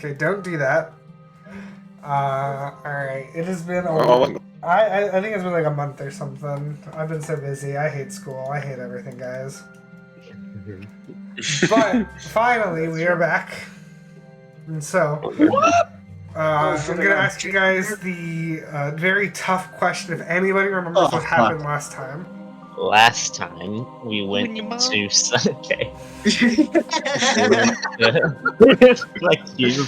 Okay, don't do that. Alright. It has been I think it's been like a month or something. I've been so busy. I hate school. I hate everything, guys. But finally, we are back. And so, I'm going to ask you guys the very tough question if anybody remembers what happened last time. Last time we went to okay. Like you.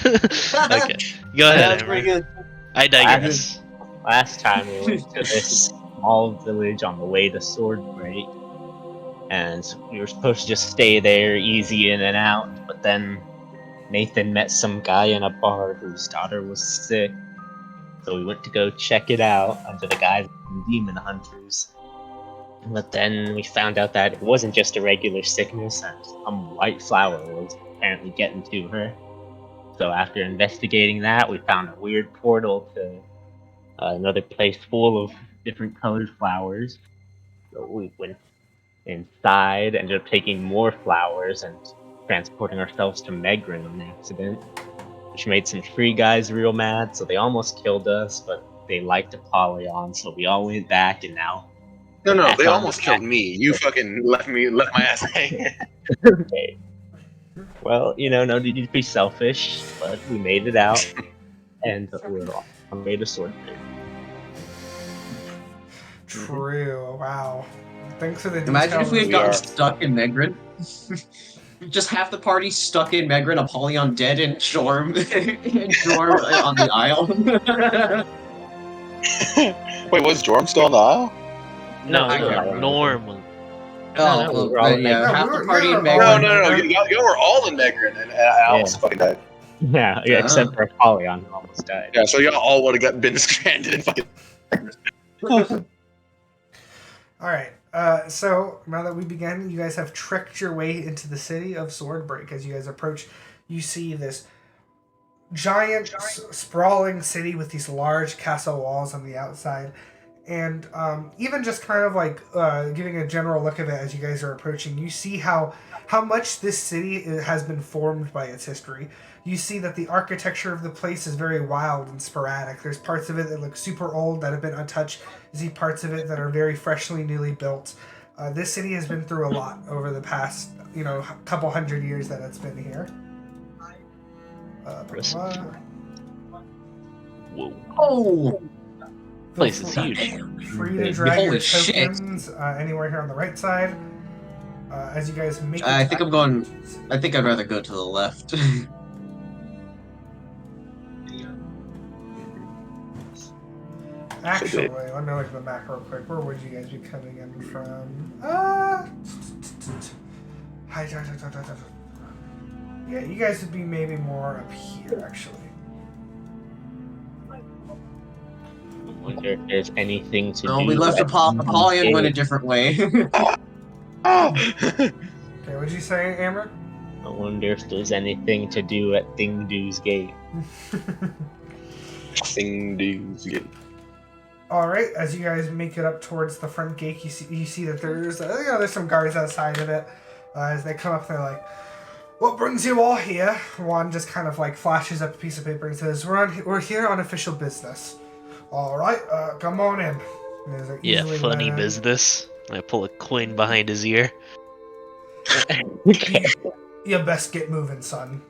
Okay, go ahead. That's pretty good. I digress. Last time we went to this small village on the way to Swordbreak, and we were supposed to just stay there, easy in and out. But then Nathan met some guy in a bar whose daughter was sick, so we went to go check it out under the guise of demon hunters. But then we found out that it wasn't just a regular sickness, and some white flower was apparently getting to her. So after investigating that, we found a weird portal to another place full of different colored flowers. So we went inside, ended up taking more flowers and transporting ourselves to Megrin on accident, which made some free guys real mad, so they almost killed us, but they liked Apollyon, so we all went back, and now... No, they almost killed me. You fucking left my ass hanging. Okay. Well, no need to be selfish, but we made it out, and we're on our way to Swordbreak. True. Wow. Thanks for the details. Imagine if we had gotten stuck in Megrin. Just half the party stuck in Megrin, Apollyon dead, and Jorm, on the Isle. Wait, was Jorm still on the Isle? No, Nourmal. Half the party in Megrin. No. You were all in Megrin, and I almost fucking died. Yeah, except for Apollyon, who almost died. Yeah, so y'all all would have been stranded in fucking... Alright, so now that we begin, you guys have trekked your way into the city of Swordbreak. As you guys approach, you see this giant, sprawling city with these large castle walls on the outside. And even just kind of like giving a general look at it as you guys are approaching, you see how much this city has been formed by its history. You see that the architecture of the place is very wild and sporadic. There's parts of it that look super old that have been untouched. You see parts of it that are very freshly, newly built. This city has been through a lot over the past, couple hundred years that it's been here. Whoa. Oh! Place is huge. Free to drag your tokens anywhere here on the right side. As you guys make I think I'd rather go to the left. Actually, let me look at the map real quick. Where would you guys be coming in from? Yeah, you guys would be maybe more up here, actually. I wonder if there's anything to do. No, we left Apollyon went a different way. Okay, what'd you say, Amber? I wonder if there's anything to do at Thingdu's Gate. Thingdu's Gate. Alright, as you guys make it up towards the front gate, you see that there's there's some guards outside of it. As they come up, they're like, "What brings you all here?" One just kind of like flashes up a piece of paper and says, "We're here on official business." Alright, come on in. Yeah, funny business. I pull a coin behind his ear. Okay. You best get moving, son.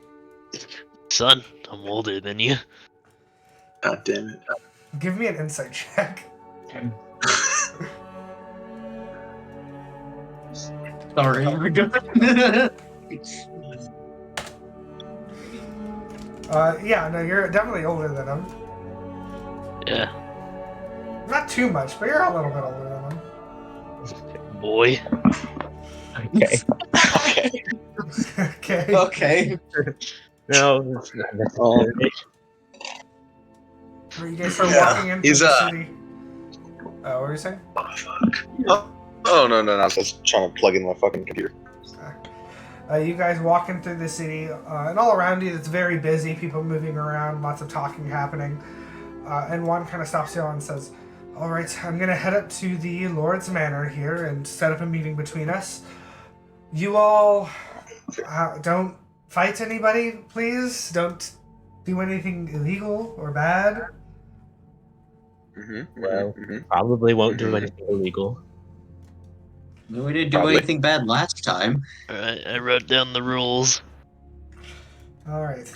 Son, I'm older than you. God damn it. Give me an insight check. Sorry. Yeah, no, you're definitely older than him. Yeah. Not too much, but you're a little bit older than him. Boy. Okay. Okay. Okay. No, that's not necessary. You guys are walking into He's, the city. What were you saying? Oh, no, I was just trying to plug in my fucking computer. You guys walking through the city, and all around you it's very busy, people moving around, lots of talking happening. And one kind of stops you and says, "Alright, I'm going to head up to the Lord's Manor here and set up a meeting between us. You all don't fight anybody, please. Don't do anything illegal or bad. Well, probably won't do anything illegal. No, we didn't do Probably. anything bad last time. Alright, I wrote down the rules. All right.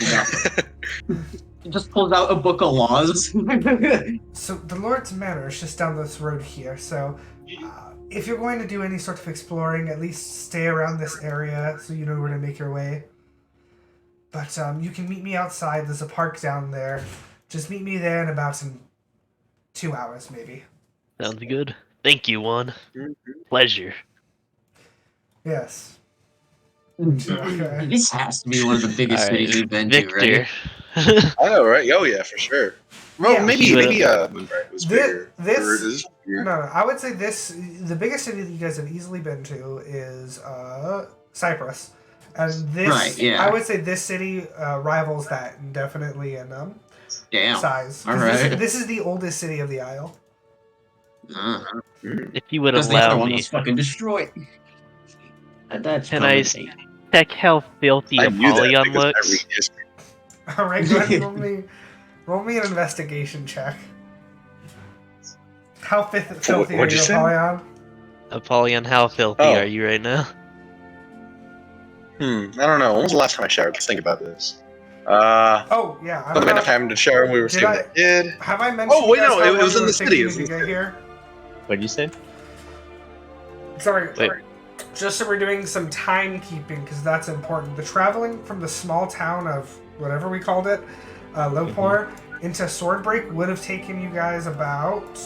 He just pulls out a book of laws. So the Lord's Manor is just down this road here. So if you're going to do any sort of exploring, at least stay around this area so you know where to make your way. But you can meet me outside. There's a park down there. Just meet me there in about 2 hours, maybe. Sounds good. Thank you, Juan. Pleasure. Yes. Okay. This has to be one of the biggest Alright, cities we've been to, Victor. right? I know, right? Oh yeah, for sure. Well, Yeah. maybe it was bigger. This no, I would say the biggest city that you guys have easily been to is Cyprus, and this Right, yeah. I would say this city rivals that definitely in Damn. size. 'Cause All right. This is the oldest city of the Isle. If you would Because the other allow one me, was fucking destroyed. And that's Can I comedy. check how filthy I knew that Apollyon because I looks? read history. All right, go ahead and roll me an investigation check. How filthy are what'd you, you say? Apollyon? Apollyon, how filthy Oh. are you right now? I don't know. When was the last time I showered? Let's think about this. Oh yeah, I I don't might know. have time to shower when we were Did staying I- with a kid. Have I mentioned? Oh, wait, you guys no, how it long was in it the take city, you it was to in the get here? What'd you say? Sorry. Wait. Just so we're doing some timekeeping, because that's important. The traveling from the small town of whatever we called it, Lopor, into Swordbreak would have taken you guys about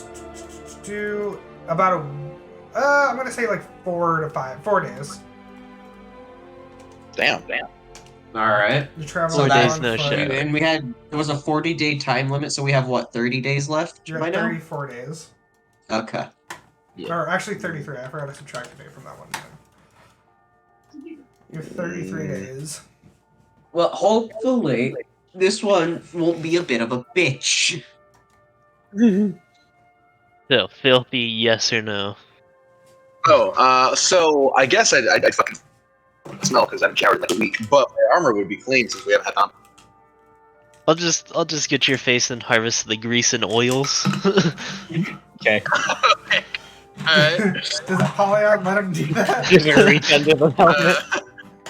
I'm gonna say like 4 days. Damn. Alright. You travel So on days, foot. no shit. And there was a 40-day time limit, so we have, what, 30 days left You by have now? 34 days. Okay. Yeah. Or actually 33. I forgot to subtract a day from that one. You have 33 days. Well, hopefully, this one won't be a bit of a bitch. So, filthy, yes or no? Oh, so I guess I'd fucking smell because I haven't showered in like a week. But my armor would be clean since we haven't had time. I'll just get your face and harvest the grease and oils. Okay. Does Apollyon let him do that? You're gonna reach under the helmet.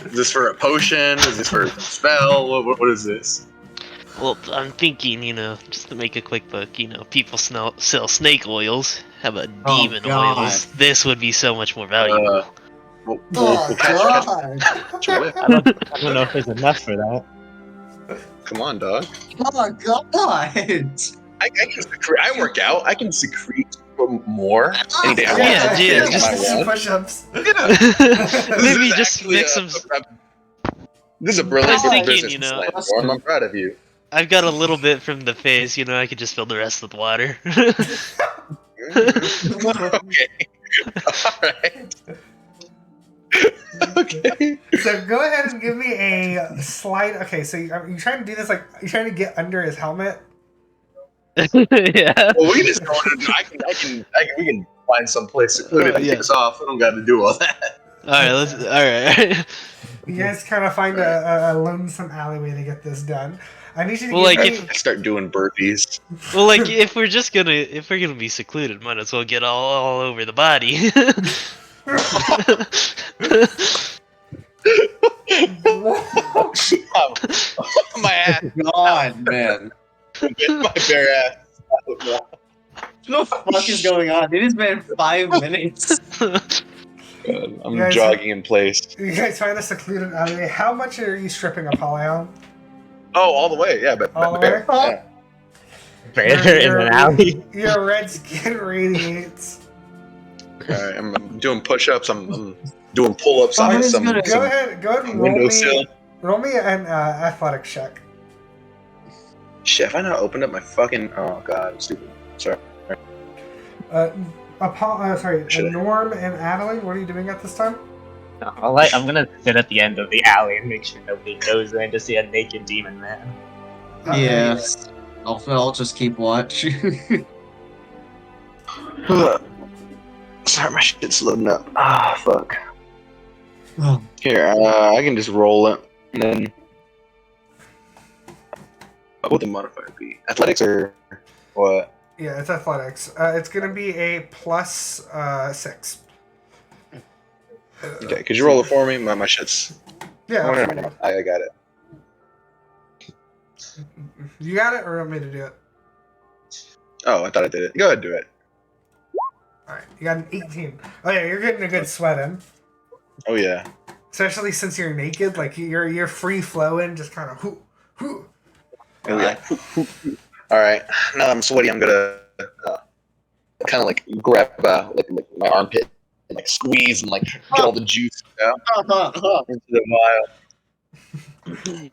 Is this for a potion? Is this for a spell? What is this? Well, I'm thinking, just to make a quick buck, people sell snake oils. How about Oh, demon God. oils? This would be so much more valuable. We'll catch a whip. I don't know if there's enough for that. Come on, dog. Oh, God! I can secrete. I work out. I can secrete more any day I want. Yeah, just I some want. push-ups. Maybe This is just actually mix some. This is a brilliant I was thinking, business plan, Norm. I'm proud of you. I've got a little bit from the face, I could just fill the rest with water. Okay. Alright. Okay. So go ahead and give me a slide. Okay, so you're trying to do this like you're trying to get under his helmet. Yeah. Well, we can just go in. We can find some place secluded and Yeah. kick us off. We don't got to do all that. All right. You guys kind of find a lonesome alleyway to get this done. I need you to Well, give like, me. I start doing burpees. Well, like if we're gonna be secluded, might as well get all over the body. My ass. God, man. Get my bare ass. What the fuck is going on? It has been 5 minutes. I'm You guys- jogging in place. You guys find a secluded alleyway. How much are you stripping Apollyon? Oh, all the way, yeah, but All the bare. way? Yeah. Bear in an alley. Your red skin radiates. Alright, I'm doing push-ups. I'm doing pull-ups on Somebody's some gonna- Go ahead and windowsill. roll me an athletics check. Shit, have I not opened up my fucking? Oh god, I'm stupid. Sorry. Sorry, Norm and Adaline, what are you doing at this time? I'm gonna sit at the end of the alley and make sure nobody goes in to see a naked demon man. Yes. I'll just keep watch. Sorry, my shit's loading up. Ah, fuck. Oh. Here, I can just roll it. And then, what would the modifier be? Athletics or what? Yeah, it's athletics. It's gonna be a plus 6. Okay, could you roll it for me? My shit's. Yeah, Oh, never absolutely. mind. I got it. You got it, or want me to do it? Oh, I thought I did it. Go ahead, do it. All right, you got an 18. Oh yeah, you're getting a good sweat in, Oh yeah. especially since you're naked. Like you're free flowing, just kind of whoo whoo. Oh yeah. All right. Now that I'm sweaty, I'm gonna kind of like grab like my armpit and like squeeze and like get all the juice out into the vial.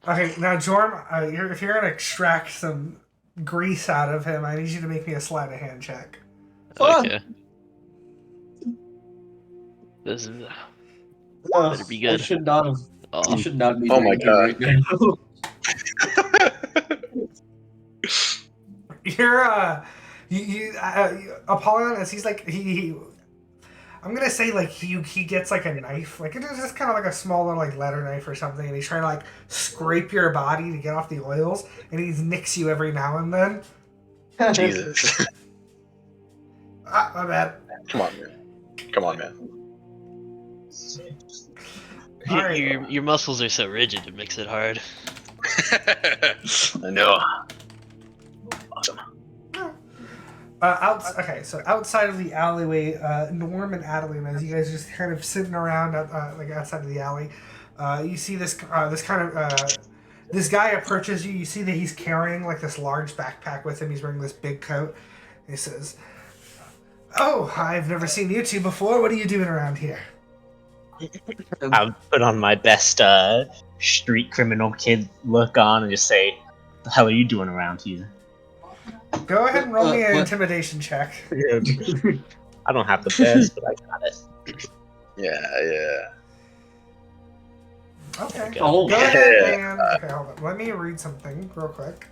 Okay, now Jorm, if you're gonna extract some grease out of him, I need you to make me a sleight of hand check. Okay. This is better be I good. should not have. Oh, I should not be Oh my drinking God. right now. You're Apollyon, as he's like he I'm gonna say like he gets like a knife, like it's just kind of like a small little like letter knife or something, and he's trying to like scrape your body to get off the oils, and he nicks you every now and then. Jesus. Ah, my bad. Come on, man. Come on, man. All right. your muscles are so rigid, it makes it hard. I know. Awesome. Okay, so outside of the alleyway, Norm and Adaline, as you guys just kind of sitting around, like outside of the alley, you see this this guy approaches you. You see that he's carrying like this large backpack with him. He's wearing this big coat. He says, "Oh, I've never seen you two before. What are you doing around here?" I would put on my best street criminal kid look on and just say, "The hell are you doing around here?" Go ahead and roll me an what? intimidation check. I don't have the best, but I got it. Yeah. Okay. Okay. Oh, Go ahead Yeah. and okay, hold on. Let me read something real quick.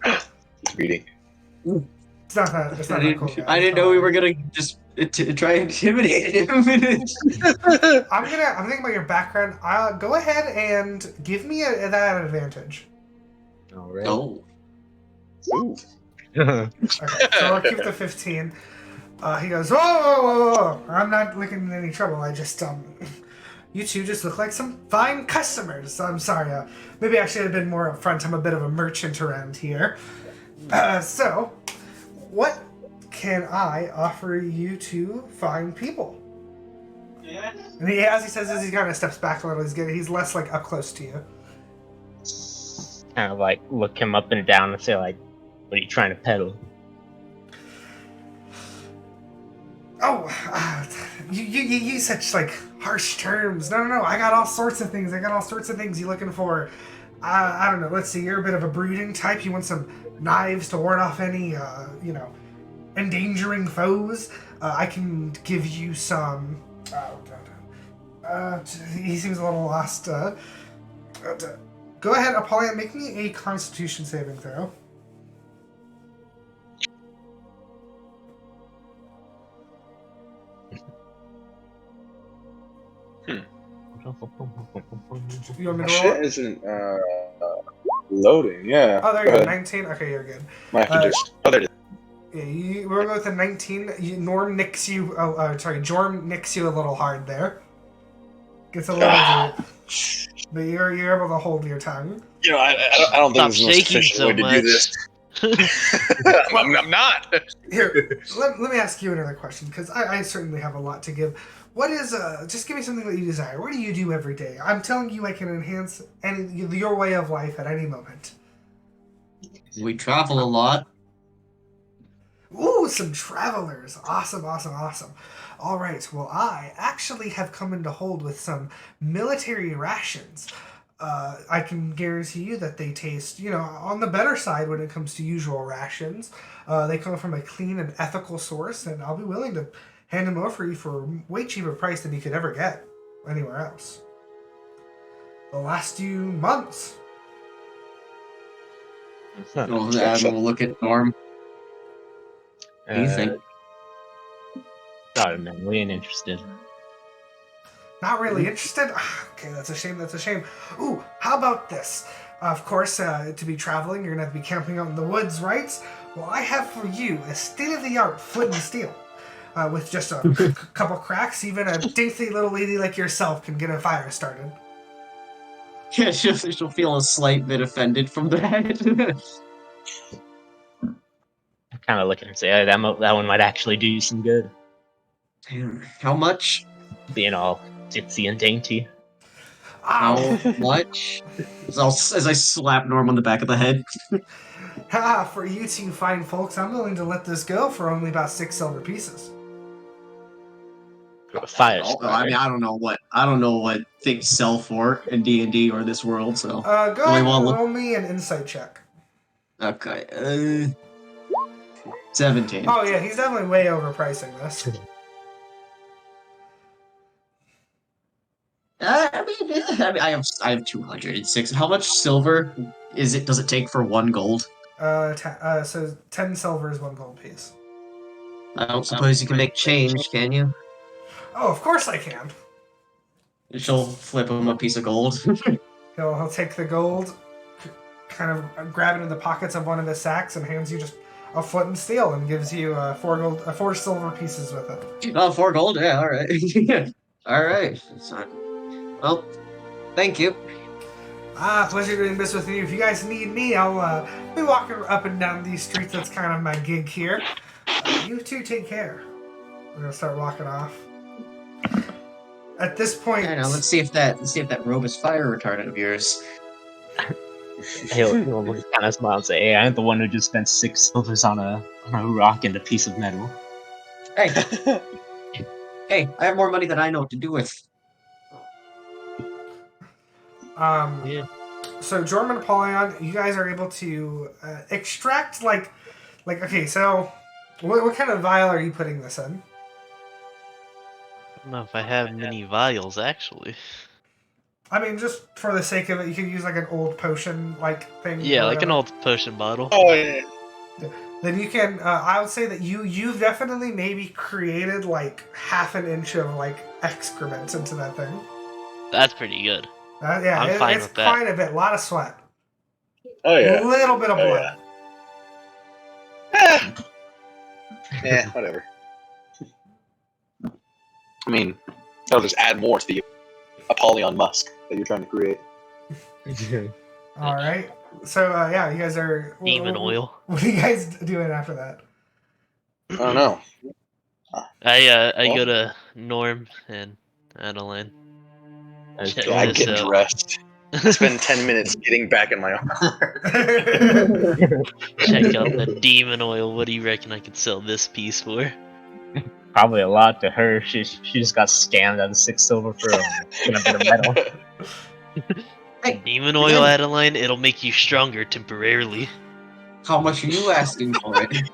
It's reading. It's not that. It's not that cool. Guys. I didn't know we were gonna just try and intimidate him. I'm thinking about your background. Go ahead and give me that advantage. All right. Oh. Ooh. Okay, so I'll keep the 15. He goes, whoa. I'm not looking in any trouble. I just, you two just look like some fine customers. I'm sorry. Maybe I should have been more upfront. I'm a bit of a merchant around here. So, what can I offer you two fine people? Yeah. And as he says this, he kind of steps back a little. He's less like up close to you. Kind of like look him up and down and say like, "What are you trying to peddle?" Oh, you use such like harsh terms. No. I got all sorts of things. You looking for? I don't know. Let's see. You're a bit of a brooding type. You want some knives to ward off any, endangering foes. I can give you some. He seems a little lost. Go ahead, Apollyon. Make me a Constitution saving throw. You want me to roll Shit it? isn't loading. Yeah. Oh, there you go. 19. Okay, you're good. Might have to just. Oh, there it is. Yeah, we'll go with a 19. Jorm nicks you a little hard there. Gets a little deep. But you're able to hold your tongue. You know, I don't think Stop this is the most shaking efficient so way to do this. I'm not. Here, let me ask you another question, because I certainly have a lot to give. What is, just give me something that you desire. What do you do every day? I'm telling you I can enhance your way of life at any moment. We travel a lot. Ooh, some travelers. Awesome. All right, well, I actually have come into hold with some military rations. I can guarantee you that they taste, on the better side when it comes to usual rations. They come from a clean and ethical source, and I'll be willing to hand them over for you for a way cheaper price than you could ever get anywhere else. They'll last you months. Oh, Adam will look at Norm. What do you think? Sorry, man. We ain't interested. Not really interested? Okay, that's a shame, that's a shame. Ooh, how about this? Of course, to be traveling, you're going to have to be camping out in the woods, right? Well, I have for you a state-of-the-art flint and steel. With just a couple cracks, even a dainty little lady like yourself can get a fire started. Yeah, she'll feel a slight bit offended from that. I kind of look at her and say, that one might actually do you some good. Damn, how much? Being all ditzy and dainty. How Ow! much? As I slap Norm on the back of the head. For you two fine folks, I'm willing to let this go for only about 6 silver pieces. Fire I starter. mean, I don't know what things sell for in D&D or this world. So Go ahead and look. roll me an insight check. Okay, 17. Oh yeah, he's definitely way overpricing this. I mean, I have 206. How much silver does it take for 1 gold? So 10 silver is 1 gold piece. I don't suppose you can make change, can you? Oh, of course I can. She'll flip him a piece of gold. He'll take the gold, kind of grab it in the pockets of one of his sacks, and hands you just a flint and steel, and gives you 4 silver pieces with it. Oh, 4 gold? Yeah, alright. Alright. Well, thank you. Pleasure doing business with you. If you guys need me, I'll be walking up and down these streets. That's kind of my gig here. You two take care. We're gonna start walking off. At this point, Yeah, now let's see if that robe is fire retardant of yours. He'll kind of smile and say, "Hey, I'm the one who just spent 6 silvers on a rock and a piece of metal." Hey, hey, I have more money than I know what to do with. Yeah. So Jourmal and Apollyon, you guys are able to extract like okay. So what kind of vial are you putting this in? I don't know if I have many vials, actually. I mean, just for the sake of it, you could use like an old potion like thing. Yeah, or like an whatever. old potion bottle. Oh yeah. Then you can. I would say that you've definitely maybe created like half an inch of like excrement into that thing. That's pretty good. Yeah, I'm fine it's with that. quite a bit. A lot of sweat. Oh yeah. A little bit of Oh, blood. Yeah, whatever. I mean, that'll just add more to the Apollyon Musk that you're trying to create. All right. So yeah, you guys are Demon oil. What are you guys doing after that? I don't know. I Well- go to Norm and Adaline. Check Yeah, I this get out. dressed. Spend 10 minutes getting back in my armor. Check out the demon oil. What do you reckon I could sell this piece for? Probably a lot to her. She just got scammed out of 6 silver for a bit of metal. Hey, Demon oil, again, Adaline. It'll make you stronger temporarily. how much are you asking for it?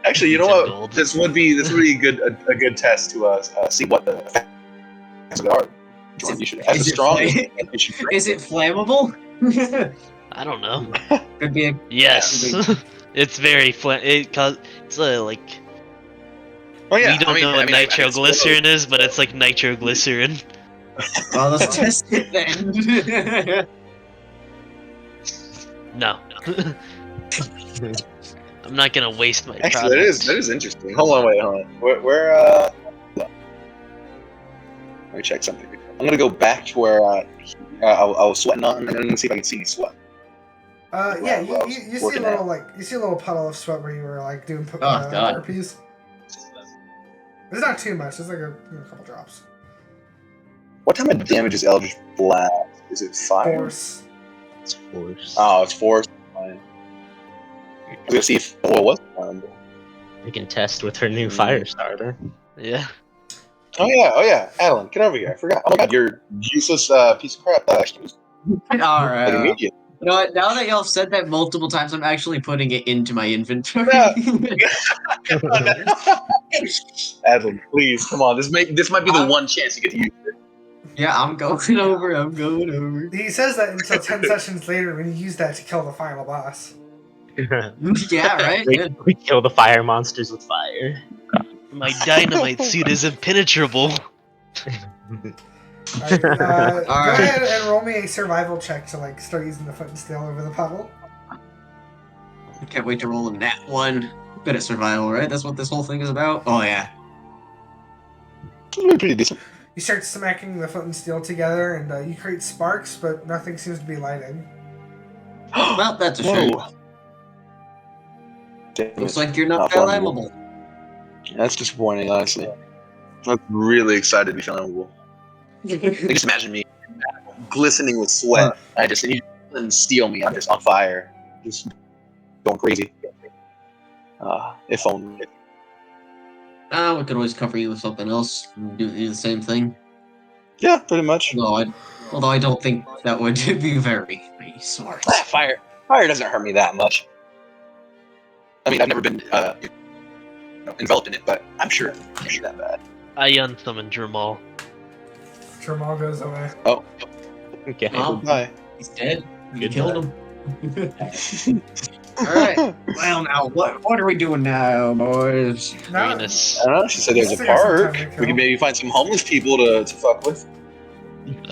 Actually, you know 10 what? gold. This would be a good test to see what the effects of it are. Jordan, you should, as a Is it strong, flame- you should Is it flammable? I don't know. Could be a Yes, it's very it's like Oh yeah, we don't know what nitroglycerin is, but it's like nitroglycerin. Well, let's test it then. No. I'm not gonna waste my Actually, product. that is interesting. Hold on. Where let me check something. I'm gonna go back to where I was sweating on, and I'm gonna see if I can see any sweat. Yeah, you see a Working little you see a little puddle of sweat where you were like doing God. therapies. It's not too much. It's like a couple drops. What type of damage is Eldritch Blast? Is it fire? Force. It's force. Oh, it's force. Fine. I was gonna see if the oil was flammable. We can test with her new fire starter. Yeah. Oh yeah, Adeline, get over here. I forgot. Oh my god, you're useless piece of crap. Like Alright. immediate. You know what? Now that y'all said that multiple times, I'm actually putting it into my inventory. Adeline, please, come on. This might be the one chance you get to use it. Yeah, I'm going over. He says that until 10 sessions later when you use that to kill the final boss. Yeah, right? we kill the fire monsters with fire. My dynamite suit is impenetrable. Alright, go Alright. ahead and roll me a survival check to like start using the foot and steel over the puddle. Can't wait to roll a nat one. Good at survival, right? That's what this whole thing is about? Oh, yeah. Pretty decent. You start smacking the foot and steel together, and you create sparks, but nothing seems to be lighting. Well, that's a shame. Looks like you're not flammable. That's disappointing, honestly. I'm really excited to be flammable. Just imagine me glistening with sweat. I just need to steal me. I'm just on fire, just going crazy. If only. We could always cover you with something else and do the same thing. Yeah, pretty much. Although I don't think that would be very smart. Fire doesn't hurt me that much. I mean, I've never been enveloped in it, but I'm sure it can't be that bad. I unsummon Jourmal. Jourmal goes away. Oh, Okay. bye. He's dead. You Good killed him. Alright. Well, now, what are we doing now, boys? We're gonna I don't know. She said there's a Still got some park. time to We can maybe find some homeless people to fuck with.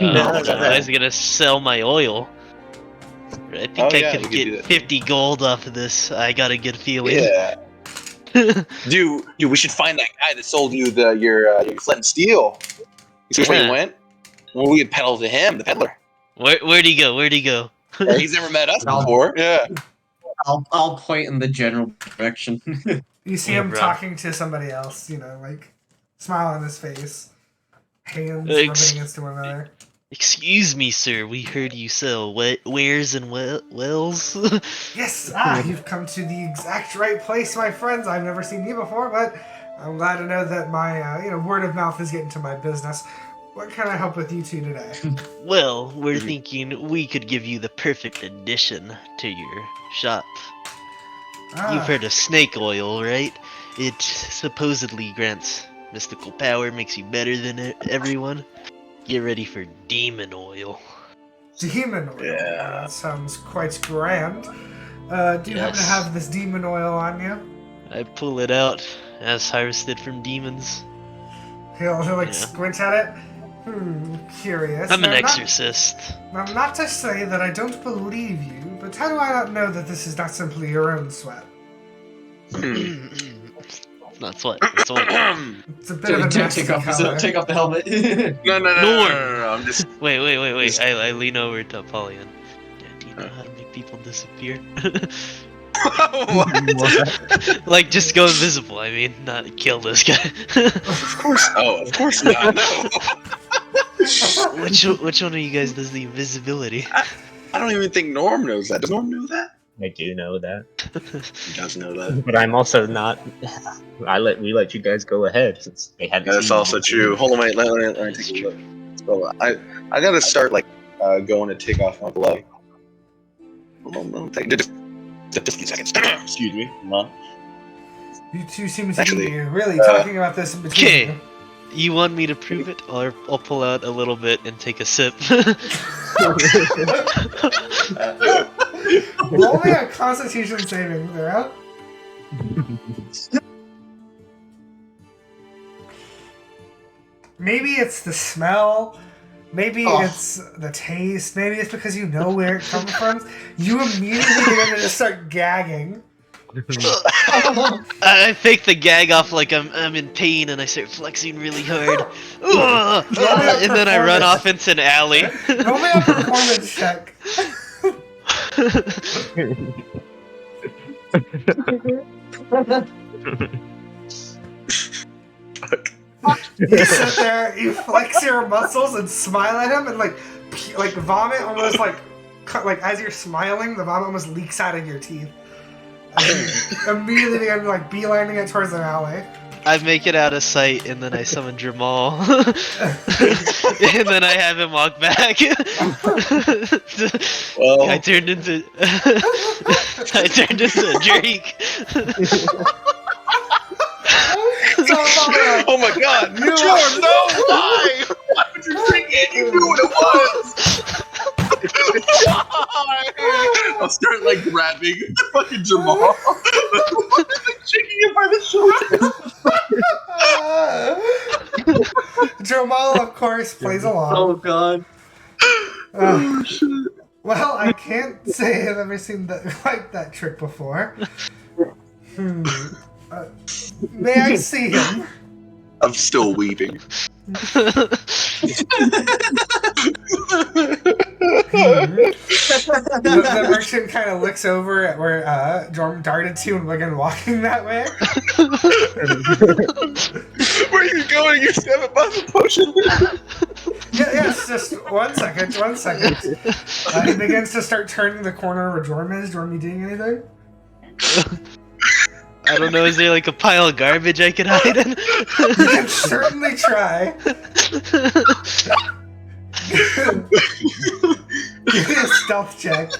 I was gonna sell my oil. I think I we could could do get that. 50 gold off of this. I got a good feeling. Yeah. Dude, we should find that guy that sold you your flint and steel. You see where he Yeah. went? Well, we could peddle to him, the peddler. Where'd he go? Where'd he go? He's never met us before. Yeah. I'll point in the general direction. You see Yeah, him bro. talking to somebody else, like smile on his face, hands Ex- rubbing against one another. Excuse me, sir. We heard you sell wares and wells. Yes, you've come to the exact right place, my friends. I've never seen you before, but I'm glad to know that my word of mouth is getting to my business. What can I help with you two today? Well, we're thinking we could give you the perfect addition to your shop. You've heard of snake oil, right? It supposedly grants mystical power, makes you better than everyone. Get ready for demon oil. Demon oil. Yeah. That sounds quite grand. Do you happen to Yes. have this demon oil on you? I pull it out as harvested from demons. He'll like Yeah. squint at it. Curious. I'm an Now, exorcist. Not to say that I don't believe you, but how do I not know that this is not simply your own sweat? It's not sweat. It's oil. It's a bit of a nasty color. Take off the helmet. No. I'm just. Wait. I lean over to Apollyon. Yeah, do you know how to make people disappear? What? Like, just go invisible. I mean, not kill this guy. Of course. Oh, of course not. No. Which one of you guys does the invisibility? I don't even think Norm knows that. Does Norm know that? I do know that, He does know that. but I'm also not. We let you guys go ahead since they had. That's also true. Hold on, wait. Let me take a look. So I gotta start going to take off my glove. Hold on, take just 15 seconds. Excuse me. Come on. You two seem to Actually, be really talking about this in between. Okay. You want me to prove it, or I'll pull out a little bit and take a sip? Roll me a Constitution saving throw. Maybe it's the smell. Maybe it's the taste. Maybe it's because you know where it comes from. You immediately begin to just start gagging. I fake the gag off like I'm in pain, and I start flexing really hard. Ugh! And then I run off into an alley. Roll me a performance check. You sit there, you flex your muscles and smile at him, and like vomit almost like as you're smiling, the vomit almost leaks out of your teeth. As you immediately begin beelining it towards an alley. I make it out of sight, and then I summon Jourmal. And then I have him walk back. Well, I turned into a Drake. oh my God, Jordan, no! Why? Why would you drink it? You knew what it was. Why? I'll start grabbing fucking Jamal, shaking him by the shoulders. Jourmal, of course, plays along. Oh god. Well, I can't say I've ever seen quite that trick before. May I see him? I'm still weeping. The merchant kind of looks over at where Jorm darted to and began walking that way. Where are you going? You still haven't bought the potion. Yes, just 1 second, 1 second. He begins to start turning the corner where Jorm is. Jorm, you doing anything? I don't know, is there like a pile of garbage I could hide in? You can certainly try. Give me a stealth check.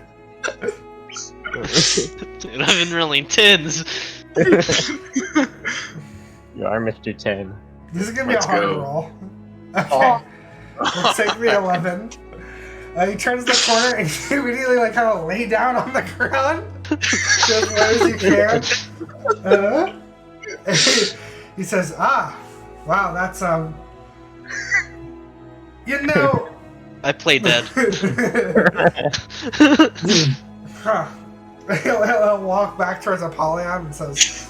Dude, I've been rolling 10s. You are Mr. 10. This is gonna be Let's a hard go. roll. Okay. Let's take the 11. He turns the corner and you immediately like kind of lay down on the ground as low as you can. He says, wow, that's you know. I played dead. He'll walk back towards Apollyon and says,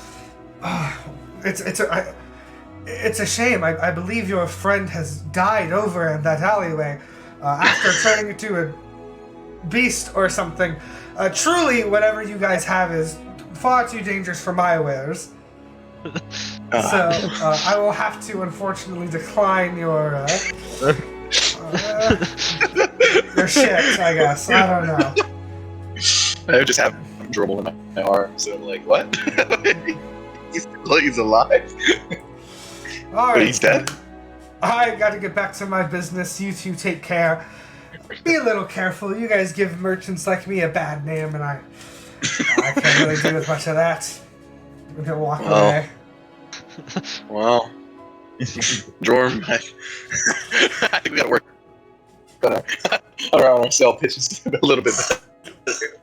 it's a shame. I believe your friend has died over in that alleyway after turning into a beast or something. Truly, whatever you guys have is far too dangerous for my wares. So I will have to unfortunately decline your shit, I guess. I don't know. I just have Jourmal in my arm, so I'm like, what? He's alive? All But right, he's dead? I got to get back to my business. You two take care. Be a little careful. You guys give merchants like me a bad name, and I can't really do with much of that. I'm gonna walk away. Well, Jorm, I think we gotta work on our sale pitches a little bit better.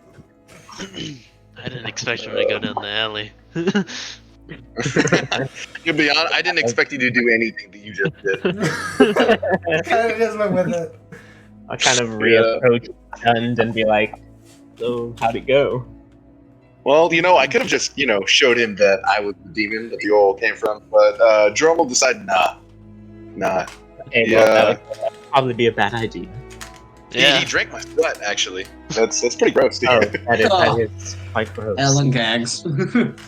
I didn't expect him to go down the alley. To be honest, I didn't expect you to do anything that you just did. Kind of just went with it. I'll kind of reapproach Stunned and be like, so how'd it go? Well, I could have just, showed him that I was the demon that the oil came from, but Jourmal decided, nah. Okay, well, that would probably be a bad idea. Yeah. He drank my sweat, actually. That's pretty gross, dude. Oh, that is quite gross. Ellen gags.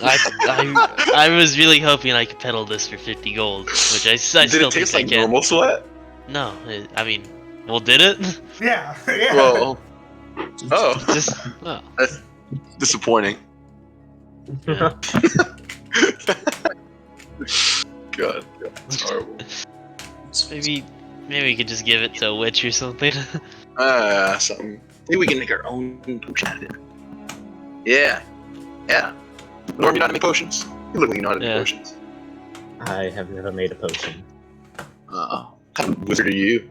I was really hoping I could peddle this for 50 gold, which I Did still it think taste I like can. normal sweat? No, well, did it? Yeah. Well, oh, Just, oh. that's disappointing. Yeah. God, that's horrible. Maybe we could just give it to a witch or something. Something. Maybe we can make our own potion out of it. Yeah. Norm, you know how to make potions? You look like you know how to make potions. I have never made a potion. What kind of wizard are you?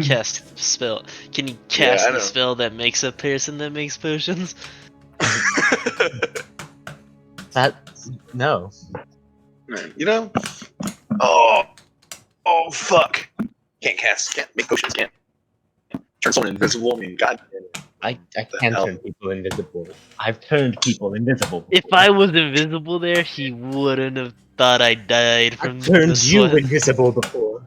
Cast spell. Can you cast I the know. spell that makes a person that makes potions? No. Man, oh fuck. Can't make potions, can't turn someone invisible. I mean, god damn it. I can hell? turn people invisible. I've turned people invisible. If I was invisible there, he wouldn't have thought I died from I've turned the you sweat. invisible before.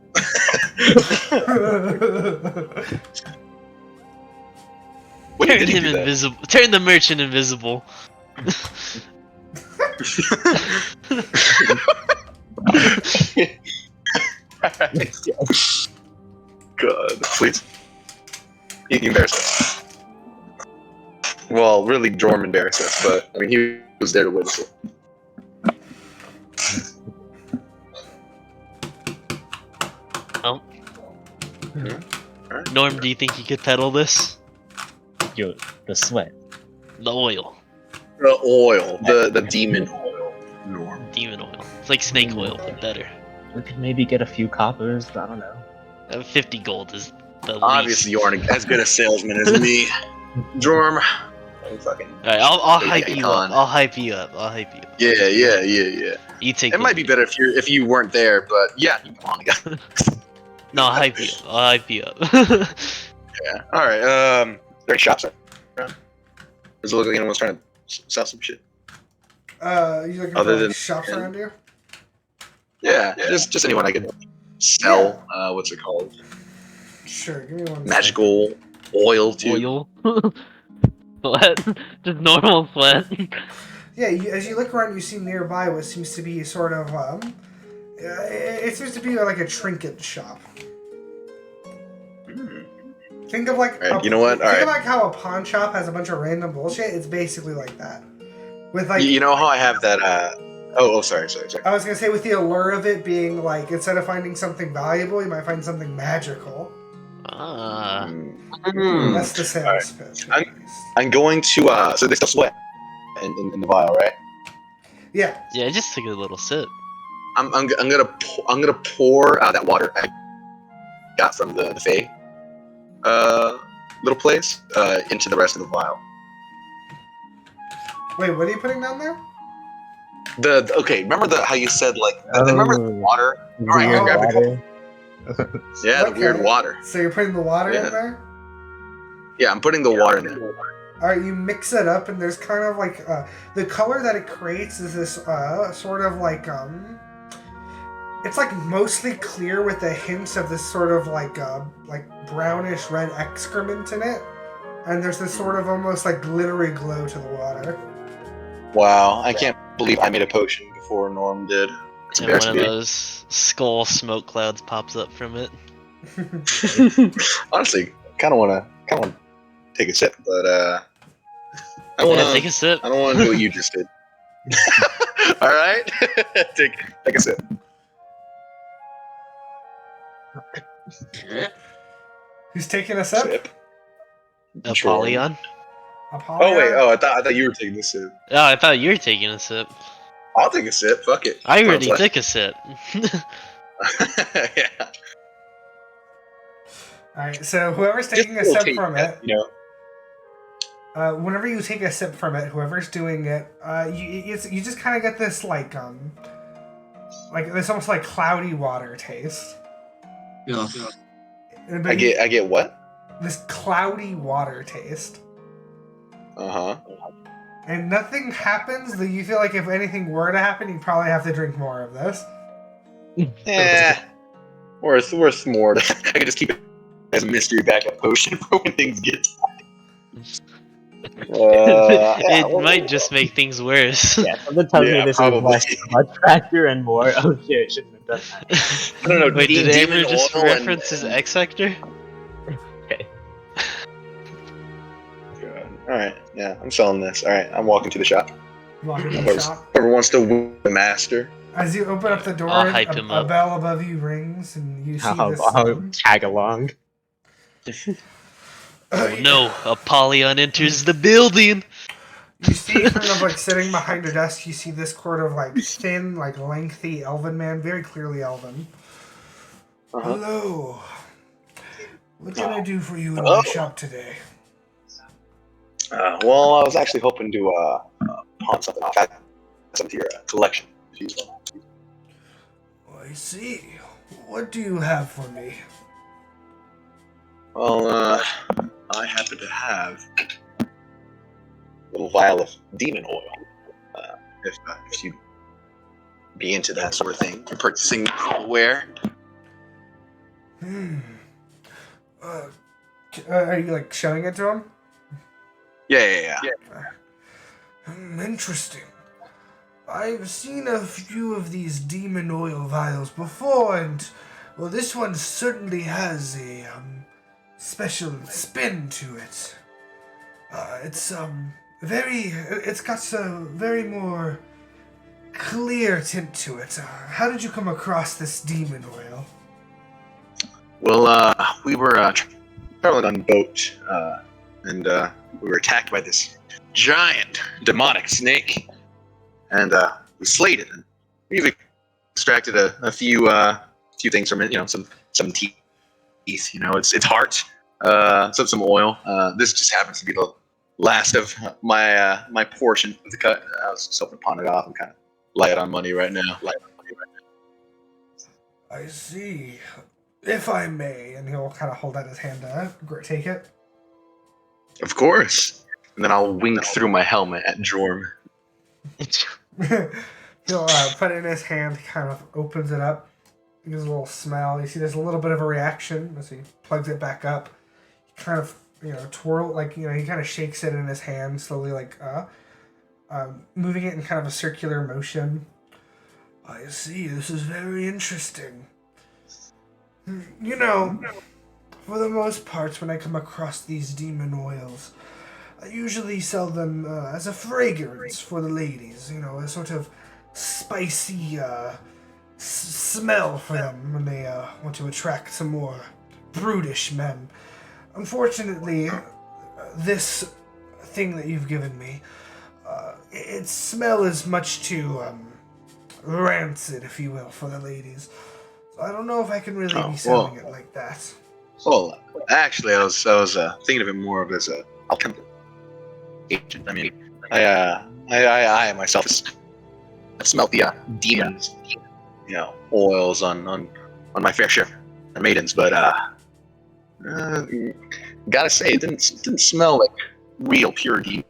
When Turn did he him do that? invisible. Turn the merchant invisible. God, please. He embarrassed us. Well, really, Jorm embarrassed us, but I mean, he was there to witness it. Oh. Alright. Norm, do you think you could peddle this? The sweat. The oil. The oil, the demon oil. Norm. Demon oil. It's like snake oil, but better. We could maybe get a few coppers, I don't know. 50 gold is the least. Obviously, you aren't as good a salesman as me. Jorm, fucking. Alright, I'll Big hype you up. icon. I'll hype you up. I'll hype you up. Yeah. You take It might be better if you weren't there, but yeah, you come on, guys. No, I'll hype you up. I'll hype you up. Yeah. All right. There any shops around? Does it look like anyone's trying to sell some shit? You looking Other for than- like, shops around you? Yeah. Just anyone I can sell. What's it called? Sure, give me one. Magical oil too. Oil. Sweat. Just normal sweat. Yeah, as you look around, you see nearby what seems to be sort of it seems to be like a trinket shop. Think of like Alright, you know what? Think of like how a pawn shop has a bunch of random bullshit. It's basically like that. With like You know how I have that? Sorry. I was gonna say with the allure of it being like instead of finding something valuable, you might find something magical. Ah. That's the sales pitch. at least. I'm going to. So they still sweat in the vial, right? Yeah. Yeah, I just took a little sip. I'm gonna pour that water I got from the Fae little place into the rest of the vial. Wait, what are you putting down there? Okay, remember how you said like remember the water? All right, Weird grab a couple. water. Yeah, the weird Okay. water. So you're putting the water Yeah. in there? Yeah, I'm putting the water in there. Alright, you mix it up, and there's kind of like the color that it creates is this sort of like it's like mostly clear with the hints of this sort of like brownish red excrement in it, and there's this sort of almost like glittery glow to the water. Wow, I can't believe I made a potion before Norm did. It's And one of embarrassing. those skull smoke clouds pops up from it. Honestly, kind of want to take a sip, but I want Yeah, to. take a sip. I don't want to do what you just did. All right, take a sip. Who's taking a sip? Sip. Apollyon? Apollyon? Oh wait, I thought you were taking the sip. Oh, I thought you were taking a sip. I'll take a sip. Fuck it. I already Sounds took a sip. like- Yeah. Alright, so whoever's Just taking a little sip taste, from it, you know. whenever you take a sip from it, whoever's doing it, you just kind of get this like this almost like cloudy water taste. Yeah. But I get what? this cloudy water taste, Uh huh. and nothing happens. That you feel like if anything were to happen, you'd probably have to drink more of this. Worth more. I could just keep it as a mystery backup potion for when things get. It might just make things worse. Yeah, something tells Yeah, me this probably. is less blood factor and more. Oh shit, shouldn't have done that. I don't know. Wait, did demon Amber just oil and- reference his X Sector? Okay. God. All right. Yeah, I'm selling this. All right, I'm walking to the shop. Walking in the Whoever shop. wants to win the master. As you open up the door, I'll hype a him up. bell above you rings, and you see this. I'll tag along. Oh no, Apollyon enters the building! You see, kind of like sitting behind a desk, you see this sort of like thin, like lengthy elven man, very clearly elven. Uh-huh. Hello. What can I do for you in Hello. my shop today? Well, I was actually hoping to pawn something off. Add something to your collection. I see. What do you have for me? Well, I happen to have a little vial of demon oil. If you be into that sort of thing, purchasing where? Are you like showing it to him? Yeah. Interesting. I've seen a few of these demon oil vials before, and well, this one certainly has a special spin to it. It's got a very more clear tint to it. How did you come across this demon oil? Well, we were traveling on a boat, and we were attacked by this giant demonic snake, and we slayed it. And we extracted a few things from it. You know, some teeth. You know, its heart. Some oil. This just happens to be the last of my portion of the cut. I was just hoping to pawn it off and kind of light on money right now. I see. If I may, and he'll kind of hold out his hand to take it. Of course. And then I'll wink through my helmet at Jorm. He'll put it in his hand, kind of opens it up, gives a little smell. You see there's a little bit of a reaction as he plugs it back up. He kind of, twirl, he kind of shakes it in his hand, slowly, moving it in kind of a circular motion. I see, this is very interesting. For the most part, when I come across these demon oils, I usually sell them as a fragrance for the ladies, a sort of spicy smell for them when they want to attract some more brutish men. Unfortunately, this thing that you've given me, its smell is much too rancid, if you will, for the ladies. So I don't know if I can really be selling it like that. Well, actually, I was thinking of it more of as a alchemical agent. I mean, I myself have smelt the demons, oils on my fair share of maidens, but gotta say, it didn't smell like real pure demon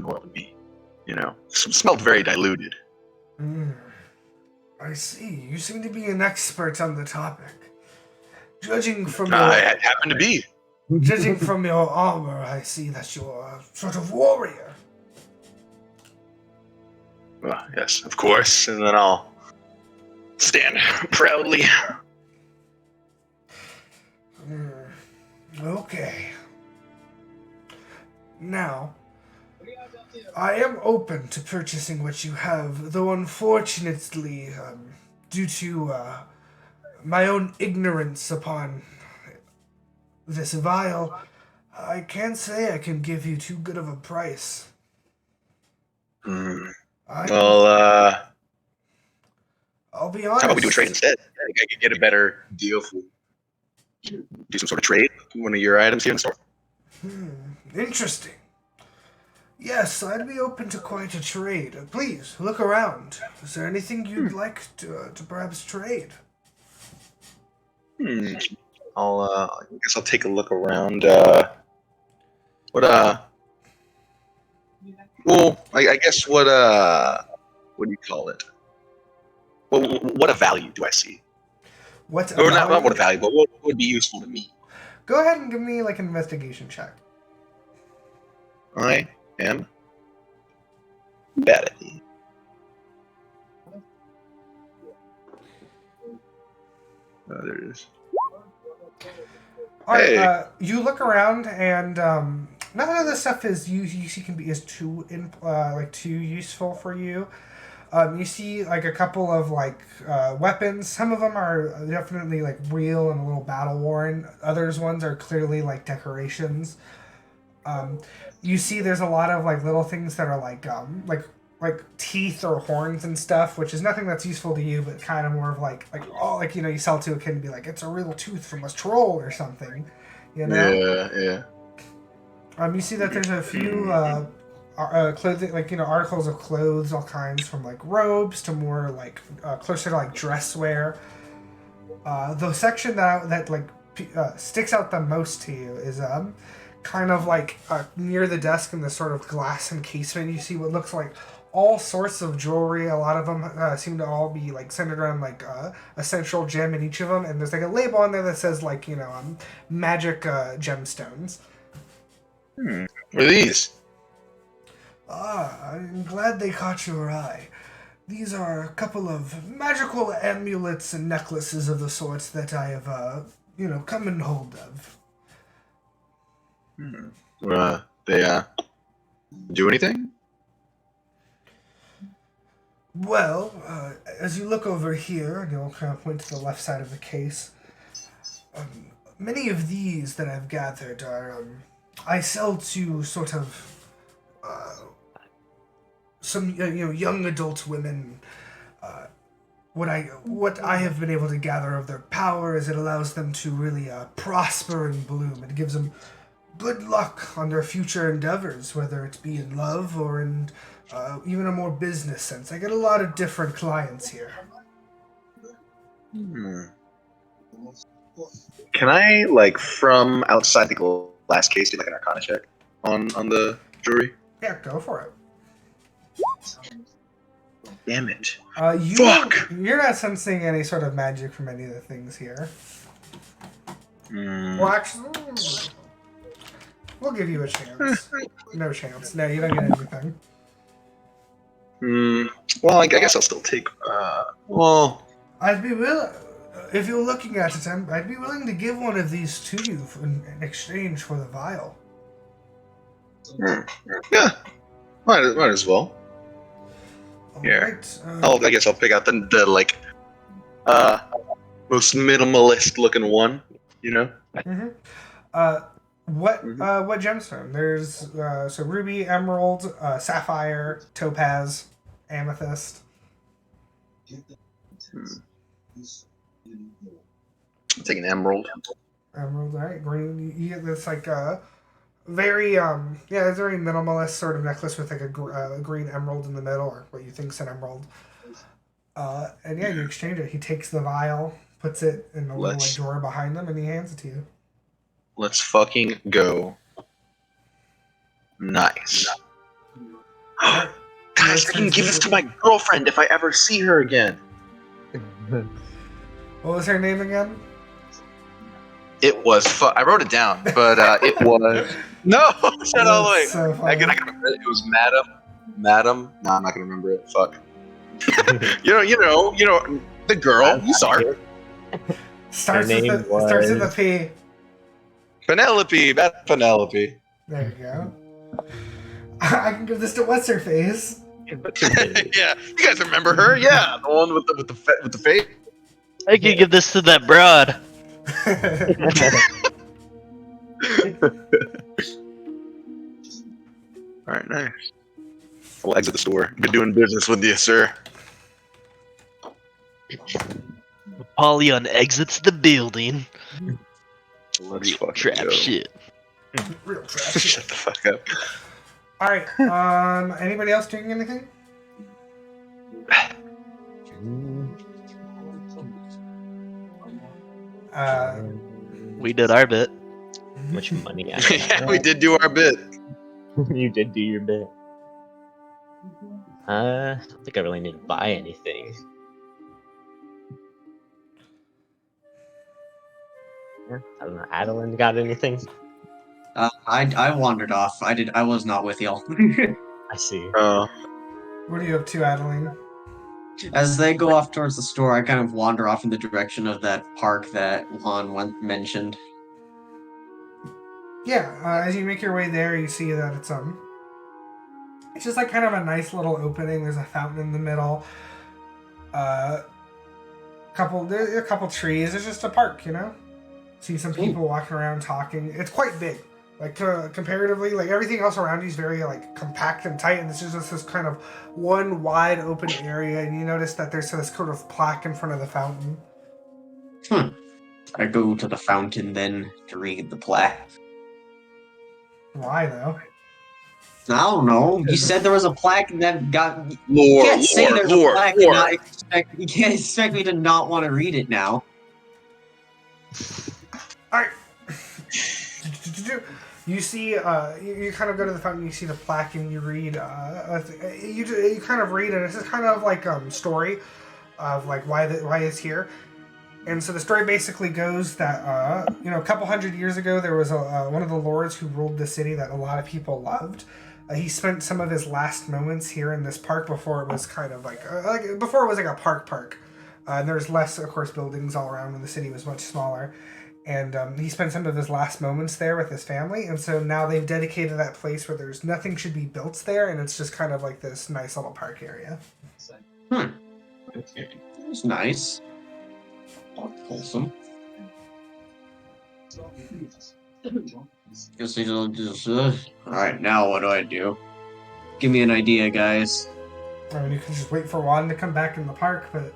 oil to me. Smelled very diluted. I see. You seem to be an expert on the topic. Judging from I happen to be. Judging from your armor, I see that you're a sort of warrior. Yes, of course. And then I'll stand proudly. Okay. Now, I am open to purchasing what you have, though unfortunately, due to my own ignorance upon this vial, I can't say I can give you too good of a price. Well, I'll be honest. how about we do a trade instead? I think I could get a better deal if we do some sort of trade with one of your items here in the store. Interesting. Yes, I'd be open to quite a trade. Please, look around. Is there anything you'd like to perhaps trade? I guess I'll take a look around. Well, I guess what do you call it? Well, what a value do I see? Not what a value, but what would be useful to me? Go ahead and give me an investigation check. I am bad at it. There it is. All right, you look around, and none of the stuff is too useful for you. You see a couple of weapons. Some of them are definitely real and a little battle worn. Others ones are clearly decorations. You see there's a lot of little things that are like teeth or horns and stuff, which is nothing that's useful to you, but kind of more of you sell to a kid and be it's a real tooth from a troll or something, Yeah. You see that there's a few clothing, articles of clothes, all kinds, from robes to more closer to dress wear. The section that sticks out the most to you is kind of near the desk in the sort of glass encasement. You see what looks like all sorts of jewelry. A lot of them seem to all be centered around a central gem in each of them, and there's a label on there that says magic gemstones. What are these? I'm glad they caught your eye. These are a couple of magical amulets and necklaces of the sorts that I have come in hold of. They do anything? Well, as you look over here, and you'll kind of point to the left side of the case, many of these that I've gathered are, I sell to sort of some young adult women. What I have been able to gather of their power is it allows them to really prosper and bloom. It gives them good luck on their future endeavors, whether it be in love or in even a more business sense. I get a lot of different clients here. Can I, like, from outside the glass case, do like an Arcana check on the jewelry? Yeah, go for it. Damn it! Fuck! You're not sensing any sort of magic from any of the things here. Well, actually, we'll give you a chance. No chance. No, you don't get anything. Well, I guess I'll still take. Well, I'd be willing, if you're looking at it, I'd be willing to give one of these to you in exchange for the vial. Yeah, might as well. Yeah. Right, I guess I'll pick out the like most minimalist looking one. You know. What gemstone? There's so ruby, emerald, sapphire, topaz, amethyst. I'll take an emerald. Emerald, right? Green. You get this like very it's a very minimalist sort of necklace with like a green emerald in the middle, or what you think's an emerald. And yeah, you exchange it. He takes the vial, puts it in a little like drawer behind them, and he hands it to you. Let's fucking go. Nice. Guys, I can give this to my girlfriend if I ever see her again. What was her name again? It was I wrote it down, but it was no. Shut all the way. So I can remember it. It was Madam. No, I'm not gonna remember it. Fuck. you know, the girl. You saw her. Starts with the P. Penelope. Bad Penelope. There you go. I can give this to what's her face. Yeah, you guys remember her? Yeah, the one with the face. I can give this to that broad. Alright, nice. I'll exit the store. Good doing business with you, sir. Apollyon exits the building. Let's Real fucking trap go. shit. Real trash. Shut the fuck up. Alright, anybody else doing anything? We did our bit. How much money I Yeah, we did do our bit. You did do your bit. I don't think I really need to buy anything. Yeah, I don't know. Adaline got anything? I wandered off. I was not with y'all. I see. What are you up to, Adaline? As they go off towards the store, I kind of wander off in the direction of that park that Juan mentioned. Yeah, as you make your way there, you see that it's just like kind of a nice little opening. There's a fountain in the middle. There's a couple trees. It's just a park, you know. See some people walking around talking. It's quite big, like comparatively. Like everything else around you is very like compact and tight, and this is just this kind of one wide open area. And you notice that there's this sort of plaque in front of the fountain. I go to the fountain then to read the plaque. Why though? I don't know. You said there was a plaque that got. Lore, You can't say there's a plaque and lore. not expect. You can't expect me to not want to read it now. Alright. You see, you kind of go to the fountain, you see the plaque, and you read, you kind of read it. It's just kind of like story of like why it's here. And so the story basically goes that, a couple hundred years ago, there was one of the lords who ruled the city that a lot of people loved. He spent some of his last moments here in this park before it was kind of before it was like a park. There's less, of course, buildings all around when the city was much smaller. And he spent some of his last moments there with his family. And so now they've dedicated that place where there's nothing should be built there. And it's just kind of like this nice little park area. It's nice. Wholesome. Guess I don't just. Alright, now what do I do? Give me an idea, guys. I mean, you can just wait for Juan to come back in the park, but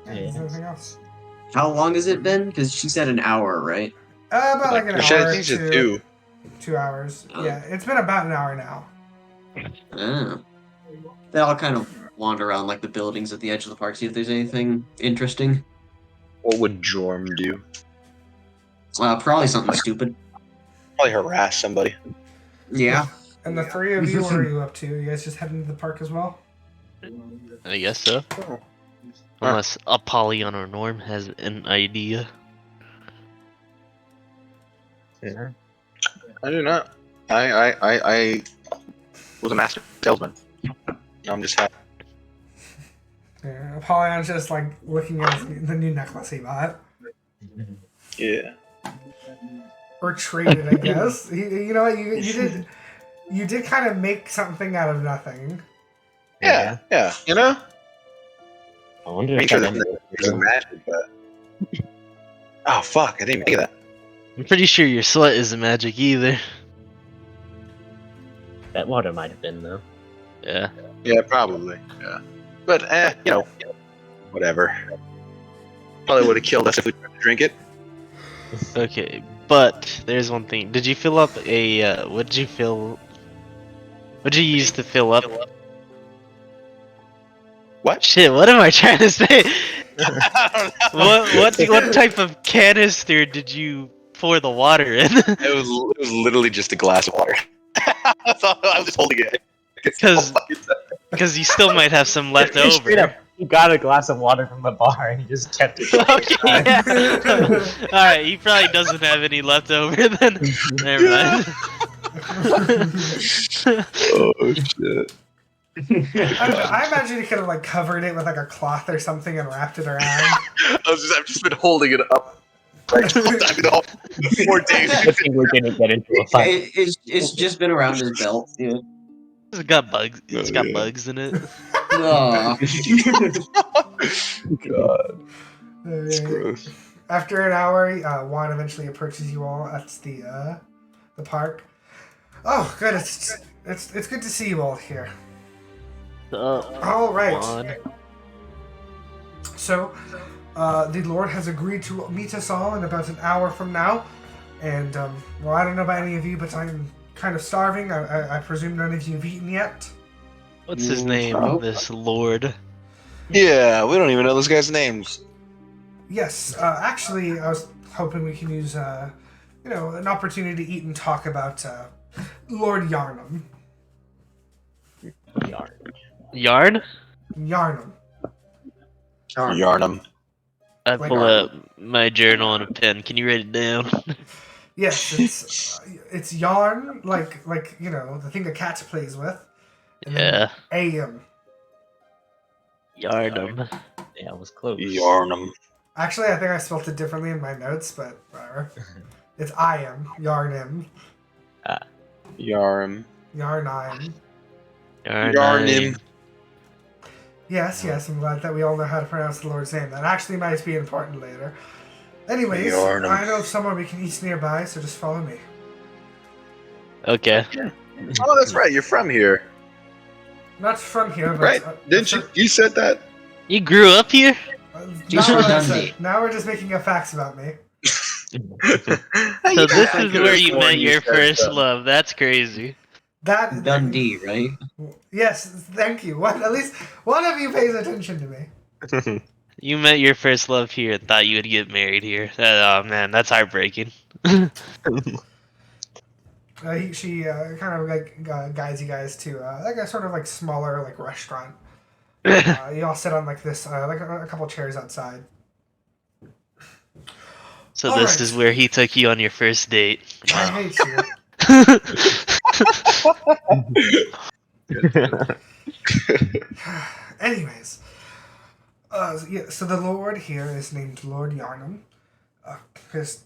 there's nothing else. How long has it been? Because she said an hour, right? About like an hour. I think it's to, 2. 2 hours. Oh. Yeah, it's been about an hour now. They all kind of wander around like the buildings at the edge of the park, see if there's anything interesting. What would Jorm do? Probably something stupid. Probably harass somebody. Yeah. And the three of you, what are you up to? You guys just heading to the park as well? I guess so. Oh. Unless Apollyon or Norm has an idea. Yeah. I do not. I was a master salesman. I'm just happy. Yeah, Apollyon's just like looking at the new necklace he bought. Yeah. Or traded, I guess. You know what? You did kind of make something out of nothing. Yeah. You know? I wonder Make if sure that there's a magic, but. Oh, fuck. I didn't even think of that. I'm pretty sure your sweat isn't magic either. that water might have been though. Yeah. Yeah, probably. Yeah. But, you know, whatever. Probably would have killed us if we tried to drink it. Okay, but there's one thing. Did you fill up a, what'd you use to fill up? What? Shit, what am I trying to say? I don't know. What type of canister did you pour the water in? It was literally just a glass of water. That's all, I was just holding it. Because you still might have some left Straight up, over. he got a glass of water from the bar and he just kept it. Okay, yeah. Alright, he probably doesn't have any left over then. Never mind. Oh shit. I don't know. I imagine you could have like covered it with like a cloth or something and wrapped it around. I've just been holding it up. Like, the whole 4 days. Good thing we didn't get into a fight. It's just been around his belt. Yeah. It's got bugs. It's got yeah. bugs in it. Aw. God, it's Alright. gross. After an hour, Juan eventually approaches you all at the park. Oh, good. It's good to see you all here. All right. Juan. So, the Lord has agreed to meet us all in about an hour from now. And, well, I don't know about any of you, but I'm kind of starving. I presume none of you have eaten yet. What's his name? Nope. This lord. Yeah, we don't even know this guy's names. Yes, actually, I was hoping we can use, an opportunity to eat and talk about Lord Yarnum. Yarn? Yarnum. Yarnum. I Like pull Yarn. up my journal and a pen. Can you write it down? Yes, it's yarn, like the thing that cats plays with. And then Yeah. AM. Yarnum. Yeah, it was close. Yarnum. Actually, I think I spelled it differently in my notes, but whatever. It's I am Yarnim. Yarm. Yarnime. Yarnim. Yes, I'm glad that we all know how to pronounce the Lord's name. That actually might be important later. Anyways, Yarnum. I know of somewhere we can eat nearby, so just follow me. Okay. Oh, that's right. You're from here, Not from here, but right? Didn't you? You said that. You grew up here? Just now, redundant. now we're just making up facts about me. So this is where you met your first love. That's crazy. That Dundee, right? Yes, thank you. At least one of you pays attention to me. You met your first love here and thought you would get married here. Oh man, that's heartbreaking. She kind of like guides you guys to like a sort of like smaller like restaurant. You all sit on like this like a couple chairs outside. So All this right. is where he took you on your first date. I hate you. Anyways, so the Lord here is named Lord Yarnum.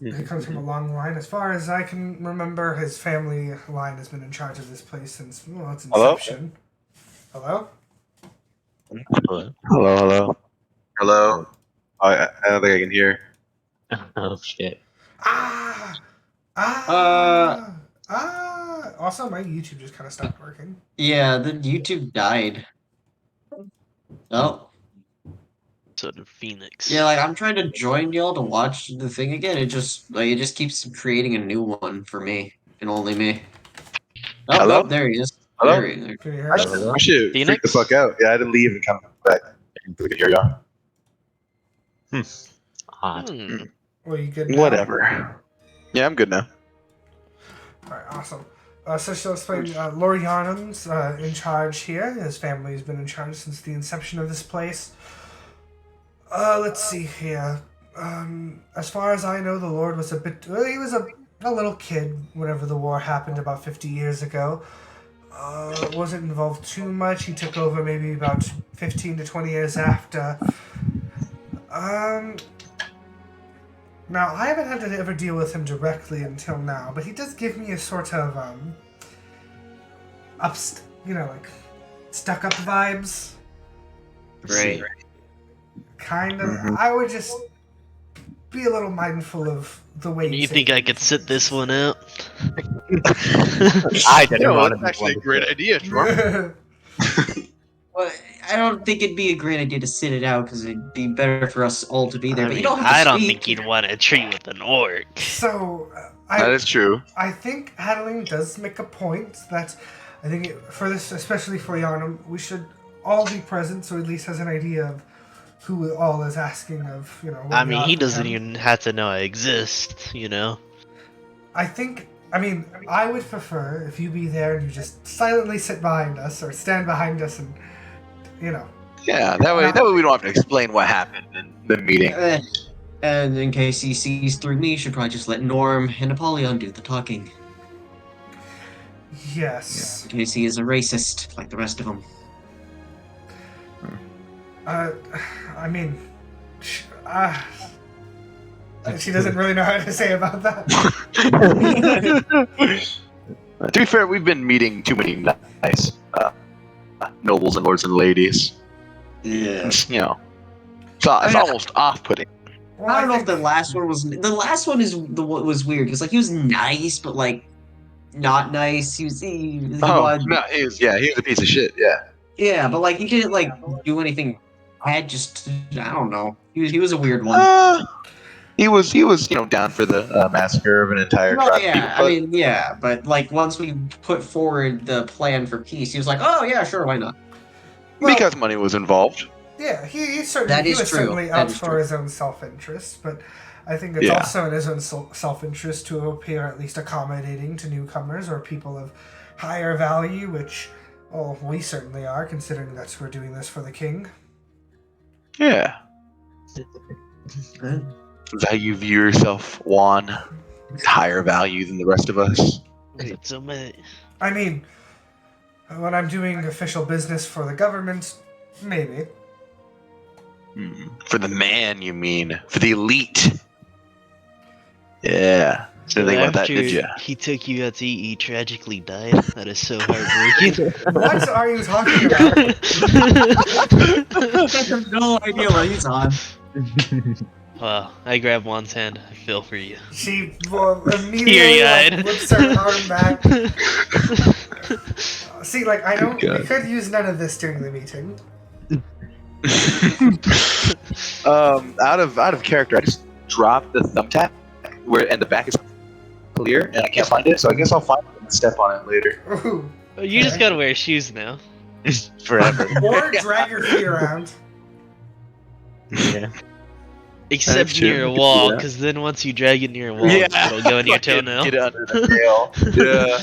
He comes from a long line. As far as I can remember, his family line has been in charge of this place since its Hello? inception. Hello? Hello. Hello. I don't think I can hear. Oh shit. Also, my YouTube just kind of stopped working. Yeah, the YouTube died. Oh. Sort of Phoenix. Yeah, like I'm trying to join y'all to watch the thing again. It just keeps creating a new one for me. and only me. Oh, Hello? no, there he is. Hello? There he is. Can you hear I us? should freak the Phoenix? fuck out. Yeah, I had to leave and come back. Here you are. Odd. Hmm. Well, you good now? Whatever. Yeah, I'm good now. Alright, awesome. So she'll explain, Lord Yarnum's in charge here. His family has been in charge since the inception of this place. Let's see here. As far as I know, the Lord was he was a little kid whenever the war happened about 50 years ago. Wasn't involved too much. He took over maybe about 15 to 20 years after. Now, I haven't had to ever deal with him directly until now, but he does give me a sort of, stuck-up vibes. Right. Kind of. Mhm. I would just be a little mindful of the way You think I could sit this one out? I didn't want to that's be actually a great idea, Jorm. idea. Well, I don't think it'd be a great idea to sit it out because it'd be better for us all to be there. I But you mean, don't have to I don't speak. think you'd want to treat with an orc. So, That is true. I think Adaline does make a point that I think for this, especially for Yarnum, we should all be present so at least has an idea of who all is asking of, what I we mean, ought he to doesn't him. even have to know I exist, you know? I would prefer if you be there and you just silently sit behind us or stand behind us and, Yeah, that way we don't have to explain what happened in the meeting. And in case he sees through me, you should probably just let Norm and Apollyon do the talking. yes. In case he is a racist like the rest of them. She doesn't really know how to say about that. To be fair, we've been meeting too many nice nobles and lords and ladies. Yeah. It's almost off-putting. Well, I don't know if think- the last one was. The last one is the what was weird because he was nice, but not nice. He was. No, he was a piece of shit. Yeah. Yeah, but he didn't do anything bad. Just I don't know. He was a weird one. He was down for the massacre of an entire Well, tribe. yeah, But I mean, yeah, but once we put forward the plan for peace, he was like, "Oh yeah, sure, why not?" because money was involved. Yeah, he certainly That he is was true. certainly That out is for true. his own self-interest, but I think it's Yeah. also in his own self-interest to appear at least accommodating to newcomers or people of higher value, which, we certainly are, considering that we're doing this for the king. Yeah. Is how you view yourself, Juan? Higher value than the rest of us. Wait, so many. I mean, when I'm doing official business for the government, maybe. For the man, you mean? For the elite? Yeah. Didn't think about that, after did you? he took you out to eat, he tragically died. That is so heartbreaking. What are you talking about? I have no idea what he's on. Wow, I grab Juan's hand. I feel for you. She immediately Teary-eyed. whips her arm back. See, I don't. God. We could use none of this during the meeting. Out of character, I just dropped the thumbtack and the back is clear, and I can't find it. So I guess I'll find it and step on it later. Ooh. Oh, you just gotta wear shoes now. Forever. Or drag your feet around. Yeah. Except true. near You a could do wall, that. because then once you drag it near a wall, it'll go in your Fucking toenail. Get it under the nail. Yeah.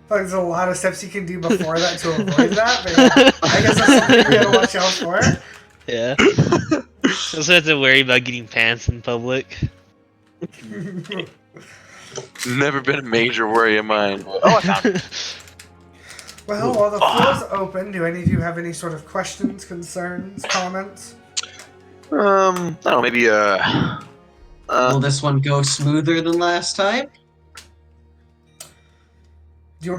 There's a lot of steps you can do before that to avoid that, but yeah, I guess that's something you gotta watch out for. Yeah. Also have to worry about getting pants in public. Never been a major worry of mine. Oh, I found it. Well, while the floor's open, do any of you have any sort of questions, concerns, comments? I don't know, maybe Will this one go smoother than last time? Do you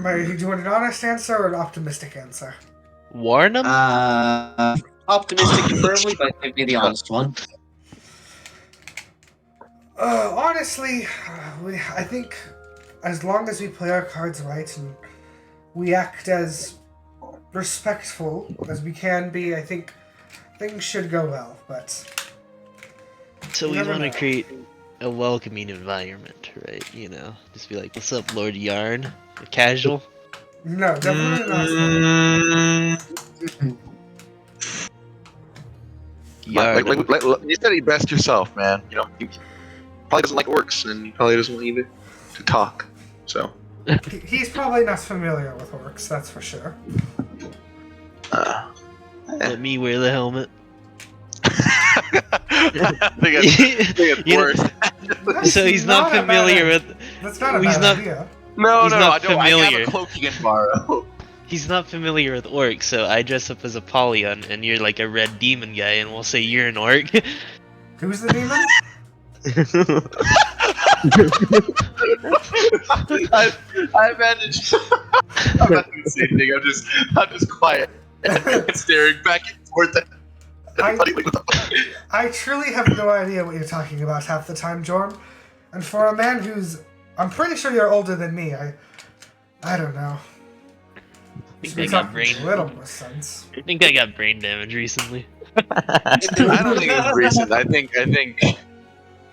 want an honest answer or an optimistic answer? Warn him? Optimistic preferably, but give me the honest one. Honestly, I think as long as we play our cards right and we act as respectful as we can be, I think things should go well, but So we never want to know. create a welcoming environment, right? You know, just be like, "What's up, Lord Yarn?" Casual. No, definitely not. Yarn. Like, you said, he best yourself, man. You know, he probably doesn't like orcs, and he probably doesn't want you to talk. So. He's probably not familiar with orcs, that's for sure. Let me wear the helmet. I think it's worse. So he's not familiar with. That's not a bad idea. No, He's no, not I don't. I familiar. have a cloak you can borrow. He's not familiar with orcs, so I dress up as Apollyon, and you're like a red demon guy, and we'll say you're an orc. Who's the demon? I managed. I'm not doing the same thing. I'm just quiet and staring back and forth. I truly have no idea what you're talking about half the time, Jorm. And for a man who's, I'm pretty sure you're older than me. I don't know. I think I got brain. A little more sense. I think I got brain damage recently. I don't think it's recent. I think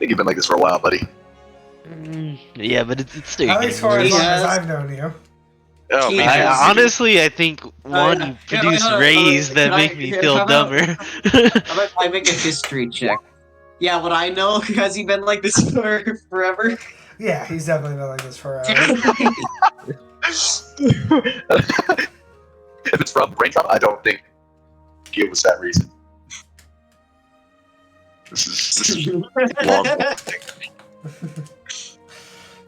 you've been like this for a while, buddy. Yeah, but it's still. At least for as long as I've known you. Oh man. Honestly, I think you produce rays that make me feel dumber. How about I make a history check? Yeah, would I know? Has he been like this for forever? Yeah, he's definitely been like this forever. If it's from brain trauma, I don't think it was that reason. This is long.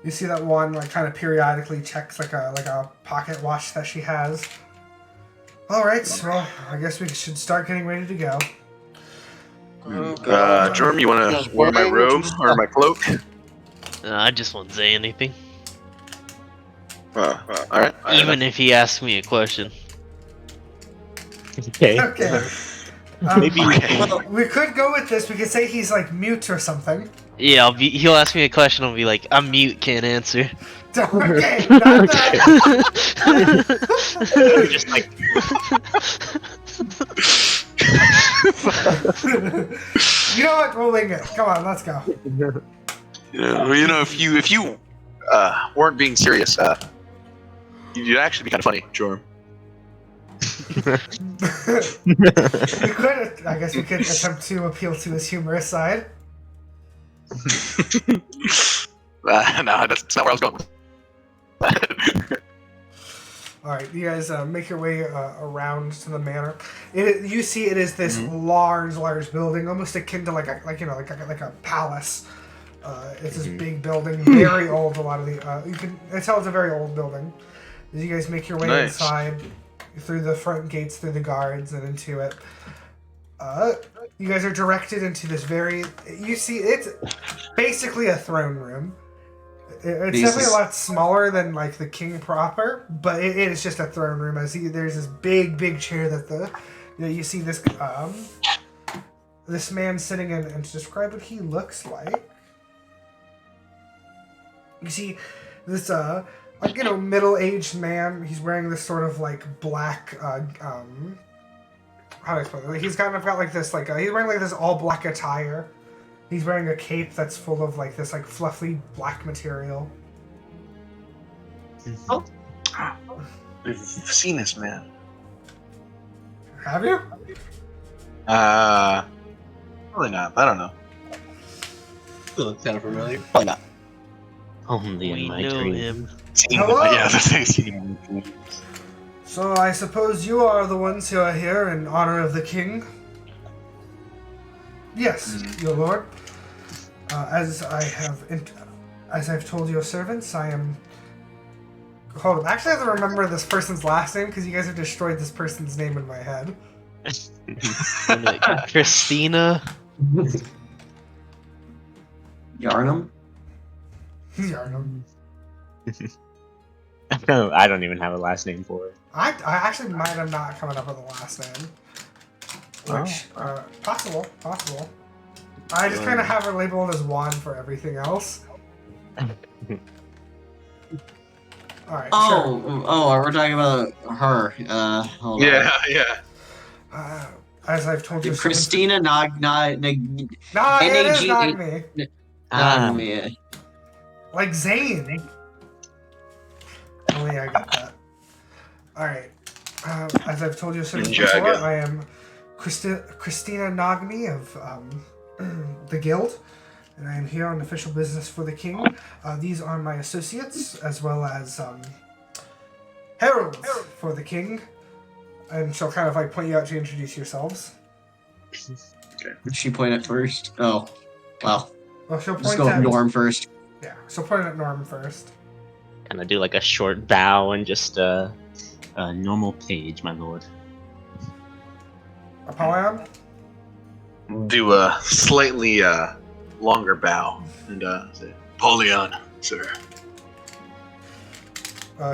You see that one like kind of periodically checks like a pocket watch that she has. All right, well, I guess we should start getting ready to go. Jorm, you want to wear my robe or my cloak? I just won't say anything. All right. Even if he asks me a question. Okay. Okay. Maybe We could go with this. We could say he's like mute or something. Yeah, he'll ask me a question. I'll be like, I'm mute, can't answer. Okay, not that. just like You know what? We'll wing it. Come on, let's go. You know, if you weren't being serious, you'd actually be kind of funny, Jorm. We could, I guess, we could attempt to appeal to his humorous side. No, that's not where I was going. All right, you guys make your way around to the manor. You see, it is this large building, almost akin to like a palace. It's this big building, very old. A lot of the you can tell it's a very old building. As you guys make your way inside, through the front gates, through the guards, and into it, you guys are directed into this very. You see, it's basically a throne room. It's definitely a lot smaller than like the king proper, but it is just a throne room. There's this big chair that you see this this man sitting in, and to describe what he looks like, you see this middle-aged man. He's wearing this sort of like black how do I explain it? He's kind of got like this he's wearing like this all black attire. He's wearing a cape that's full of like this like fluffy black material. Oh, I've seen this man. Have you? Probably not. I don't know. It looks kind of familiar. Probably not. only in We my know dreams. him. Hello? Yeah, that's seen him. So I suppose you are the ones who are here in honor of the king? Yes, your lord. As I've told your servants, I am. Hold on. Actually, I have to remember this person's last name because you guys have destroyed this person's name in my head. Christina. Yarnum? Yarnum. I don't even have a last name for it. I actually might have not coming up with a last name. Which, possible. I just kind of have her labeled as Juan for everything else. Alright, sure. We're talking about her. Hold on. Yeah. As I've told you, Christina Nah, it is not me. Yeah. Like Zane. Oh yeah, I got that. Alright. As I've told you before, I am Christina Nagni of the Guild, and I am here on official business for the king. These are my associates, as well as heralds for the king. And she'll kind of like point you out to introduce yourselves. Okay. She pointed first. Oh, well. Well, she'll Just point go at with Norm first. Yeah, she'll point at Norm first. Kind of do like a short bow and just a normal Paej, my lord. Apollyon? Do a slightly longer bow and say, Apollyon, sir.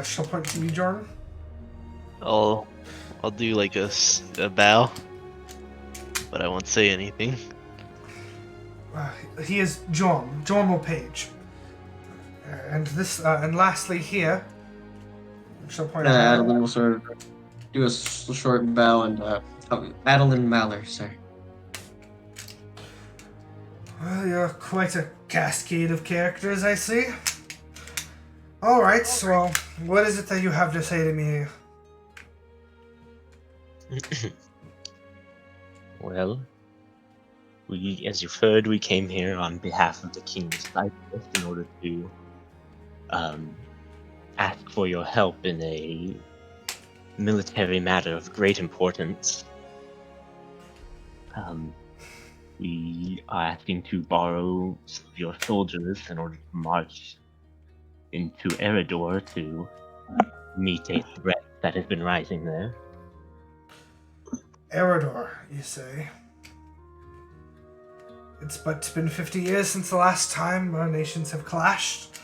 She'll point to you, Jordan. I'll do like a bow, but I won't say anything. He is Jourmal Paej. And this, and lastly here, she'll point out. Adaline will sort of do a short bow and Adaline Malor, sir. Well, you're quite a cascade of characters, I see. Alright, so what is it that you have to say to me? Well, we, as you've heard, we came here on behalf of the King's Cyprus in order to ask for your help in a military matter of great importance. We are asking to borrow some of your soldiers in order to march into Eredor to meet a threat that has been rising there. Eredor, you say? It's but been 50 years since the last time our nations have clashed.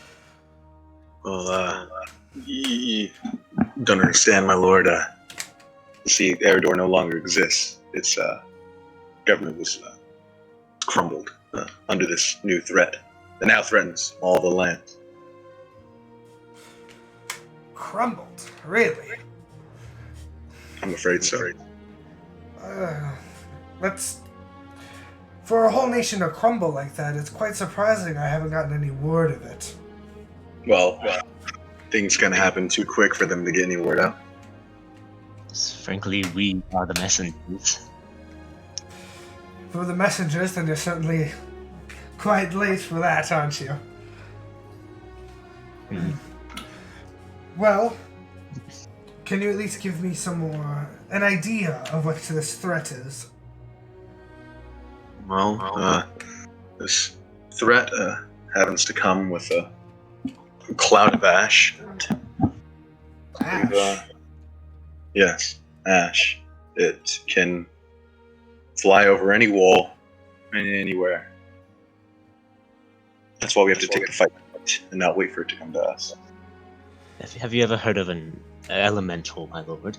Well, you don't understand, my lord. See, Eredor no longer exists. Its government was crumbled under this new threat that now threatens all the land. Crumbled? Really? I'm afraid so. That's... For a whole nation to crumble like that, it's quite surprising I haven't gotten any word of it. Well, things can happen too quick for them to get any word out. Frankly, we are the messengers. For the messengers, then you're certainly quite late for that, aren't you? Well, can you at least give me some more, an idea of what this threat is? Well, this threat happens to come with a cloud of ash. Ash? Yes, ash. It can fly over any wall and anywhere. That's why we have to take a fight and not wait for it to come to us. Have you ever heard of an elemental, my lord?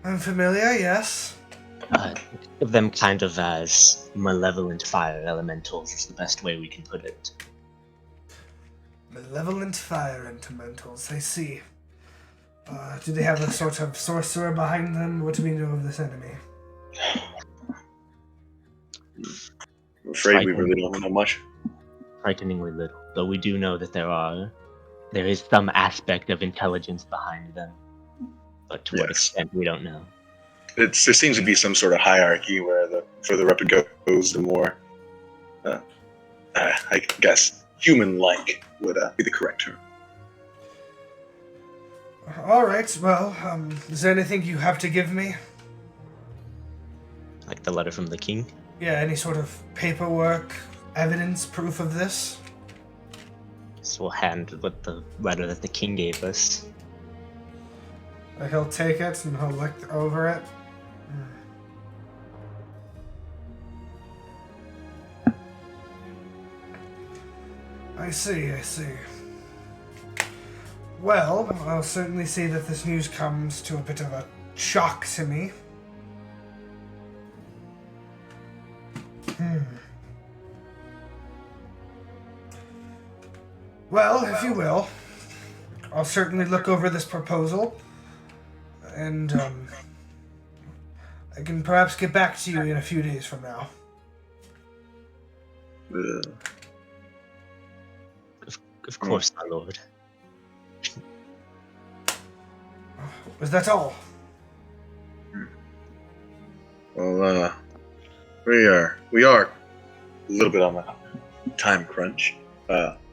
I'm familiar, yes. Think of them kind of as malevolent fire elementals is the best way we can put it. Malevolent fire elementals, I see. Do they have a sort of sorcerer behind them? What do we know of this enemy? I'm afraid we really don't know much. Frighteningly little, though we do know that there is some aspect of intelligence behind them. But to what extent, we don't know. There seems to be some sort of hierarchy where the further up it goes, the more, I guess, human-like would be the correct term. Alright, well, is there anything you have to give me? Like the letter from the king? Yeah, any sort of paperwork, evidence, proof of this? So we'll hand with the letter that the king gave us. He'll take it and he'll look over it. I see. Well, I'll certainly say that this news comes to a bit of a shock to me. Well, if you will, I'll certainly look over this proposal, and I can perhaps get back to you in a few days from now. Of course, my lord. Was that all? Well, we are a little bit on a time crunch. I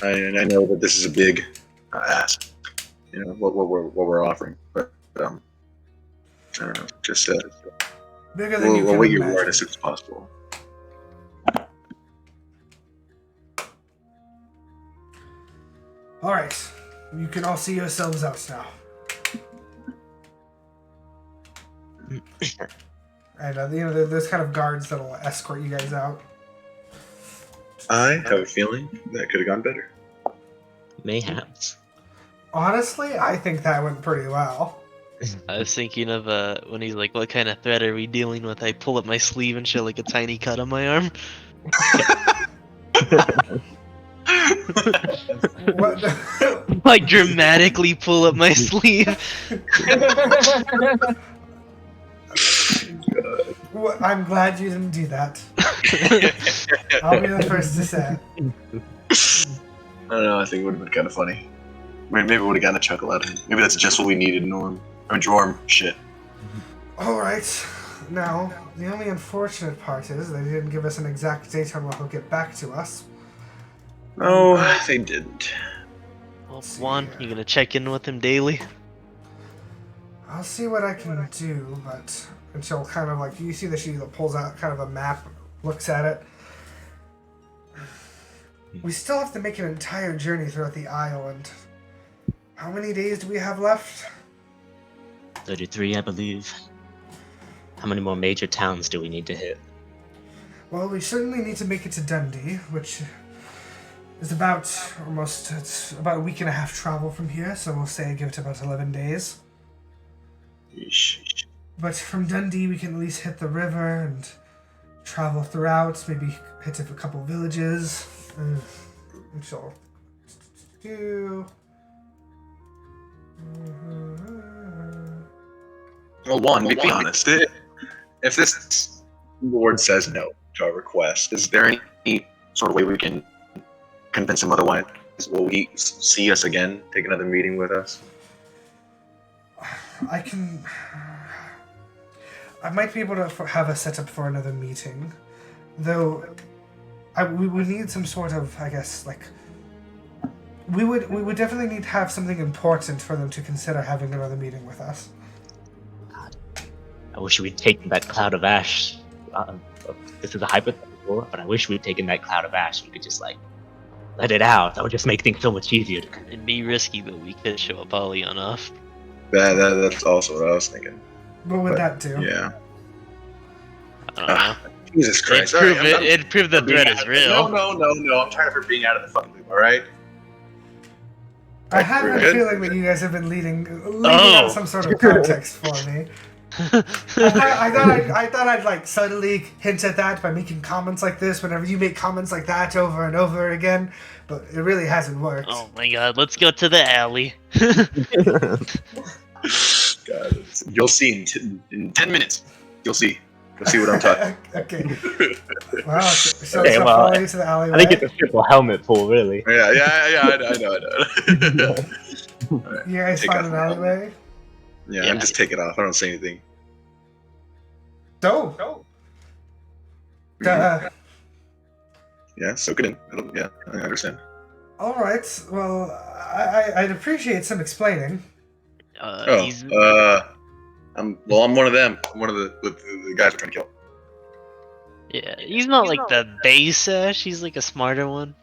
know that this is a big ask, you know, what we're offering, but I don't know, just Bigger than you we'll can wait your imagine. word as soon as possible. All right, you can all see yourselves out now. And there's kind of guards that'll escort you guys out. I have a feeling that could have gone better. Mayhaps. Honestly, I think that went pretty well. I was thinking of when he's like, "What kind of threat are we dealing with?" I pull up my sleeve and show like a tiny cut on my arm. What? I dramatically pull up my sleeve. Well, I'm glad you didn't do that. I'll be the first to say. I don't know, I think it would have been kind of funny. Maybe we would have gotten a chuckle out of it. Maybe that's just what we needed, Jorm. Shit. Alright. Now, the only unfortunate part is they didn't give us an exact date on when they'll get back to us. No, they didn't. Well, Juan, you gonna check in with him daily? I'll see what I can do, but... And she'll kind of like... You see that she pulls out kind of a map, looks at it. We still have to make an entire journey throughout the island. How many days do we have left? 33, I believe. How many more major towns do we need to hit? Well, we certainly need to make it to Dundee, which is about it's about a week and a half travel from here, so we'll say give it about 11 days. Yeesh. But from Dundee, we can at least hit the river and travel throughout, maybe hit a couple villages. And she'll do... Well, one, to be honest, if this lord says no to our request, is there any sort of way we can convince him otherwise? Will he see us again, take another meeting with us? I might be able to have a setup for another meeting, though we would need some sort of, I guess, like... We would definitely need to have something important for them to consider having another meeting with us. I wish we'd taken that cloud of ash. This is a hypothetical, but I wish we'd taken that cloud of ash. We could just, like, let it out. That would just make things so much easier. It'd be risky, but we could show Apollyon off. That's also what I was thinking. What would that do? Yeah. I don't know. Jesus Christ. It'd prove the threat is real. No. I'm tired of her being out of the fucking loop, alright? I have We're a good? feeling that you guys have been leading out some sort of context for me. I thought I'd like subtly hint at that by making comments like this whenever you make comments like that over and over again, but it really hasn't worked. Oh my god, let's go to the alley. God, you'll see in 10 minutes. You'll see what I'm talking. Okay. Wow. So Okay, well, follow you to the alleyway. I think it's a triple helmet pull, really. Yeah, I know. You guys Take find off an alleyway? Yeah, Yeah. I'm just taking off. I don't say anything. No. Yeah, soak it in. I understand. All right. Well, I'd appreciate some explaining. He's- I'm one of them. I'm one of the guys we're trying to kill. Yeah, he's not like the base Ash, he's like a smarter one.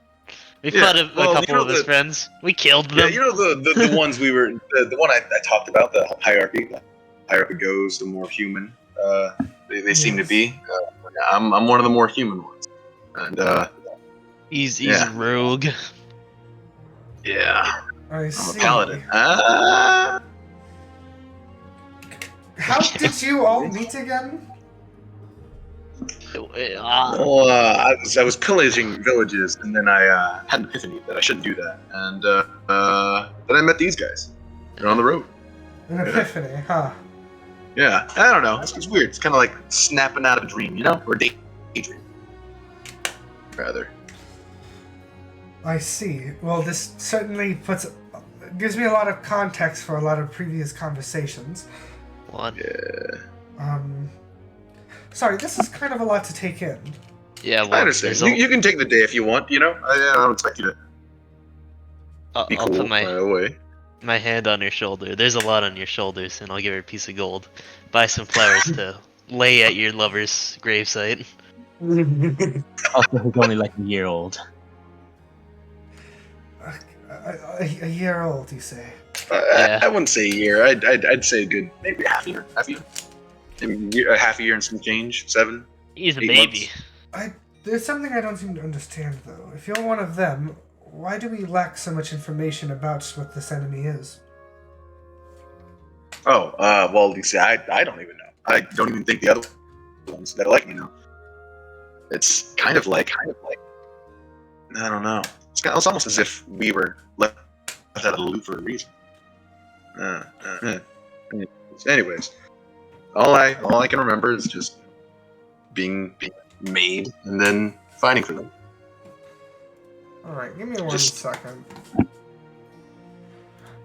We Yeah, fought a well, couple you know of his the- friends. We killed them. Yeah, you know the ones we were the one I talked about, the hierarchy. The higher up it goes, the more human they seem to be. I'm one of the more human ones, and He's yeah. rogue. yeah, I I'm a see. paladin. How did you all meet again? Well, I was pillaging villages, and then I had an epiphany that I shouldn't do that, and then I met these guys. They're on the road. An epiphany, huh? Yeah, I don't know. It's weird. It's kind of like snapping out of a dream, you know, or daydream, rather. I see. Well, this certainly gives me a lot of context for a lot of previous conversations. One. Yeah. Sorry, this is kind of a lot to take in. Yeah, well, I understand. You can take the day if you want, you know? I don't expect you to be I'll cool put right away. my hand on her shoulder. There's a lot on your shoulders, and I'll give her a piece of gold. Buy some flowers to lay at your lover's gravesite. Also, he's only like a year old. A year old, you say? Yeah. I wouldn't say a year. I'd say a good maybe half a year. Maybe half a year and some change. 7. He's a 8 baby. months. There's something I don't seem to understand, though. If you're one of them, why do we lack so much information about what this enemy is? Oh, well, you see, I don't even know. I don't even think the other ones that are like me know. It's kind of like, I don't know. It's almost as if we were left out of the loop for a reason. Anyways, all I can remember is just being made and then fighting for them. Alright, give me 1 second.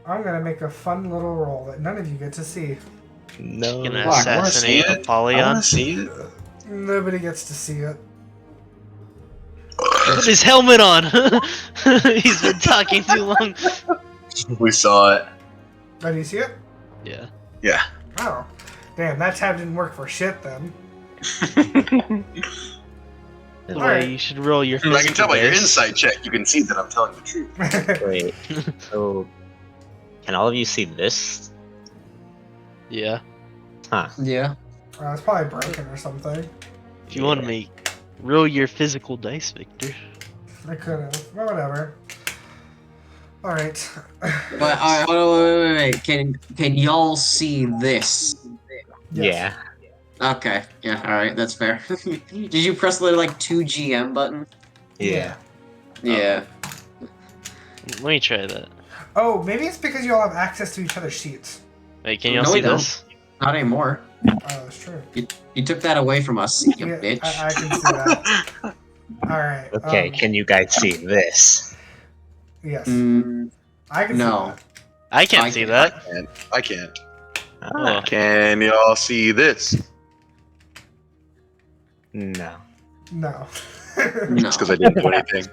I'm gonna make a fun little roll that none of you get to see. No. Gonna I wanna see assassinate it. I Apollyon. want to see it. Nobody gets to see it. Put his helmet on! He's been talking too long. We saw it. Oh, do you see it? Yeah. Yeah. Oh. Damn, that tab didn't work for shit then. That's All why right. you should roll your I can tell by your dice. insight check. You can see that I'm telling the truth. Wait. So, can all of you see this? Yeah. Huh. Yeah. It's probably broken or something. If you want to make roll your physical dice, Victor. I could have. Well, whatever. Alright. But wait. Can y'all see this? Yes. Yeah. Okay. Yeah. All right. That's fair. Did you press the like 2 GM button? Yeah. Yeah. Let me try that. Oh, maybe it's because you all have access to each other's sheets. Wait, can y'all No, see we don't. this? Not anymore. Oh, that's true. You took that away from us, you Yeah, bitch. I can see that. Alright. Okay, can you guys see this? Yes. Mm, I can no. see I can't I see can- that. I can't. Oh. Can y'all see this? No. that. No. No. Just because I didn't do anything.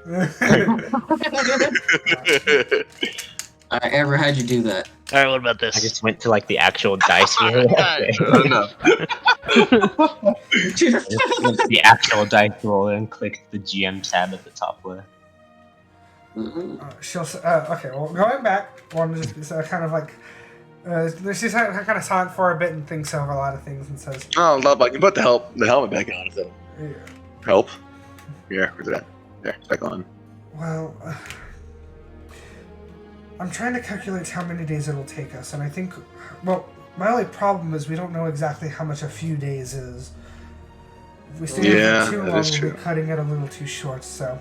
Ever how'd you do that? Alright, what about I this? just went to like the actual dice roll. Okay. No. I just went to the actual dice roll and clicked the GM tab at the top left. Okay, well, going back, one just kind of like. She's kind of silent for a bit and thinks over a lot of things and says, Oh, love, I can put the helmet back on if that'll yeah, help. Here, where's it at? There, it's back on. well, I'm trying to calculate how many days it'll take us, and I think, well, my only problem is we don't know exactly how much a few days is. If we stay here for too that long, is we'll true. be cutting it a little too short, so.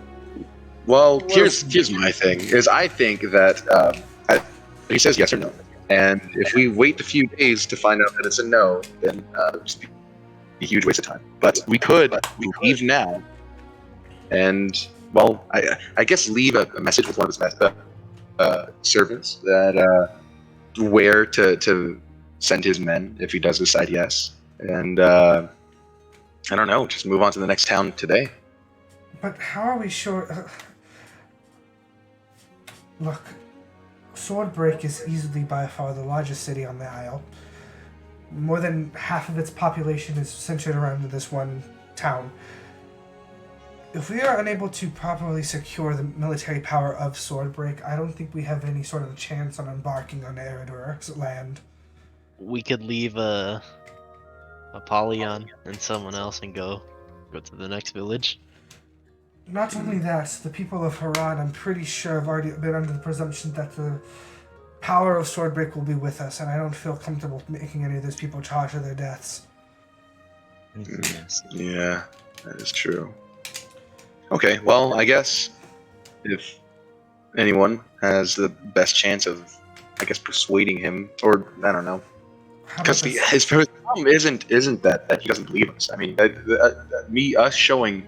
Well, here's my thing. Is I think that he says yes or no, and if we wait a few days to find out that it's a no, then it'll just be a huge waste of time. But we could leave now, and well, I guess leave a message with one of his servants that where to send his men if he does decide yes, and I don't know, just move on to the next town today. But how are we sure? Look, Swordbreak is easily by far the largest city on the Isle. More than half of its population is centered around this one town. If we are unable to properly secure the military power of Swordbreak, I don't think we have any sort of chance on embarking on Eredor's land. We could leave Apollyon and someone else and go to the next village. Not only that, the people of Harad, I'm pretty sure, have already been under the presumption that the power of Swordbreak will be with us, and I don't feel comfortable making any of those people charge for their deaths. Yes. Yeah, that is true. Okay, well, I guess if anyone has the best chance of, I guess, persuading him, or I don't know, How about because this? his problem isn't that he doesn't believe us. I mean, us showing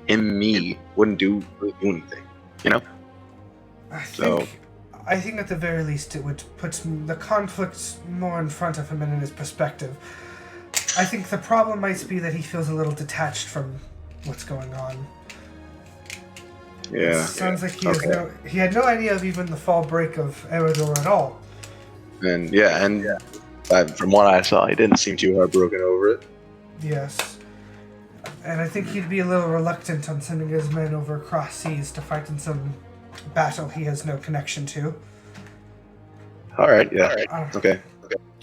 him me wouldn't really do anything. You know. I think at the very least it would put the conflict more in front of him and in his perspective. I think the problem might be that he feels a little detached from what's going on. Yeah. It sounds like he had no idea of even the fall break of Eredor at all. And from what I saw, he didn't seem too heartbroken over it. Yes. And I think he'd be a little reluctant on sending his men over across seas to fight in some battle he has no connection to. All right. Yeah. Okay.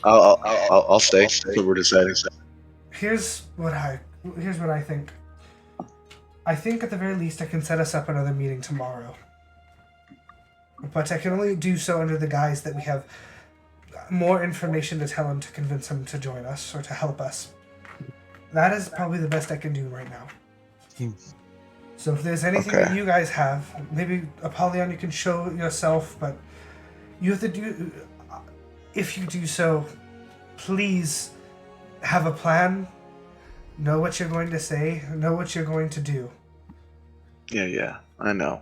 I'll stay. That's what we're deciding. Here's what I think. I think at the very least I can set us up another meeting tomorrow. But I can only do so under the guise that we have more information to tell him to convince him to join us or to help us. That is probably the best I can do right now. So if there's anything that you guys have, maybe Apollyon, you can show yourself, but you have to do. If you do so, please have a plan. Know what you're going to say. Know what you're going to do. Yeah. I know.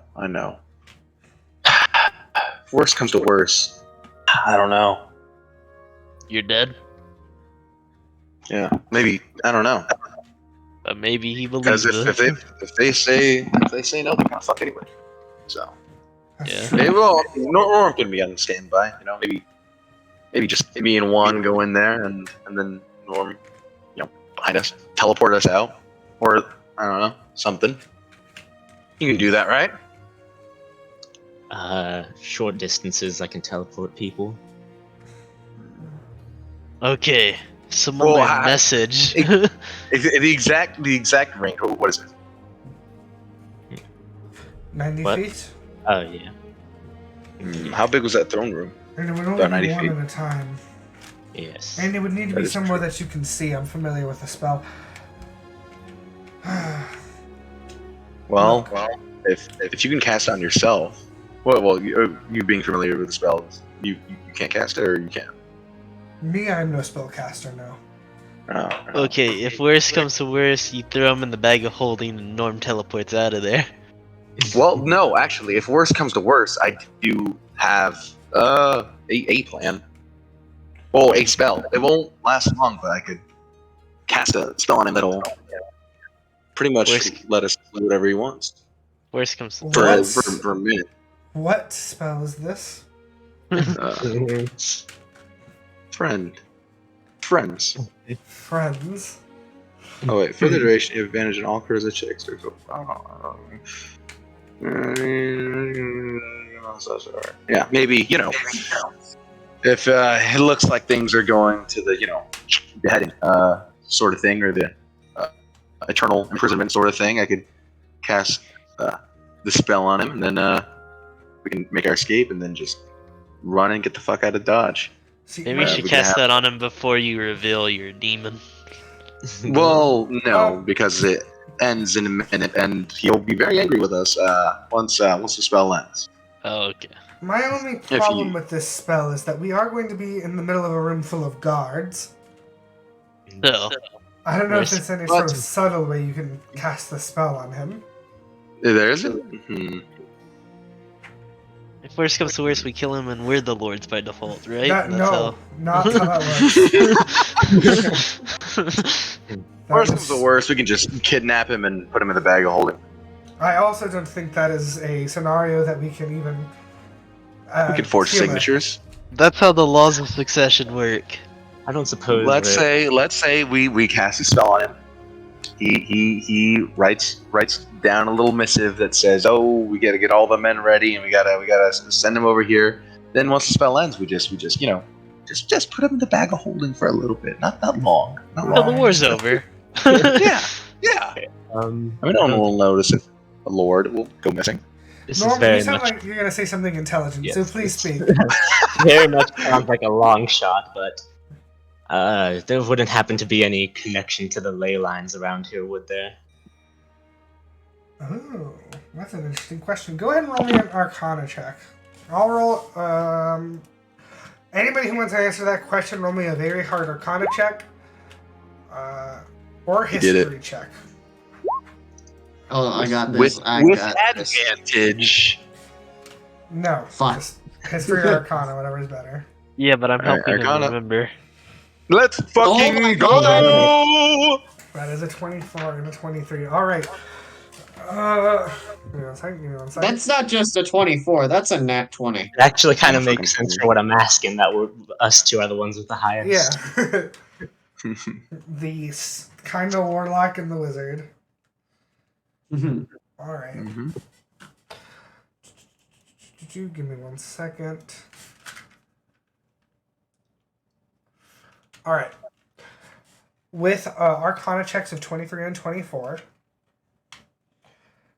Worst comes to worst. I don't know. You're dead? Yeah, maybe. I don't know. But maybe he believes Because it. if they say no, they're gonna fuck anyway. So Yeah. they will. Norm can be on standby. You know, maybe just me and one go in there, and then Norm, behind us, teleport us out, or I don't know, something. You can do that, right? Short distances, I can teleport people. Okay, someone my message. The exact range. What is it? 90 What? feet? Oh, yeah. How big was that throne room? And it would About only 90 be one feet. at a time. Yes. And it would need to That be is somewhere true. that you can see. I'm familiar with the spell. Well, if you can cast it on yourself, well, you being familiar with the spells, you can't cast it, or you can. Me, I'm no spellcaster, no. Oh, Okay, if worst comes to worst, you throw him in the bag of holding and Norm teleports out of there. Well, no, actually, if worst comes to worst, I do have a plan. Well, a spell. It won't last long, but I could cast a spell on him that'll pretty much Worst- let us do whatever he wants Worst comes to What? for a minute. What spell is this? Friends. Friends. Oh wait, for the duration, you have advantage in all charisma checks. Yeah, maybe if it looks like things are going to the beheading sort of thing, or the eternal imprisonment sort of thing, I could cast the spell on him, and then we can make our escape, and then just run and get the fuck out of Dodge. See, Maybe you Yeah, should we can cast have- that on him before you reveal your demon. Well, no, because it ends in a minute, and he'll be very angry with us once the spell ends. Oh, okay. my only problem with this spell is that we are going to be in the middle of a room full of guards. So, I don't know if Worst- there's any sort of subtle way you can cast the spell on him. There isn't. if worst comes to worst, we kill him and we're the lords by default, right? No, not how that works. That Worst was- comes to worst, we can just kidnap him and put him in the bag of holding. I also don't think that is a scenario that we can even. We could forge humor. signatures. That's how the laws of succession work. I don't suppose. Let's say we cast a spell on him. He writes down a little missive that says, "Oh, we gotta get all the men ready, and we gotta send them over here." Then once the spell ends, we just put him in the bag of holding for a little bit, not that long. Not Until long. the war's over. Yeah. I mean, no one will notice if a lord will go missing. This Norm, is very you sound much, like you're gonna say something intelligent, so Yes, please speak. very much sounds like a long shot, but there wouldn't happen to be any connection to the ley lines around here, would there? Oh, that's an interesting question. Go ahead and roll me an Arcana check. I'll roll. Anybody who wants to answer that question, roll me a very hard Arcana check, or You did it. history check. Oh, I got this. With I got this. advantage. No. Fine. Just history or Arcana, whatever's better. Yeah, but I'm Alright, helping him Arcana. remember. Let's fucking my go! That is a 24 and a 23. All right. Give me one second. Give me 1 second. That's not just a 24. That's a nat 20. It actually kind of I'm makes fucking sense for what I'm asking. That us two are the ones with the highest. Yeah. The kind of warlock and the wizard. Mhm. All right. Mhm. Give me 1 second. All right. With Arcana checks of 23 and 24,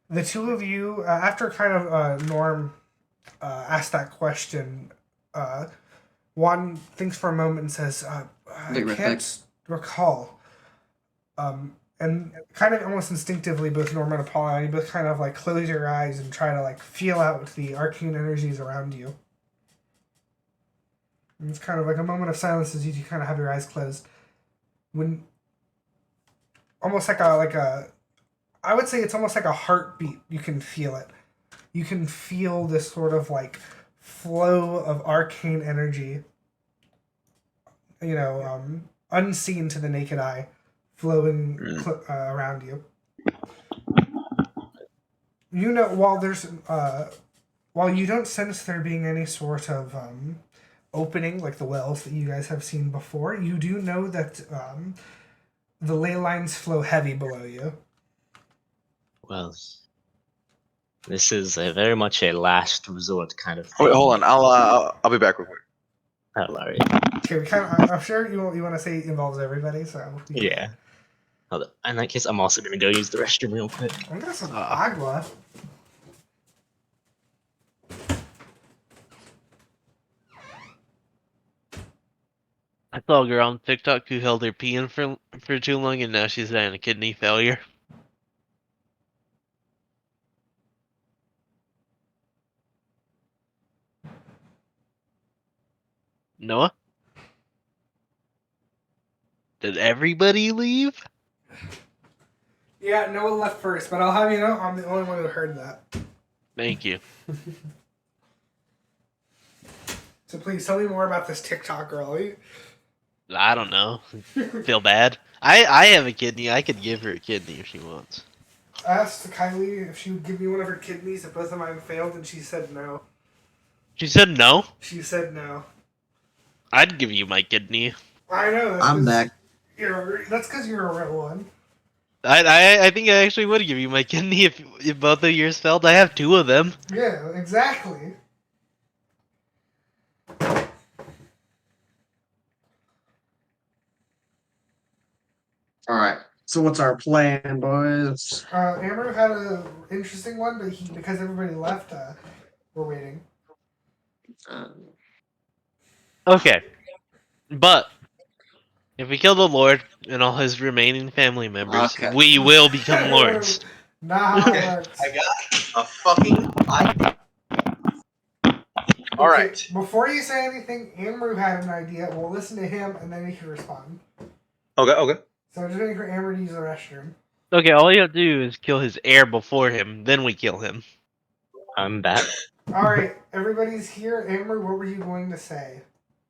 the two of you, after kind of Norm asked that question, one thinks for a moment and says, I Big can't respect. recall. And kind of almost instinctively, both Norm and Apollyon, you both kind of like close your eyes and try to like feel out the arcane energies around you. And it's kind of like a moment of silence as you two kind of have your eyes closed. When almost like a I would say it's almost like a heartbeat. You can feel it. You can feel this sort of like flow of arcane energy, unseen to the naked eye, flowing around you. You know, while you don't sense there being any sort of opening like the wells that you guys have seen before, you do know that the ley lines flow heavy below you. Well, this is very much a last resort kind of thing. Wait, hold on. I'll be back real quick. Oh, alright. Okay, I'm sure you want to say it involves everybody, so Yeah. Hold on. In that case, I'm also gonna go use the restroom real quick. I'm gonna some agua. I saw a girl on TikTok who held her pee in for too long, and now she's having a kidney failure. Noah? Did everybody leave? Yeah, Noah left first, but I'll have you know I'm the only one who heard that. Thank you. So please tell me more about this TikTok girl. I don't know. Feel bad? I have a kidney. I could give her a kidney if she wants. I asked Kylie if she would give me one of her kidneys if both of mine failed, and she said no. She said no? She said no. I'd give you my kidney. I know. I'm back. That's because you're a real one. I think I actually would give you my kidney if both of yours failed. I have two of them. Yeah, exactly. Alright. So what's our plan, boys? Amber had an interesting one, but because everybody left, we're waiting. Okay. But if we kill the Lord and all his remaining family members, Okay. we will become lords. Not how it works. I got a fucking idea. All Okay, right. before you say anything, Amber had an idea. We'll listen to him, and then he can respond. Okay. So I'm just waiting for Amber to use the restroom. Okay, all you have to do is kill his heir before him, then we kill him. I'm back. Alright, everybody's here. Amber, what were you going to say?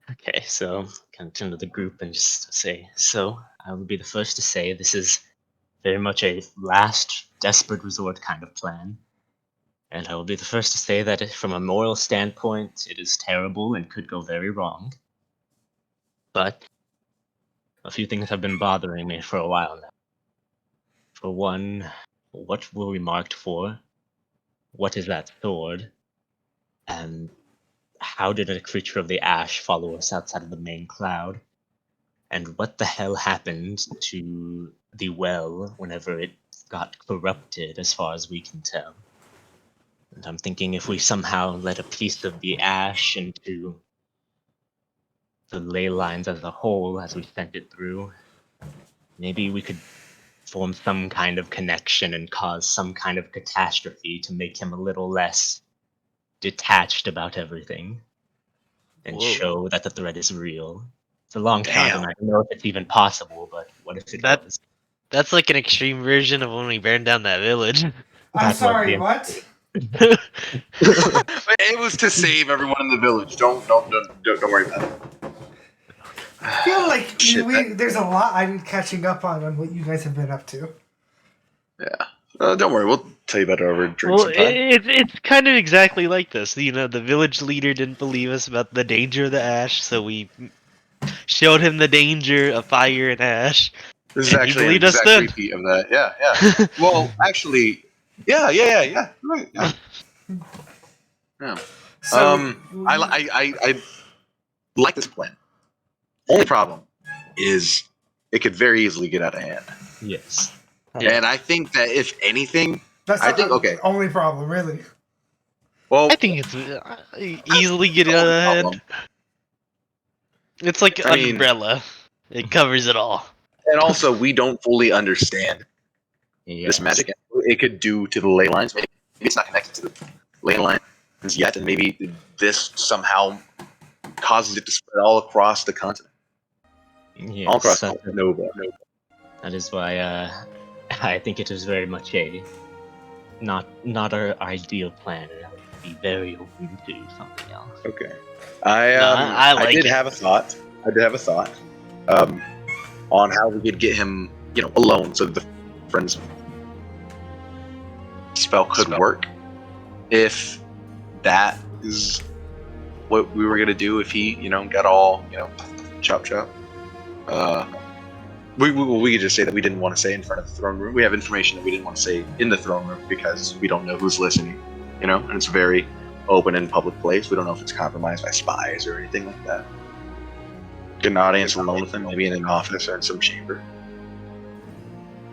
Okay, so kind of turn to the group and just say, so I will be the first to say this is very much a last desperate resort kind of plan. And I will be the first to say that from a moral standpoint, it is terrible and could go very wrong. But a few things have been bothering me for a while now. For one, what were we marked for? What is that sword? And how did a creature of the ash follow us outside of the main cloud? And what the hell happened to the well whenever it got corrupted, as far as we can tell? And I'm thinking if we somehow let a piece of the ash into the ley lines as a whole, as we sent it through, maybe we could form some kind of connection and cause some kind of catastrophe to make him a little less detached about everything and Whoa. show that the threat is real. It's a long shot, Damn. and I don't know if it's even possible, but what if it was? That's like an extreme version of when we burned down that village. I'm That was sorry, the- what? It was to save everyone in the village. Don't worry about it. I feel like Shit, there's a lot I'm catching up on what you guys have been up to. Yeah. Don't worry. We'll tell you about it over a drink Well, sometime. it's kind of exactly like this. You know, the village leader didn't believe us about the danger of the ash, so we showed him the danger of fire and ash. This is And he actually an believed us exact then. repeat of that. Yeah. Well, actually, yeah. Right. Yeah. So, I like this plan. Only problem is it could very easily get out of hand. Yes. Yeah. And I think that if anything, that's I not think the okay. only problem, really. Well, I think it's easily get out of hand. It's like I mean- umbrella. It covers it all. and also we don't fully understand Yes. this magic. It could do to the ley lines. Maybe it's not connected to the ley lines yet, and maybe this somehow causes it to spread all across the continent, Yes, all across that, Nova. that is why I think it is very much a not our ideal plan. And I would be very open to something else. Okay. I like I did it. have a thought. On how we could get him, alone, so the friends spell could work. If that is what we were gonna do, if he, got all, chop. We could just say that we didn't want to say in front of the throne room. We have information that we didn't want to say in the throne room because we don't know who's listening, and it's a very open and public place. We don't know if it's compromised by spies or anything like that. Get an audience alone with him, maybe in an office or in some chamber.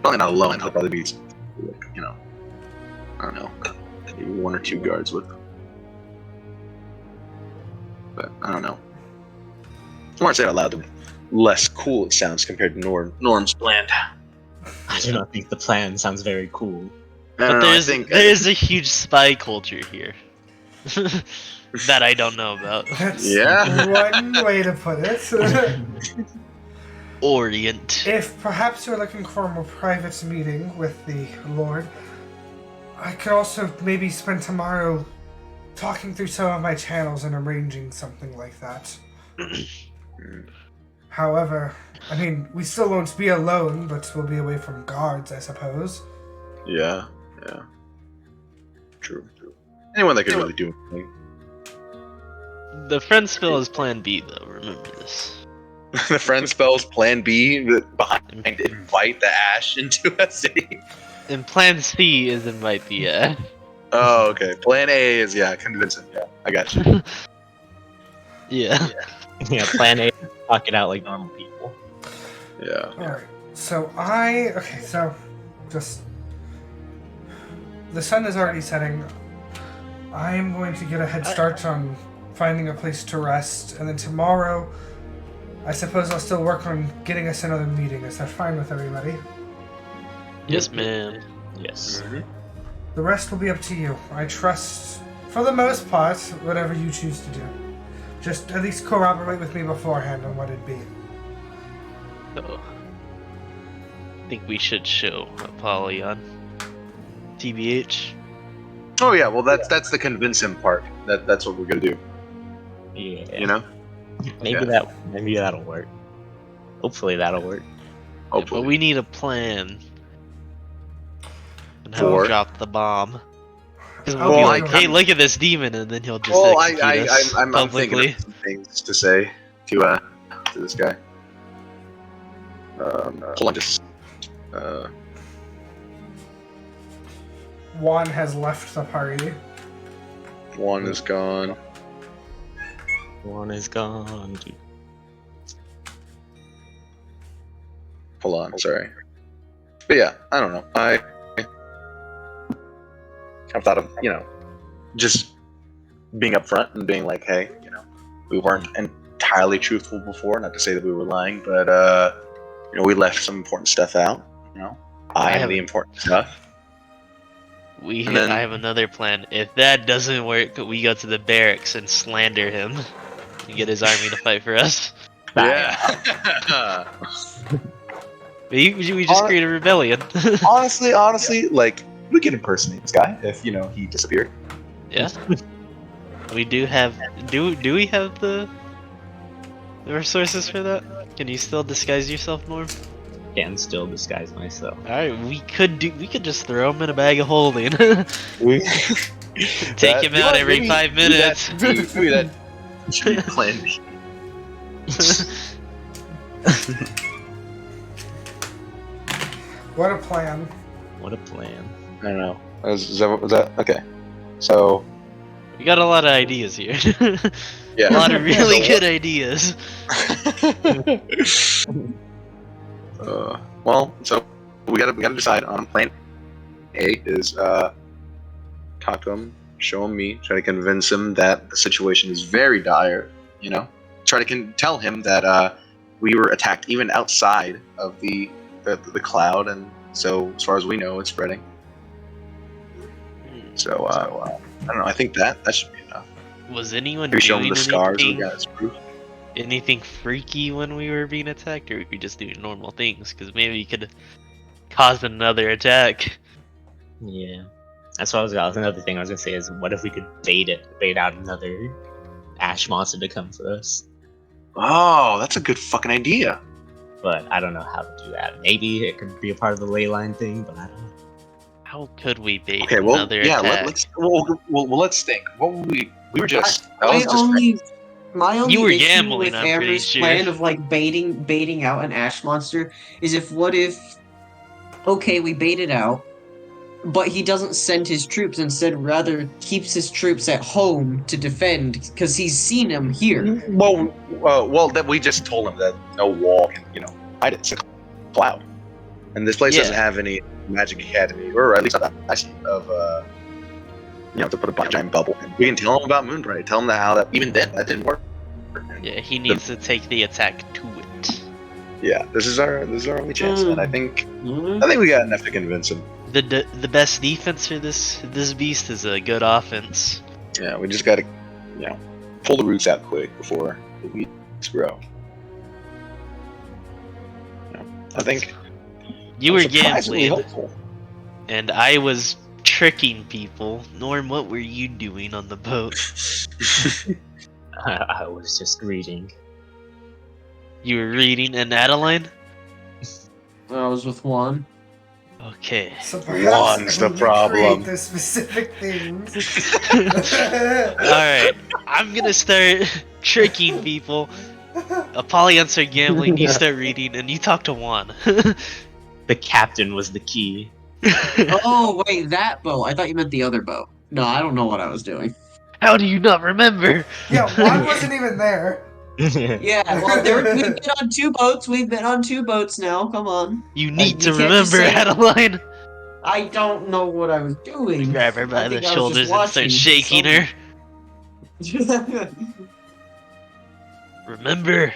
Probably not alone. He'll probably be, I don't know, maybe 1 or 2 guards with him. But I don't know. The more I say it out loud, the less cool it sounds compared to Norm's plan. I do not think the plan sounds very cool. But there's a huge spy culture here. That I don't know about. That's Yeah. one way to put it. Orient. If perhaps you're looking for a more private meeting with the Lord, I could also maybe spend tomorrow talking through some of my channels and arranging something like that. However, I mean, we still won't be alone, but we'll be away from guards, I suppose. Yeah. True. Anyone that could really do anything. The friend spell is plan B, though. Remember this. The friend spells plan B behind invite the ash into a city. And plan C is invite the Oh, okay. Plan A is convincing. Yeah, I got you. Yeah. Yeah, plan A, talk it out like normal people. Yeah. Alright, so just... The sun is already setting. I'm going to get a head start on finding a place to rest, and then tomorrow, I suppose I'll still work on getting us another meeting. Is that fine with everybody? Yes, man. Yes. The rest will be up to you. I trust, for the most part, whatever you choose to do. Just at least corroborate with me beforehand on what it'd be. So, I think we should show Apollyon. TBH. Oh yeah. Well, that's the convince him part. That's what we're gonna do. Yeah. Maybe that'll work. Hopefully that'll work. Hopefully. But we need a plan. And how to drop the bomb. Because we'll be like, hey, look at this demon, and then he'll just execute us I'm publicly. thinking of some things to say to this guy. Hold on, just. Juan has left the party. One is gone. One is gone. Dude. Hold on, sorry. But yeah, I don't know. I've thought of, just being upfront and being like, hey, we weren't entirely truthful before. Not to say that we were lying, but we left some important stuff out. I am the important stuff. I have another plan. If that doesn't work, we go to the barracks and slander him and get his army to fight for us. Yeah. We just create a rebellion. honestly, like we could impersonate this guy if he disappeared. Yeah. We do have. Do we have the resources for that? Can you still disguise yourself, Norm? Can still disguise myself. All right, we could just throw him in a bag of holding. We Take him out every 5 minutes. Maybe that should be plan B. What a plan. What a plan. I don't know. Is that okay? So We got a lot of ideas here. yeah, A lot of really good ideas. Well, so we gotta decide on plan A. Is talk to him, show him me, try to convince him that the situation is very dire. Try to tell him that we were attacked even outside of the cloud, and so as far as we know, it's spreading. So I don't know. I think that should be enough. Was anyone Maybe show him doing the scars. We anything, got his proof. anything freaky when we were being attacked, or we just do normal things? Because maybe we could cause another attack. Yeah. That's another thing I was gonna say is, what if we could bait out another ash monster to come for us? Oh, that's a good fucking idea. But I don't know how to do that. Maybe it could be a part of the ley line thing, but I don't know. How could we bait Okay, well, another yeah. attack? Let's think. What would we were just. My only You were issue gambling, with I'm pretty Amber's sure. plan of like baiting out an ash monster is what if okay, we bait it out, but he doesn't send his troops, instead rather keeps his troops at home to defend because he's seen them here. Well, that we just told him that no wall can, hide it. It's a cloud, and this place Yeah. doesn't have any magic academy, or at least I see of to put a giant bubble. We can tell him about Moonbright. Tell him how that even then that didn't work. Yeah, he needs to take the attack to it. Yeah, this is our only chance, and I think Hmm? we got enough to convince him. The best defense for this beast is a good offense. Yeah, we just gotta, pull the roots out quick before the weeds grow. I think You I'm were surprisingly gambling, hopeful. and I was tricking people. Norm, what were you doing on the boat? I was just reading. You were reading an Adaline? I was with Juan. Okay. So perhaps One's the when you problem. create the specific things. Alright, I'm gonna start tricking people. Apollyon start gambling, you start reading, and you talk to Juan. The captain was the key. Oh wait, that boat. I thought you meant the other boat. No, I don't know what I was doing. How do you not remember? Yeah, Juan wasn't even there. Yeah, well, we've been on 2 boats. We've been on 2 boats now. Come on. You need you to can't just remember, say- Adeline. I don't know what I was doing. Grab her by I the think I was shoulders just and start shaking her. watching. Remember.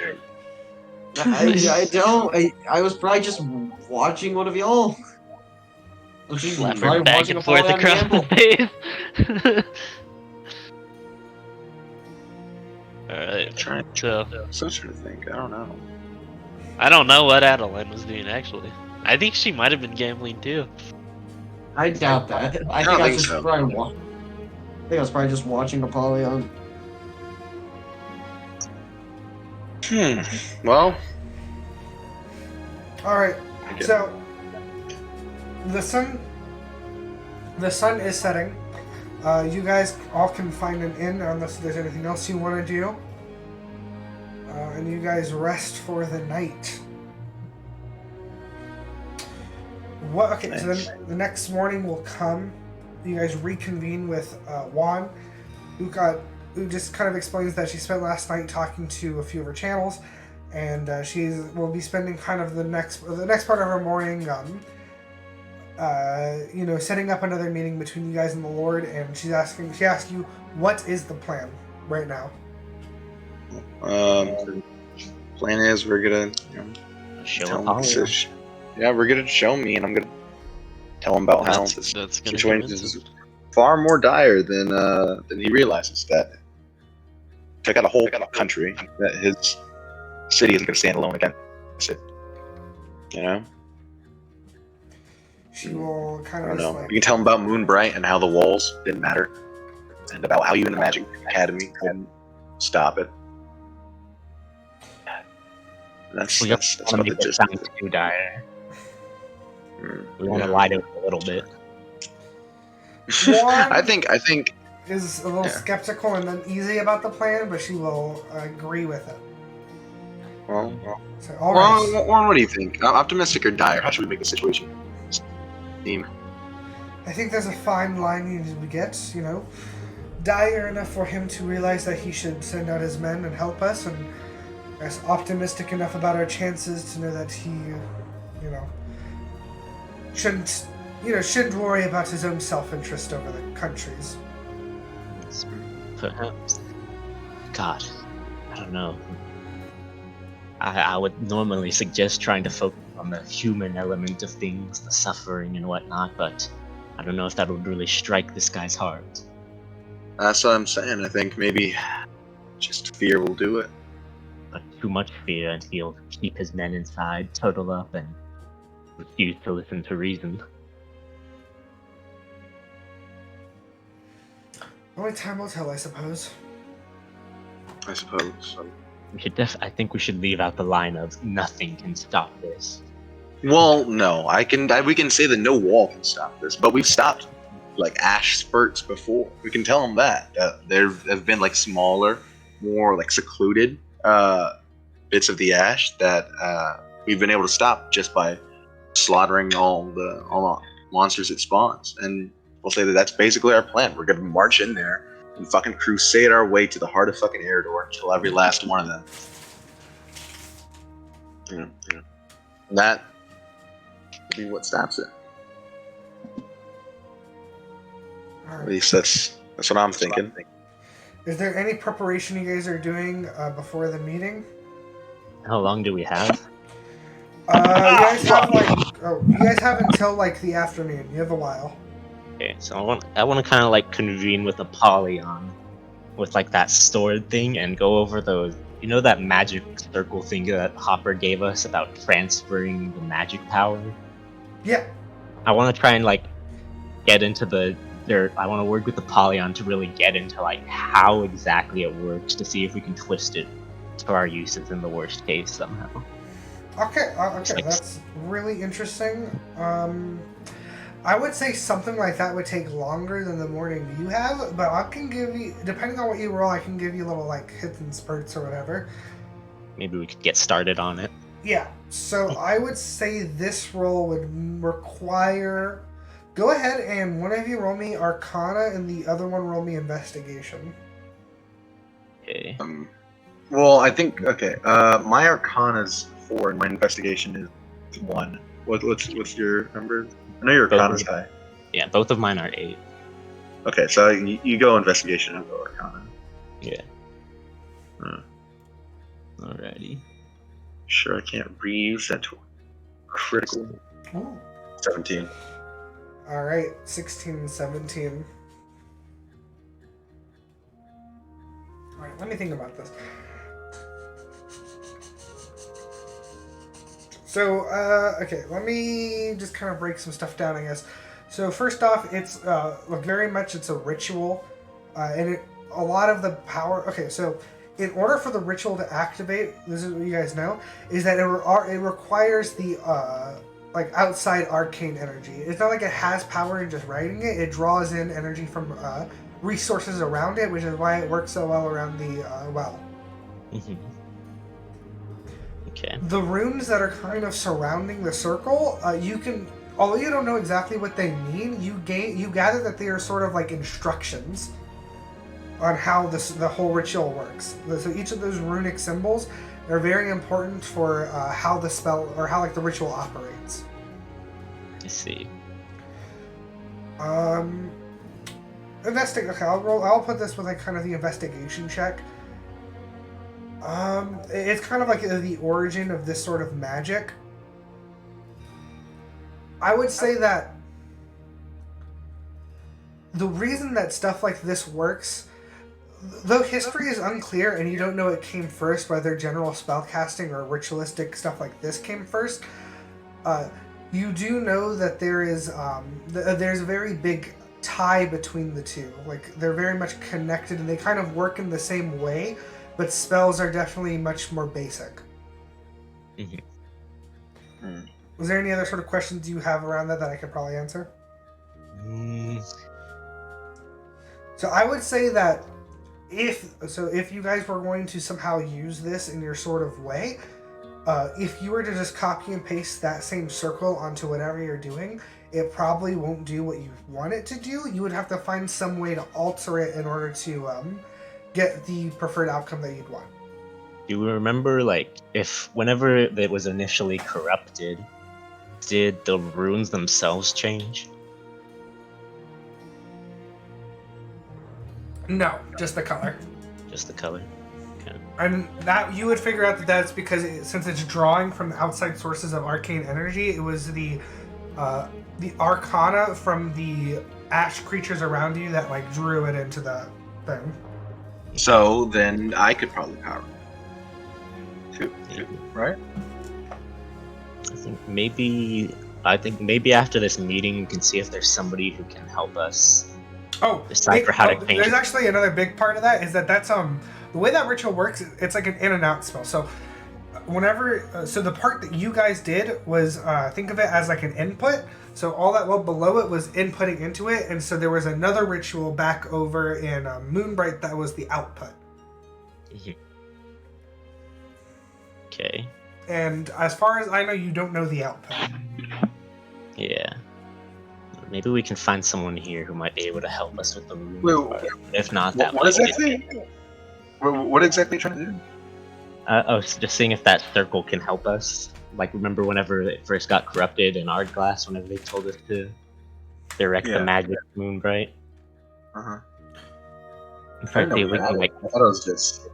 I don't. I was probably just watching one of y'all. I was just Slap probably her back watching and forth Apollyon across gamble. the face. Alright, so Such a think. I don't know. I don't know what Adeline was doing actually. I think she might have been gambling too. I doubt that. I don't think I was think just so. probably. I think I was probably just watching Apollyon. Well, All right. Okay. So the sun is setting. You guys all can find an inn unless there's anything else you want to do. And you guys rest for the night. What? Okay, so Nice. then the next morning will come. You guys reconvene with Juan, who just kind of explains that she spent last night talking to a few of her channels, and she will be spending kind of the next part of her morning, setting up another meeting between you guys and the Lord. And she asked you, what is the plan right now? plan is we're gonna Show tell him Apollyon. we're gonna show me, and I'm gonna tell him about how this That's gonna situation convince is far more dire than he realizes. That check out a whole country, that his city isn't gonna stand alone against it. She will kind I of don't just know. like... You can tell him about Moonbright and how the walls didn't matter, and about how you in the Magic Academy couldn't stop it. We don't That's want to about make the it gist. sound too dire. We want to Yeah. lie to it a little bit. One I think is a little Yeah. skeptical and uneasy about the plan, but she will agree with it. well, So, all right. Warren, what do you think? Optimistic or dire? How should we make the situation seem? I think there's a fine line you need to get, you know. Dire enough for him to realize that he should send out his men and help us, and as optimistic enough about our chances to know that he, you know, shouldn't worry about his own self-interest over the country's. Perhaps. God, I don't know. I would normally suggest trying to focus on the human element of things, the suffering and whatnot, but I don't know if that would really strike this guy's heart. That's what I'm saying. I think maybe just fear will do it. But too much fear, and he'll keep his men inside, turtle up, and refuse to listen to reason. Only time will tell, I suppose. I suppose. I think we should leave out the line of "nothing can stop this." Well, no, we can say that no wall can stop this, but we've stopped like ash spurts before. We can tell them that there have been like smaller, more like secluded bits of the ash that we've been able to stop just by slaughtering all the monsters it spawns. And we'll say that that's basically our plan. We're gonna march in there and fucking crusade our way to the heart of fucking Eredor, kill every last one of them. Yeah. That will be what stops it. All At right. least that's what I'm thinking. Is there any preparation you guys are doing before the meeting? How long do we have? You guys have until like the afternoon. You have a while. Okay, so I want to kind of like convene with Apollyon, with like that sword thing, and go over those. You know that magic circle thing that Hopper gave us about transferring the magic power? Yeah. I want to try and like get into I want to work with Apollyon to really get into like how exactly it works, to see if we can twist it to our uses in the worst case somehow. Okay, that's really interesting. I would say something like that would take longer than the morning you have, but I can give you, depending on what you roll, I can give you little like hits and spurts or whatever. Maybe we could get started on it. Yeah, so I would say this roll would require... Go ahead and one of you roll me Arcana and the other one roll me Investigation. Okay. Well, I think my Arcana's 4 and my Investigation is 1. What's your number? I know your Arcana's high. Yeah, both of mine are 8. Okay, so you go Investigation, I'll go Arcana. Yeah. Alrighty. Sure, I can't reuse that critical. Ooh. 17. Alright, 16 and 17. Alright, let me think about this. So, okay, let me just kind of break some stuff down, I guess. So, first off, it's very much it's a ritual, and a lot of the power... Okay, so, in order for the ritual to activate, this is what you guys know, is that it requires the, outside arcane energy. It's not like it has power in just writing it. It draws in energy from resources around it, which is why it works so well around the well. Mm-hmm. Okay. The runes that are kind of surrounding the circle, you can, although you don't know exactly what they mean, you gather that they are sort of like instructions on how the whole ritual works. So each of those runic symbols are very important for how the spell or how like the ritual operates. I see. Investigate. Okay, I'll put this with like kind of the investigation check. It's kind of like the origin of this sort of magic. I would say that the reason that stuff like this works, though history is unclear and you don't know it came first, whether general spellcasting or ritualistic stuff like this came first, You do know that there is there's a very big tie between the two. Like they're very much connected, and they kind of work in the same way, but spells are definitely much more basic. Was there any other sort of questions you have around that I could probably answer? So I would say that if you guys were going to somehow use this in your sort of way, if you were to just copy and paste that same circle onto whatever you're doing, it probably won't do what you want it to do. You would have to find some way to alter it in order to get the preferred outcome that you'd want. Do you remember, like, if whenever it was initially corrupted, did the runes themselves change? No, just the color. Just the color? Okay. And that you would figure out that that's because since it's drawing from the outside sources of arcane energy, it was the arcana from the ash creatures around you that like drew it into the thing. So then I could probably power it. Right? I think maybe after this meeting we can see if there's somebody who can help us decipher how to change There's it. actually another big part of that is that's the way that ritual works. It's like an in and out spell. So whenever the part that you guys did was think of it as like an input. So all that below it was inputting into it, and so there was another ritual back over in Moonbright that was the output. Okay. And as far as I know, you don't know the output. Yeah. Maybe we can find someone here who might be able to help us with the rune. Wait, if not, that what exactly? What exactly are you trying to do? I was just seeing if that circle can help us. Like, remember whenever it first got corrupted in Ardglass, whenever they told us to direct the magic to Moonbright? In fact, we can, like, I thought it was just...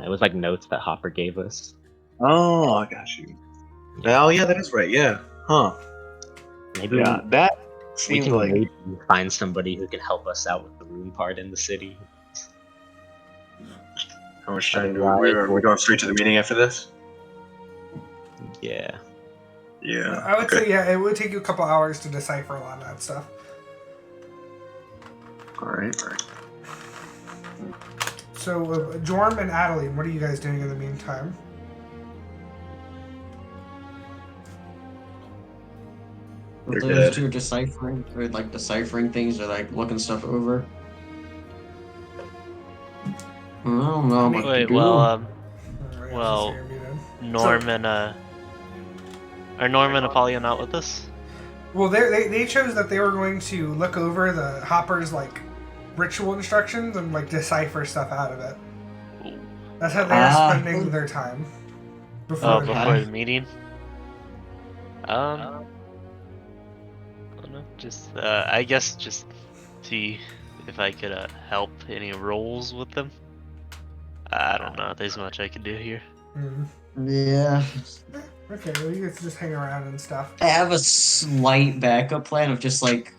it was like notes that Hopper gave us. Oh, I got you. Oh, yeah, that is right, yeah. Huh. Maybe that we seems can like... maybe find somebody who can help us out with the rune part in the city. How much time do we going straight to the meeting after this? Yeah. Yeah. I would say, it would take you a couple hours to decipher a lot of that stuff. Alright. So, Jorm and Adaline, what are you guys doing in the meantime? Those two are deciphering things or like looking stuff over. I don't know what to do. Well, Norm and are Norm and Apollyon out with us? Well, they chose that they were going to look over the Hopper's like ritual instructions and like decipher stuff out of it. That's how they're spending their time before the meeting. I don't know. Just I guess just see if I could help any rolls with them. I don't know. There's much I can do here. Yeah. Okay, well you guys just hang around and stuff. I have a slight backup plan of just like,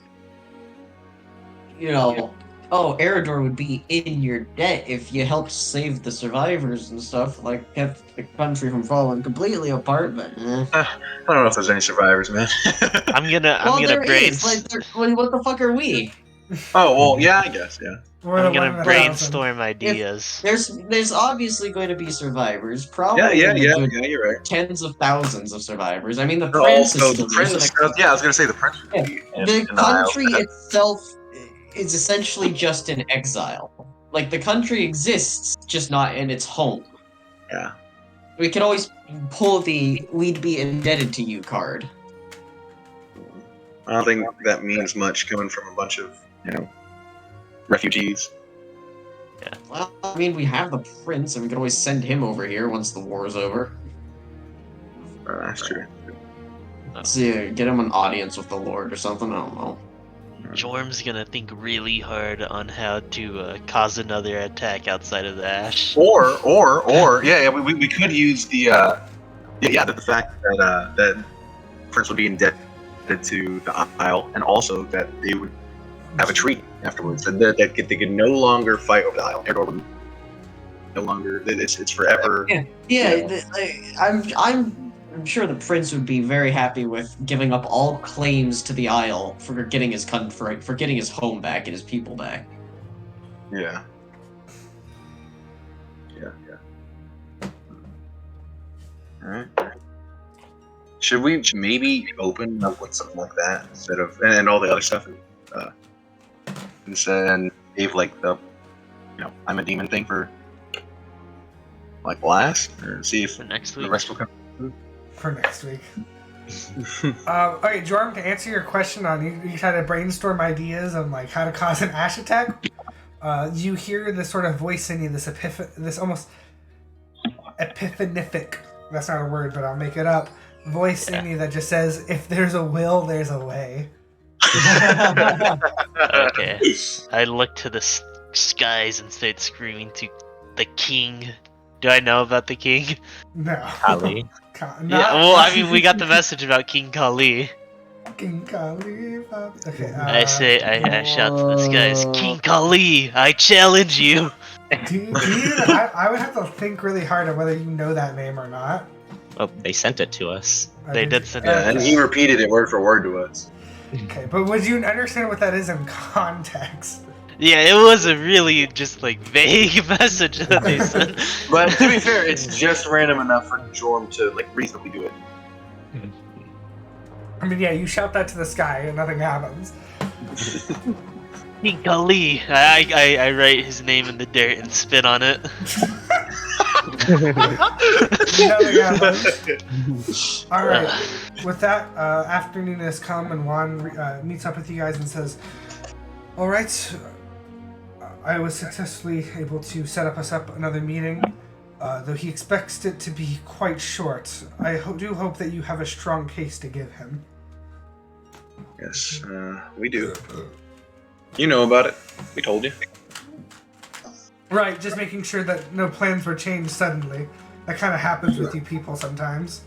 Eridor would be in your debt if you helped save the survivors and stuff, like kept the country from falling completely apart, but I don't know if there's any survivors, man. I'm gonna brainstorm. What the fuck are we? Oh, well, yeah, I guess, yeah. I'm gonna brainstorm ideas. There's obviously going to be survivors. Probably Yeah, you're right. Tens of thousands of survivors. I mean, the prince is still there. I was gonna say the prince would be the country itself is essentially just in exile. Like, the country exists, just not in its home. Yeah. We could always pull the "we'd be indebted to you" card. I don't think that means much coming from a bunch of, refugees. Yeah. Well, I mean, we have the prince, and we could always send him over here once the war's over. That's true. See, get him an audience with the Lord or something. I don't know. Jorm's gonna think really hard on how to cause another attack outside of the ash. Or we could use the fact that that prince would be indebted to the Isle, and also that they would have a treaty afterwards, and that they could no longer fight over the Isle. Eridor would no longer. It's forever. I'm I'm sure the prince would be very happy with giving up all claims to the Isle for getting his for getting his home back and his people back. Yeah. Alright. Should we maybe open up with something like that instead of and all the other stuff instead and save like the I'm a demon thing for like last or see if For next the week. rest will come. For next week. Okay, Jordan, to answer your question on you try to brainstorm ideas on like how to cause an ash attack, you hear this sort of voice in you, this almost epiphanific, that's not a word, but I'll make it up, voice in you that just says, if there's a will, there's a way. Okay. I look to the skies and start screaming to the king. Do I know about the king? No. Kali. Yeah, well, I mean, we got the message about King Kali. King Kali. Okay. I shout to the skies, King Kali, I challenge you. I would have to think really hard on whether you know that name or not. Oh, they sent it to us. They did send it. Yeah, and he repeated it word for word to us. Okay, but would you understand what that is in context? Yeah, it was a really just like vague message that they sent. But to be fair, it's just random enough for Jorm to like reasonably do it. I mean, yeah, you shout that to the sky and nothing happens. King Kali. I write his name in the dirt and spit on it. Nothing happens. Alright, with that, afternoon has come and Juan meets up with you guys and says, alright, I was successfully able to set us up another meeting, though he expects it to be quite short. I do hope that you have a strong case to give him. Yes, we do. You know about it. We told you. Right, just making sure that no plans were changed suddenly. That kind of happens with you people sometimes.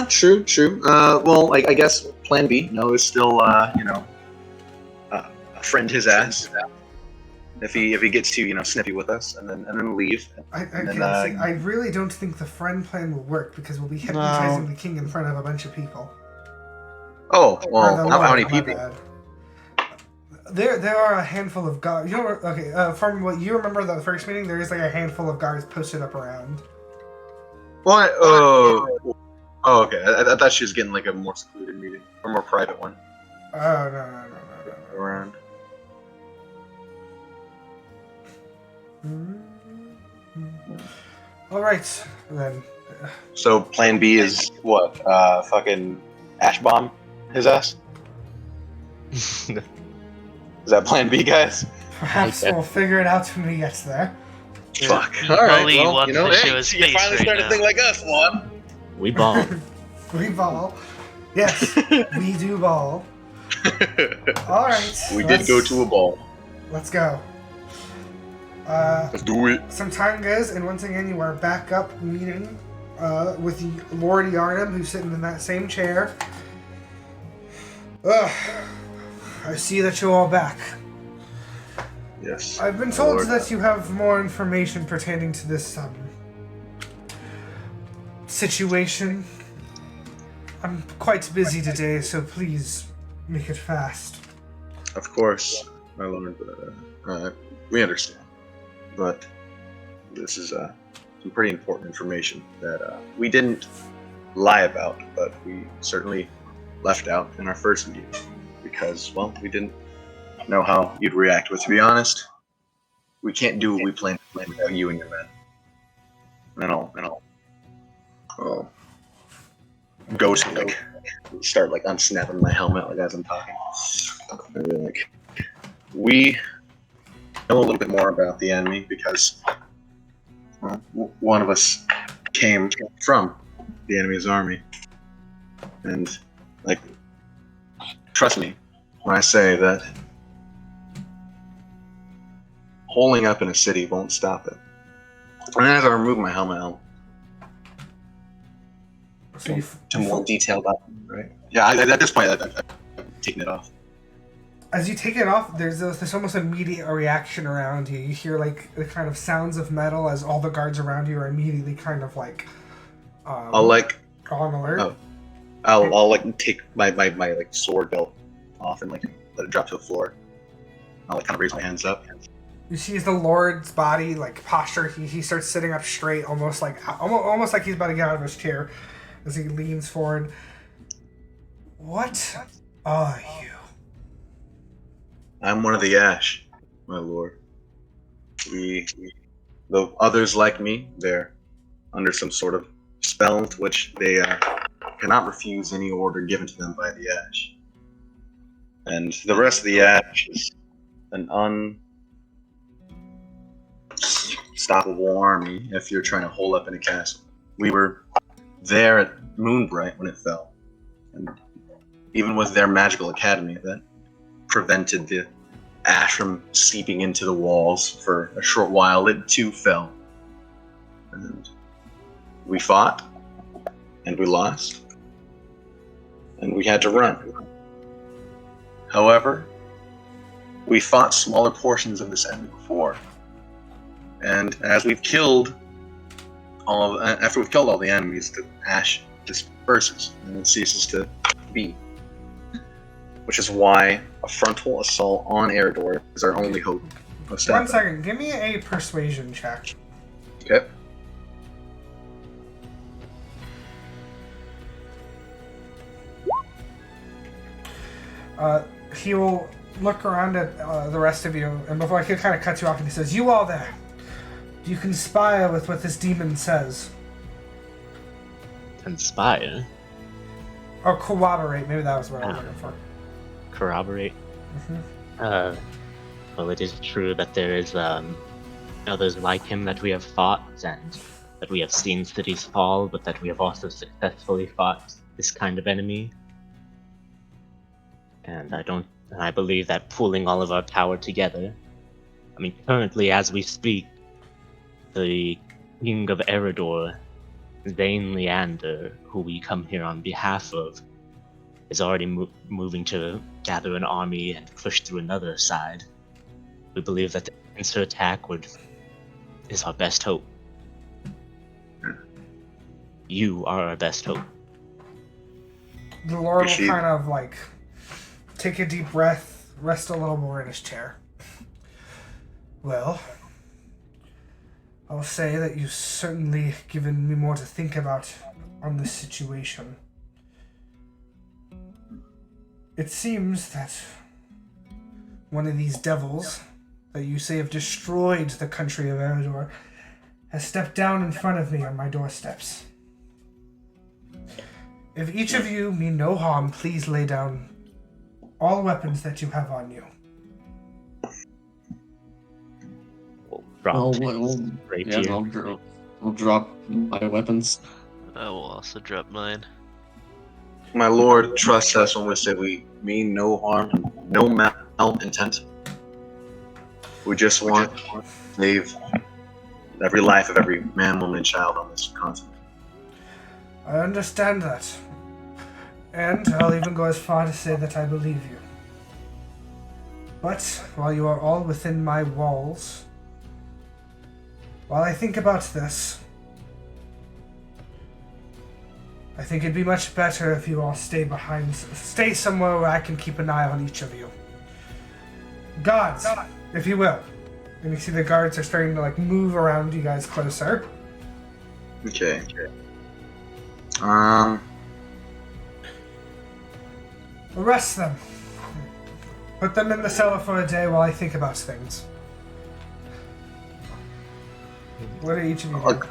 True. Well, I guess Plan B, is still, friend his ass. If he gets too, snippy with us, and then leave. I really don't think the friend plan will work because we'll be hypnotizing the king in front of a bunch of people. Oh, well, how many people? There are a handful of guards. From what you remember the first meeting, there is like a handful of guards posted up around. What? Oh, okay. I thought she was getting like a more secluded meeting, or more private one. Oh, no. Around. Alright, then. So Plan B is what? Fucking ash bomb his ass? Is that Plan B, guys? Perhaps we'll figure it out when he gets there. Fuck. Alright, well, you finally started to think like us, Juan. We ball. We ball. Yes, we do ball. Alright. We did go to a ball. Let's go. Let's do it. Some time goes, and once again you are back up meeting with the Lord Yarnum, who's sitting in that same chair. Ugh. I see that you're all back. Yes. I've been told that you have more information pertaining to this situation. I'm quite busy today, so please make it fast. Of course, my lord. We understand. But this is some pretty important information that we didn't lie about, but we certainly left out in our first meeting because, well, we didn't know how you'd react. But to be honest, we can't do what we planned without you and your men. And I'll ghost like start like unsnapping my helmet like as I'm talking. Like, we know a little bit more about the enemy because one of us came from the enemy's army, and like, trust me when I say that holding up in a city won't stop it. And as I remove my helmet, I'll to more detail about it, right? Yeah, at this point, I'm taking it off. As you take it off, there's this almost immediate reaction around you. You hear like the kind of sounds of metal as all the guards around you are immediately kind of like. I'll like On alert. Oh. I'll like take my like sword belt off and like let it drop to the floor. I'll like kind of raise my hands up. You see the Lord's body, like posture. He starts sitting up straight, almost like he's about to get out of his chair, as he leans forward. What are you? I'm one of the Ash, my lord. The others like me, they're under some sort of spell, which they cannot refuse any order given to them by the Ash. And the rest of the Ash is an unstoppable army if you're trying to hole up in a castle. We were there at Moonbright when it fell. And even with their magical academy, that prevented the ash from seeping into the walls for a short while. It too fell. And we fought, and we lost, and we had to run. However, we fought smaller portions of this enemy before, and as we've killed after we've killed all the enemies, the ash disperses and it ceases to be. Which is why a frontal assault on Eredor is our only hope of stopping. 1 second, give me a persuasion check. Okay. He will look around at the rest of you, and before he kind of cuts you off, and he says, "You all there, do you conspire with what this demon says?" Conspire? Or corroborate, maybe that was what I was looking for. Corroborate? Mm-hmm. Well, it is true that there is others like him that we have fought, and that we have seen cities fall, but that we have also successfully fought this kind of enemy. And I believe that pooling all of our power together, I mean, currently as we speak, the King of Eredor, Zane Leander, who we come here on behalf of, is already moving to gather an army and push through another side. We believe that the answer attack is our best hope. You are our best hope. The Lord will kind of like take a deep breath, rest a little more in his chair. Well, I'll say that you've certainly given me more to think about on this situation. It seems that one of these devils that you say have destroyed the country of Eredor has stepped down in front of me on my doorsteps. If each of you mean no harm, please lay down all weapons that you have on you. I'll drop my weapons. I will also drop mine. My lord trusts us when we say we mean no harm, no malintent. We just want to save every life of every man, woman, and child on this continent. I understand that. And I'll even go as far to say that I believe you. But while you are all within my walls, while I think about this, I think it'd be much better if you all stay somewhere where I can keep an eye on each of you. Guards, if you will. And you see the guards are starting to like move around you guys closer. Okay. Arrest them. Put them in the cellar for a day while I think about things. What are each of you doing?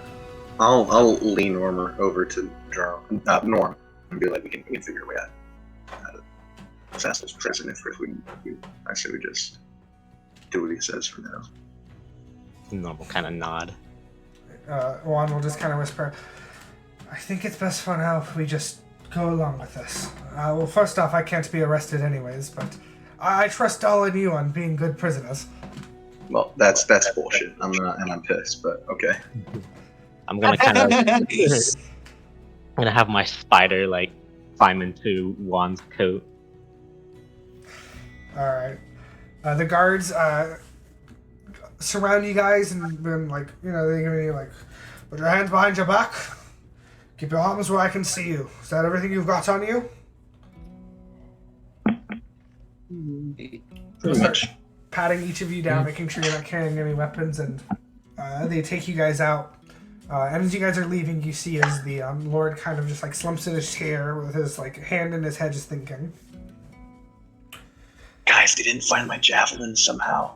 I'll lean Norma over to Norm and be like, we can figure a way out how to assassinate this president first. I say we just do what he says for now. Normal kind of nod. Juan will just kind of whisper, I think it's best for now if we just go along with this. Well, first off, I can't be arrested anyways, but I trust all of you on being good prisoners. Well, that's bullshit. I'm not, and I'm pissed, but okay. I'm gonna kind of I'm gonna have my spider like climb into Juan's coat. Alright. The guards surround you guys and then like, they give you like, put your hands behind your back. Keep your arms where I can see you. Is that everything you've got on you? Pretty much. Patting each of you down, making sure you're not carrying any weapons, and they take you guys out. And as you guys are leaving, you see as the Lord kind of just like slumps in his chair with his like hand in his head, just thinking. Guys, they didn't find my javelin somehow.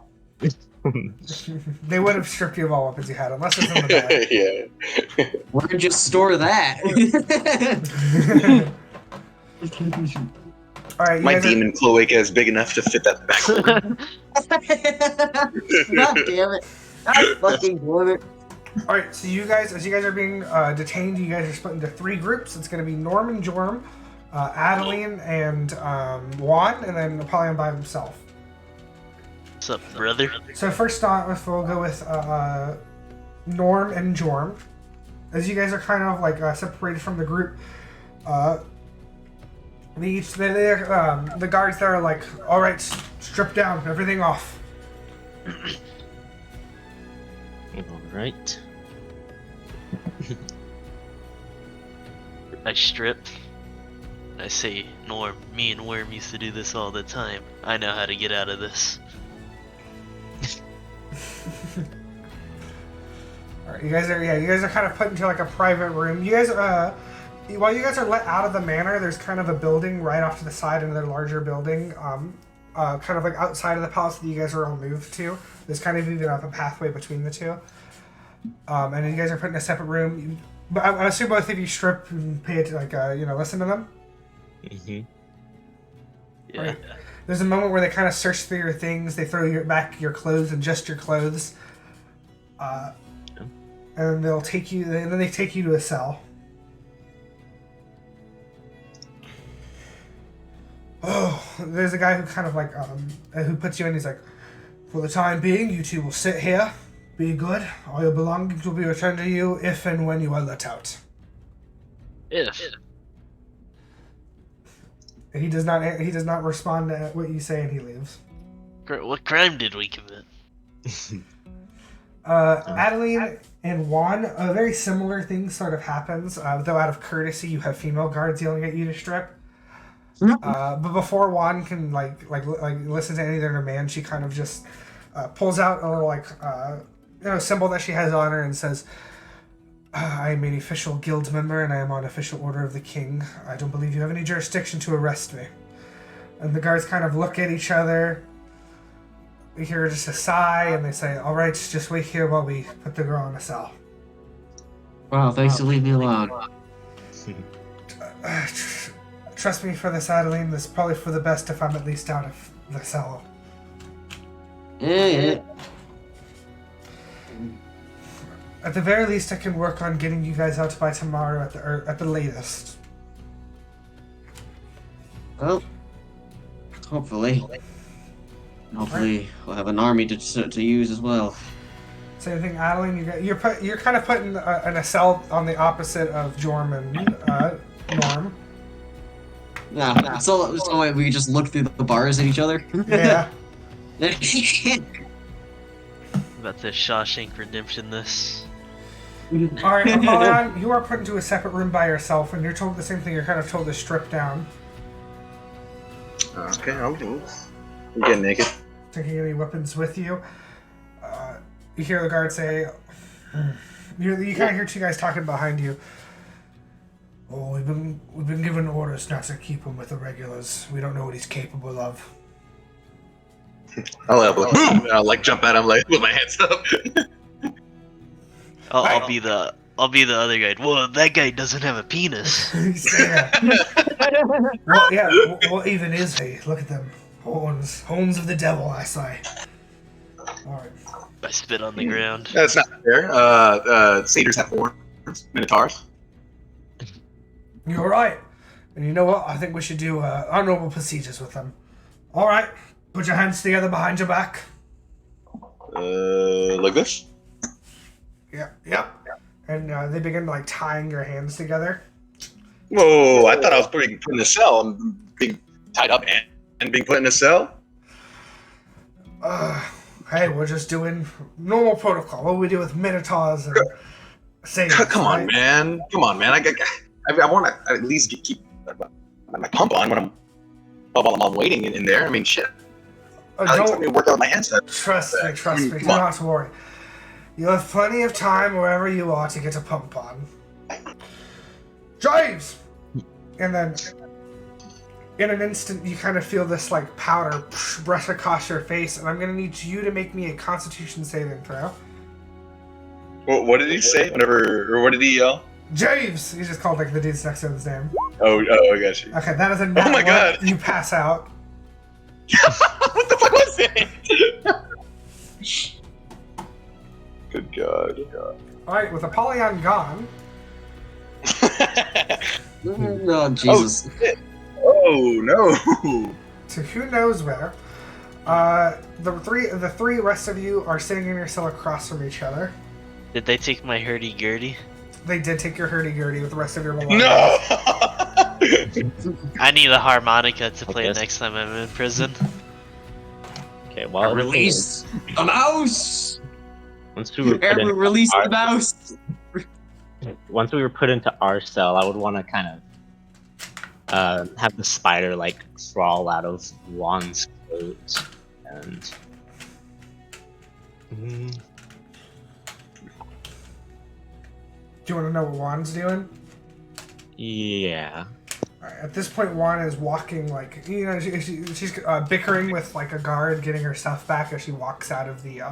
They would have stripped you of all weapons you had, unless it's in the bag. Yeah. Where'd you store that? All right, My demon cloaca is big enough to fit that back. God damn it. I fucking love it. All right, so you guys, as you guys are being detained, you guys are split into 3 groups. It's going to be Norm and Jourmal, Adaline and Juan, and then Apollyon by himself. What's up, brother? So first off, we'll go with Norm and Jourmal. As you guys are kind of like separated from the group, the guards there are like, all right, strip down, everything off. Alright. I strip. I say, Norm, me and Worm used to do this all the time. I know how to get out of this. Alright, you guys are kind of put into like a private room. You guys, while you guys are let out of the manor, there's kind of a building right off to the side, another larger building, kind of like outside of the palace that you guys are all moved to. There's kind of even a pathway between the two. And then you guys are put in a separate room. But I assume both of you strip and pay it, like, listen to them. Mm-hmm. Yeah. Right. There's a moment where they kind of search through your things. They throw back your clothes and just your clothes. And they'll take you. And then they take you to a cell. Oh, there's a guy who kind of like who puts you in. He's like, for the time being, you two will sit here. Be good. All your belongings will be returned to you if and when you are let out. If. He does not respond to what you say, and he leaves. What crime did we commit? Adaline and Juan, a very similar thing sort of happens. Though out of courtesy, you have female guards yelling at you to strip. But before Juan can like listen to any of their demands, she kind of just pulls out a little symbol that she has on her and says, I am an official guild member and I am on official order of the king. I don't believe you have any jurisdiction to arrest me. And the guards kind of look at each other. We hear just a sigh and they say, all right, just wait here while we put the girl in a cell. Wow, thanks to leave me alone. Trust me for this, Adaline. This is probably for the best if I'm at least out of the cell. Yeah. At the very least, I can work on getting you guys out by tomorrow at the latest. Well, hopefully. Hopefully, we'll have an army to use as well. Same thing, Adaline. You're kind of put in a cell on the opposite of Jorm and Norm. Yeah, so we can just look through the bars at each other? Yeah. About the Shawshank Redemption this. Alright, Apollyon, you are put into a separate room by yourself, and you're told the same thing. You're kind of told to strip down. Okay, I'll move. I'm getting naked. Taking any weapons with you. You hear the guard say, you kind of hear 2 guys talking behind you. Oh, we've been given orders not to keep him with the regulars. We don't know what he's capable of. I'll jump at him with my hands up. I'll be the other guy. Well, that guy doesn't have a penis. What even is he? Look at them. Horns of the devil, I say. Alright. I spit on the ground. That's not fair. Satyrs have horns. Minotaurs. You're right. And you know what? I think we should do honorable procedures with them. Alright. Put your hands together behind your back. Like this? Yep. And they begin tying your hands together. Whoa, I thought I was put in a cell. I'm being tied up and being put in a cell? Hey, we're just doing normal protocol. What we do with minotaurs and Say Come on, man. Come on, man. I want to at least keep my pump on while I'm waiting in there. I mean, shit. Let me work out my hands. Trust me. Do not have to worry. You'll have plenty of time wherever you are to get a pump on. Drives! And then, in an instant, you kind of feel this, like, powder brush across your face, and I'm going to need you to make me a Constitution saving throw. What did he say? Or what did he yell? Javes! He just called, like, the dude's next to his name. Oh, I got you. Okay, that is a nat Oh my god! You pass out. What the fuck was it? Good god. Alright, with Apollyon gone... Oh, Jesus. Oh, no. To who knows where. The three rest of you are sitting in your cell across from each other. Did they take my hurdy-gurdy? They did take your hurdy-gurdy with the rest of your belongings. No! I need a harmonica to play next time I'm in prison. Okay, well, Release the mouse! Once we were Release the mouse! Once we were put into our cell, I would want to kind of have the spider like crawl out of Juan's coat and. Do you want to know what Juan's doing? Yeah. Alright, at this point, Juan is walking like she's bickering with like a guard, getting her stuff back as she walks out of the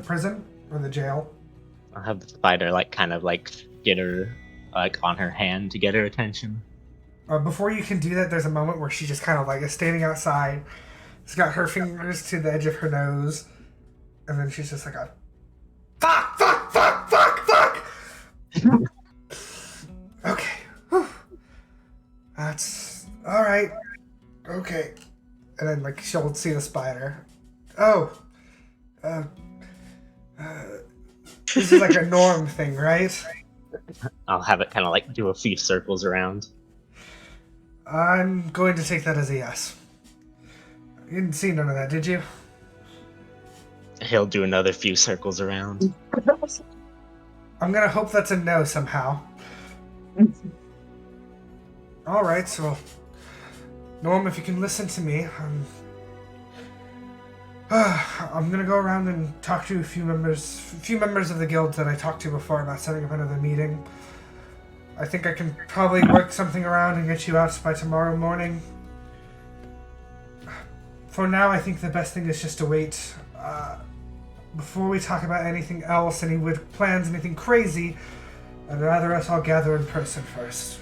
prison or the jail. I'll have the spider like kind of like get her like on her hand to get her attention. Before you can do that, there's a moment where she just kind of like is standing outside. She's got her fingers to the edge of her nose, and then she's just like a fuck. Okay. Whew. That's all right. Okay. And then like she'll see the spider. Oh. This is like a norm thing, right? I'll have it kind of like do a few circles around. I'm going to take that as a yes. You didn't see none of that, did you? He'll do another few circles around. I'm gonna hope that's a no somehow. Alright, so... Norm, if you can listen to me, I'm gonna go around and talk to a few members of the guild that I talked to before about setting up another meeting. I think I can probably work something around and get you out by tomorrow morning. For now, I think the best thing is just to wait. Before we talk about anything else, any plans, anything crazy, I'd rather us all gather in person first.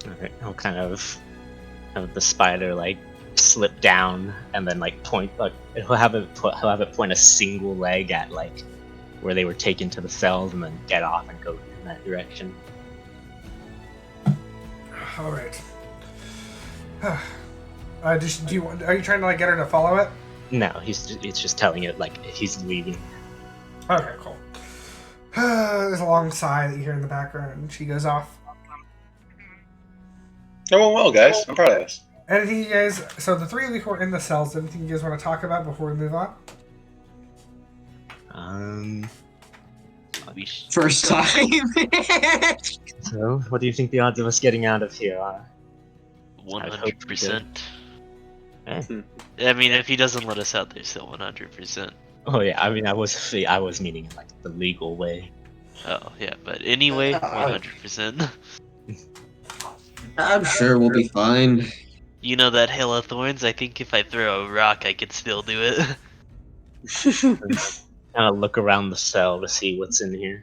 Alright, I'll kind of have the spider like slip down and then like point like he'll have it point a single leg at like where they were taken to the cells and then get off and go in that direction. All right. Are you trying to like get her to follow it? No, it's just telling it like he's leaving. Okay, cool. There's a long sigh that you hear in the background, and she goes off. That went well, guys. I'm proud of us. Anything you guys... So the three of you who are in the cells, anything you guys want to talk about before we move on? First time. So, what do you think the odds of us getting out of here are? 100%. Eh. I mean, if he doesn't let us out, there's still 100%. Oh yeah, I mean, I was meaning in like the legal way. Oh yeah, but anyway, 100%. I'm sure we'll be fine. You know that Hail of Thorns? I think if I throw a rock, I could still do it. Kind of look around the cell to see what's in here.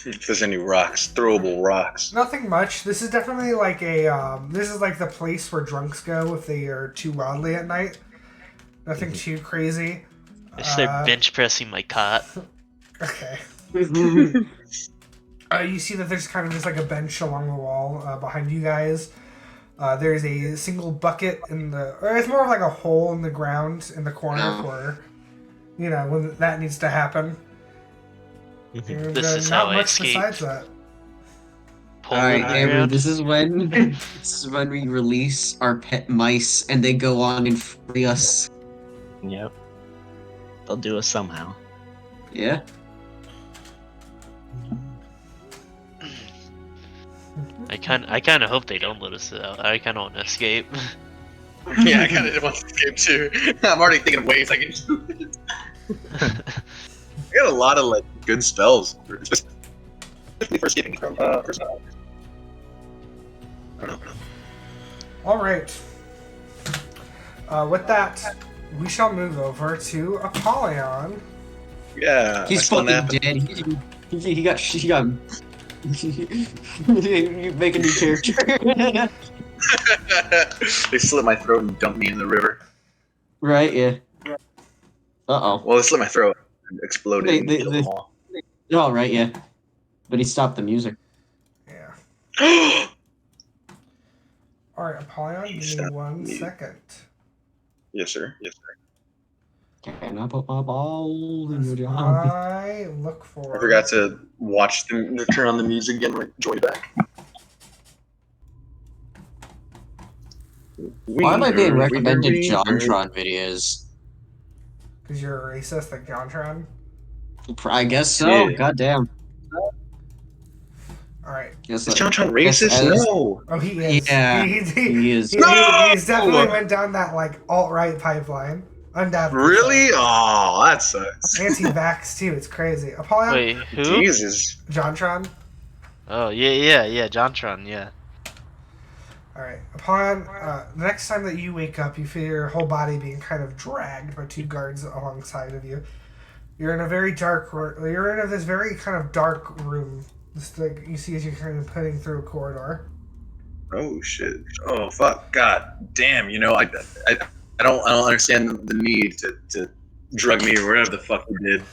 If there's any rocks, throwable rocks. Nothing much. This is definitely like a... this is like the place where drunks go if they are too wildly at night. Nothing too crazy. I start bench pressing my cot. Okay. You see that there's kind of just like a bench along the wall behind you guys. There's a single bucket or it's more of like a hole in the ground in the corner for, when that needs to happen. And, This is not how I much escape. besides that. Alright, Amber, this is when we release our pet mice and they go on and free us. Yep. They'll do us somehow. Yeah? kind of hope they don't let us out. I kind of want to escape. Yeah, I kind of want to escape too. I'm already thinking of ways I can do it. I got a lot of like good spells, especially for escaping from personnel. I don't know. All right. With that, we shall move over to Apollyon. Yeah, He's fucking dead. He got you make a new character. They slit my throat and dumped me in the river. Right, yeah. Uh-oh. Well, they slit my throat and exploded and killed them all. Oh, right, yeah. But he stopped the music. Yeah. All right, Apollyon, give me 1 second. Yes, sir. Yes, sir. Can I put my ball in your job? I look for... I forgot to watch them turn on the music again and join back. Why am I being recommended JonTron videos? Because you're a racist like JonTron? I guess so. Yeah. Goddamn. Alright. Is JonTron racist? No. Oh, he is. Yeah, he is. He's definitely went down that, like, alt-right pipeline. Undoubtedly. Really? So. Oh, that sucks. Anti-vax, too. It's crazy. Apollyon? Wait, who? Jesus. JonTron? Oh, yeah, JonTron, yeah. Alright. Apollyon, the next time that you wake up, you feel your whole body being kind of dragged by 2 guards alongside of you. You're in a very dark room. You're in this very kind of dark room. Just like you see as you're kind of putting through a corridor. Oh shit. Oh fuck. God damn. You know, I don't understand the need to drug me or whatever the fuck you did.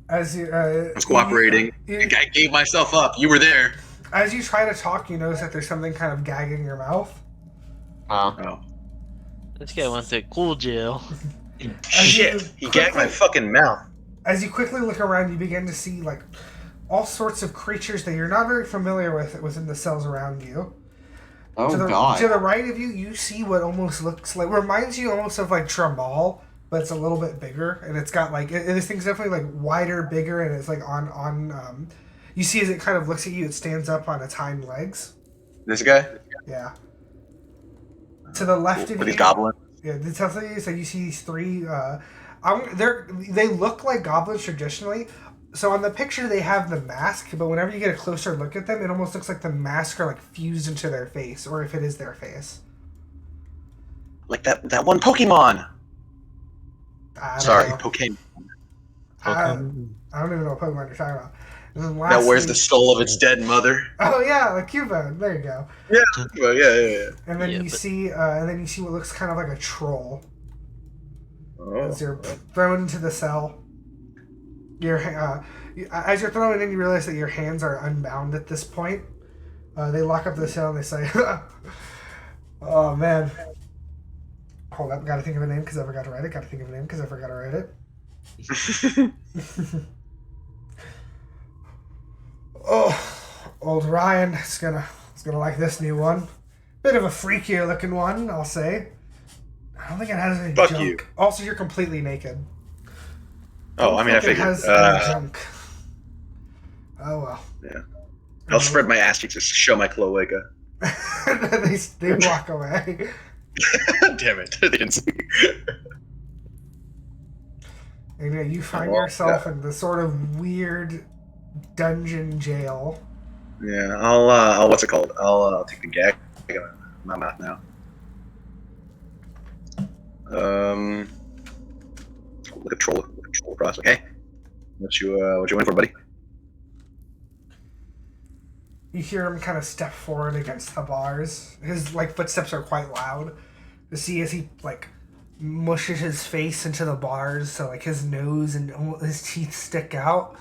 As you, I was cooperating. I gave myself up. You were there. As you try to talk, you notice that there's something kind of gagging your mouth. Oh. This guy went to cool jail. Shit. He gagged my fucking mouth. As you quickly look around, you begin to see like all sorts of creatures that you're not very familiar with within the cells around you. Oh, God. To the right of you, you see what almost looks like, reminds you almost of like Jourmal, but it's a little bit bigger, and it's got like, this thing's definitely like wider, bigger, and it's like on you see as it kind of looks at you, it stands up on its hind legs. This guy? Yeah. To the left of you. These goblins? Yeah, the tough thing is that you see these 3, they look like goblins traditionally. So on the picture they have the mask, but whenever you get a closer look at them, it almost looks like the mask are like fused into their face, or if it is their face. Like that one Pokemon. Sorry, know. Pokemon. I don't even know what Pokemon you're talking about. That wears the soul of its dead mother. Oh yeah, like Cubone. There you go. Yeah, well, yeah. And then you see what looks kind of like a troll. Oh. As you're thrown into the cell. As you're thrown in, you realize that your hands are unbound at this point. They lock up the cell and they say, "Oh man, hold up, gotta think of a name because I forgot to write it. Oh, old Ryan is gonna like this new one. Bit of a freakier looking one, I'll say. I don't think it has any Fuck junk. you. Also, you're completely naked. Oh, I mean, I It figured. has any junk. Oh well. Yeah. I'll spread my ass cheeks to show my cloaca. they walk away. Damn it. They didn't see me. And you find yourself in the sort of weird dungeon jail. Yeah, I'll what's it called? I'll take the gag out of my mouth now. Look at troll across. Okay. What you waiting for, buddy? You hear him kind of step forward against the bars. His like footsteps are quite loud. To see as he like mushes his face into the bars, so like his nose and his teeth stick out.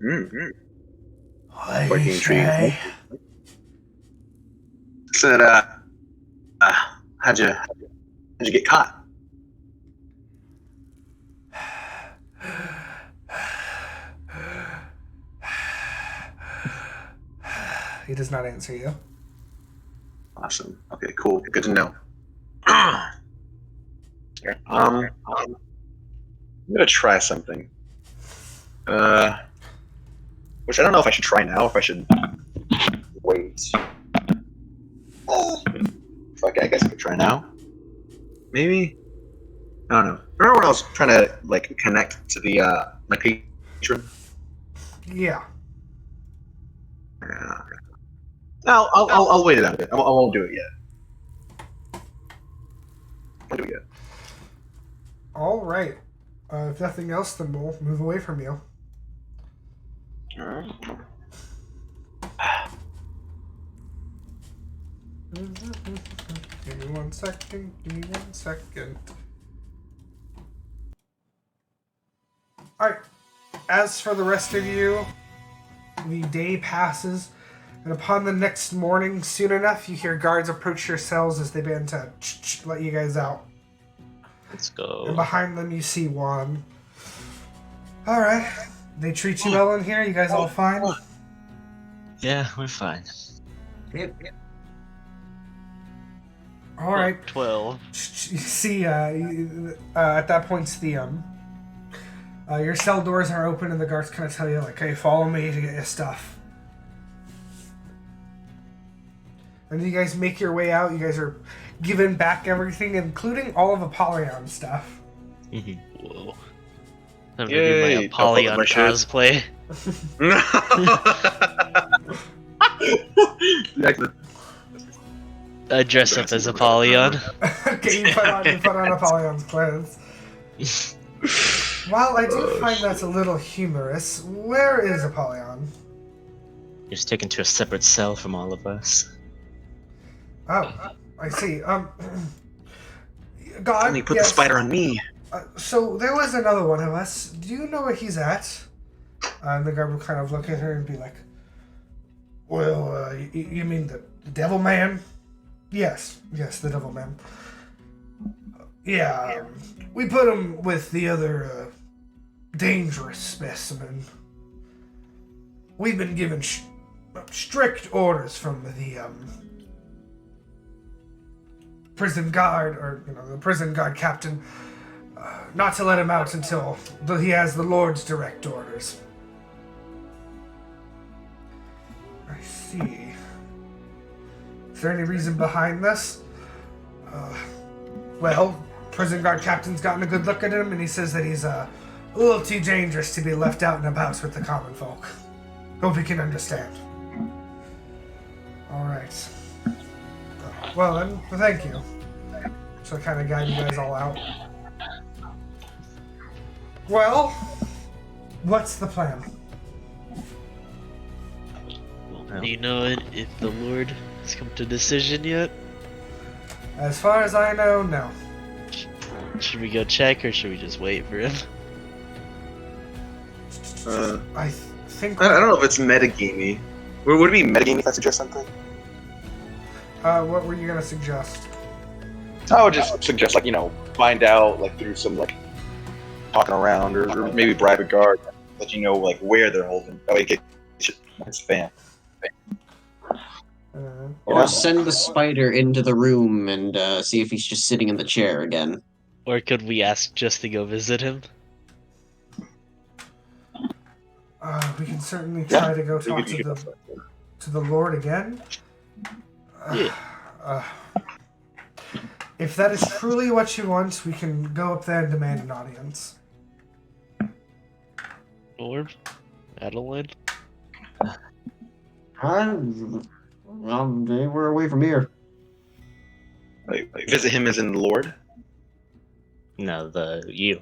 Mm-hmm. What do you say? Said, how'd you get caught? He does not answer you. Awesome. Okay, cool. Good to know. I'm gonna try something. Which I don't know if I should try now, if I should wait. Fuck, I guess I could try now. Maybe? I don't know. Remember when I was trying to like connect to the my patron? Yeah. No, I'll wait it out a bit. I won't do it yet. I'll do it yet. All right. If nothing else, then we'll move away from you. Alright. Give me 1 second. Give me 1 second. All right. As for the rest of you, the day passes, and upon the next morning, soon enough, you hear guards approach your cells as they begin to let you guys out. Let's go. And behind them, you see Juan. All right. They treat you well in here? You guys all fine? Yeah, we're fine. All right. 12. You see, at that point, your cell doors are open, and the guards kind of tell you, like, hey, follow me to get your stuff. And you guys make your way out. You guys are giving back everything, including all of Apollyon stuff. Whoa. I'm gonna do my Yay, Apollyon my shirts. cosplay. I dress up as Apollyon. Okay, you put on Apollyon's clothes. While I do find that's a little humorous, where is Apollyon? He's taken to a separate cell from all of us. Oh, I see. God, Only put yes. the spider on me. So there was another one of us. Do you know where he's at? And the guard will kind of look at her and be like, well, you mean the devil man? Yes, the devil man. Yeah, we put him with the other dangerous specimen. We've been given strict orders from the prison guard, or the prison guard captain, not to let him out until he has the Lord's direct orders. I see. Is there any reason behind this? Well, prison guard captain's gotten a good look at him, and he says that he's a little too dangerous to be left out and about with the common folk. Hope he can understand. All right. Well then, thank you. So I kind of guide you guys all out. Well, what's the plan? Do you know if the Lord has come to a decision yet? As far as I know, no. Should we go check, or should we just wait for him? I think... I don't know if it's metagamey. Would it be metagamey if I suggest something? What were you gonna suggest? I would just suggest, find out, through some, talking around, or maybe bribe a guard, let you know, where they're holding. That way it gets spam. Or send the spider into the room and see if he's just sitting in the chair again. Or could we ask just to go visit him? We can certainly try to go talk to the Lord again. If that is truly what you want, we can go up there and demand an audience. Lord? Adaline? We're away from here. Visit him as in the Lord? No, you.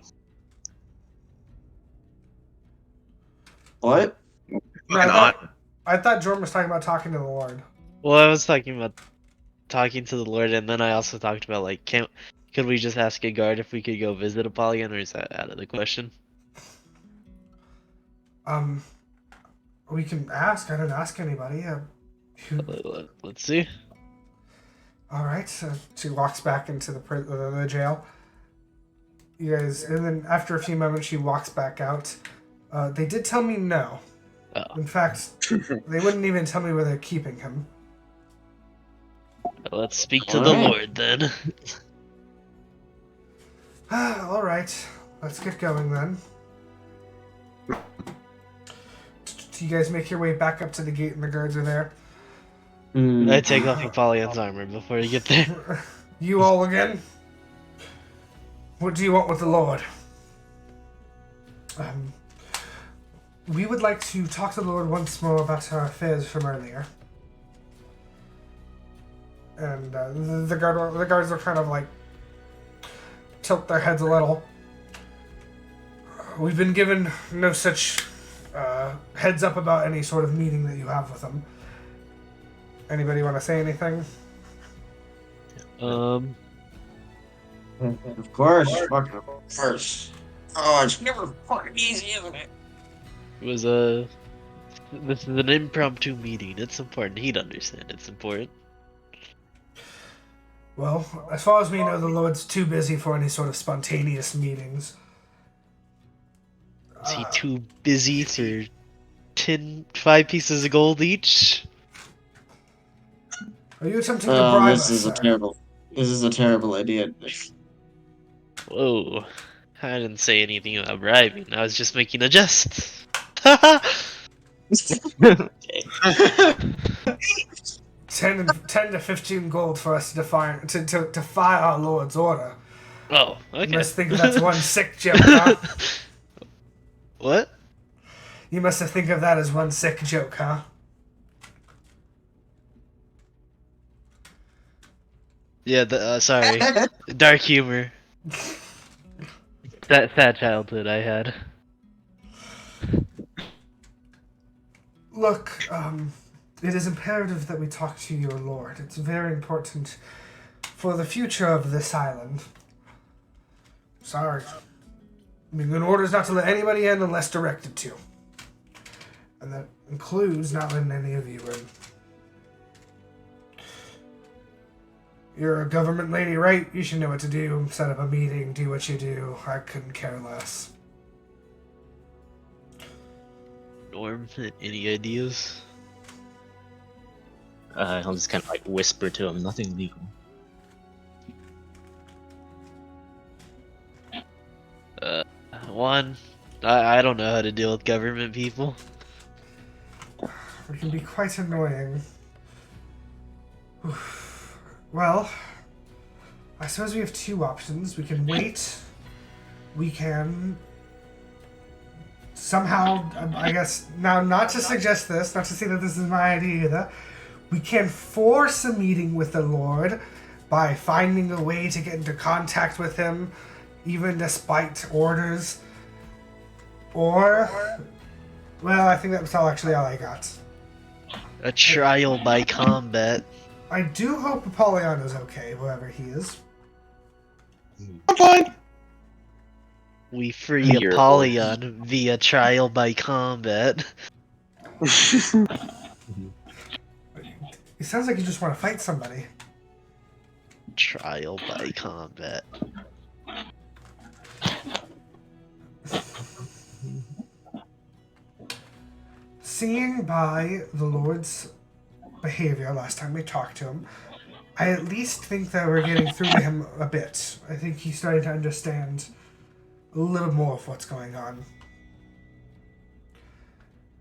What? No, I thought Jordan was talking about talking to the Lord. Well, I was talking about talking to the Lord, and then I also talked about, could we just ask a guard if we could go visit Apollyon, or is that out of the question? We can ask. I didn't ask anybody. Let's see. All right. So she walks back into the jail. You guys, and then after a few moments, she walks back out. They did tell me no. Oh. In fact, they wouldn't even tell me where they're keeping him. Well, let's speak to the Lord then. All right. Let's get going then. You guys make your way back up to the gate, and the guards are there. I take off Apollyon's armor before you get there. You all again? What do you want with the Lord? We would like to talk to the Lord once more about our affairs from earlier. And the guards are kind of like tilt their heads a little. We've been given no such heads up about any sort of meeting that you have with them. Anybody want to say anything? Of course, fucking of course. Oh, it's never fucking easy, isn't it? It was this is an impromptu meeting. It's important. He'd understand. It's important. Well, as far as we know, the Lord's too busy for any sort of spontaneous meetings. Is he too busy for 5 pieces of gold each? Are you attempting to bribe us, This is a terrible idea. Whoa. I didn't say anything about bribing. I was just making a jest. 10 to 15 gold for us to defy our Lord's order. Oh, okay. You must think that's one sick joke, huh? What? You must have think of that as one sick joke, huh? Yeah, sorry. Dark humor. That sad childhood I had. Look, it is imperative that we talk to your Lord. It's very important for the future of this island. Sorry. I mean, an order is not to let anybody in unless directed to. And that includes not letting any of you in. You're a government lady, right? You should know what to do. Set up a meeting, do what you do. I couldn't care less. Norm, any ideas? I'll just kind of like whisper to him, nothing legal. One, I don't know how to deal with government people. It can be quite annoying. Well, I suppose we have 2 options. We can wait. We can somehow, I guess, now not to suggest this, not to say that this is my idea either, we can force a meeting with the Lord by finding a way to get into contact with him, even despite orders. Or, well, I think that was all I got. A trial by combat. I do hope Apollyon is okay, whoever he is. I'm fine. We free You're Apollyon via trial by combat. It sounds like you just want to fight somebody. Trial by combat. Seeing by the Lord's behavior last time we talked to him, I at least think that we're getting through to him a bit. I think he's starting to understand a little more of what's going on.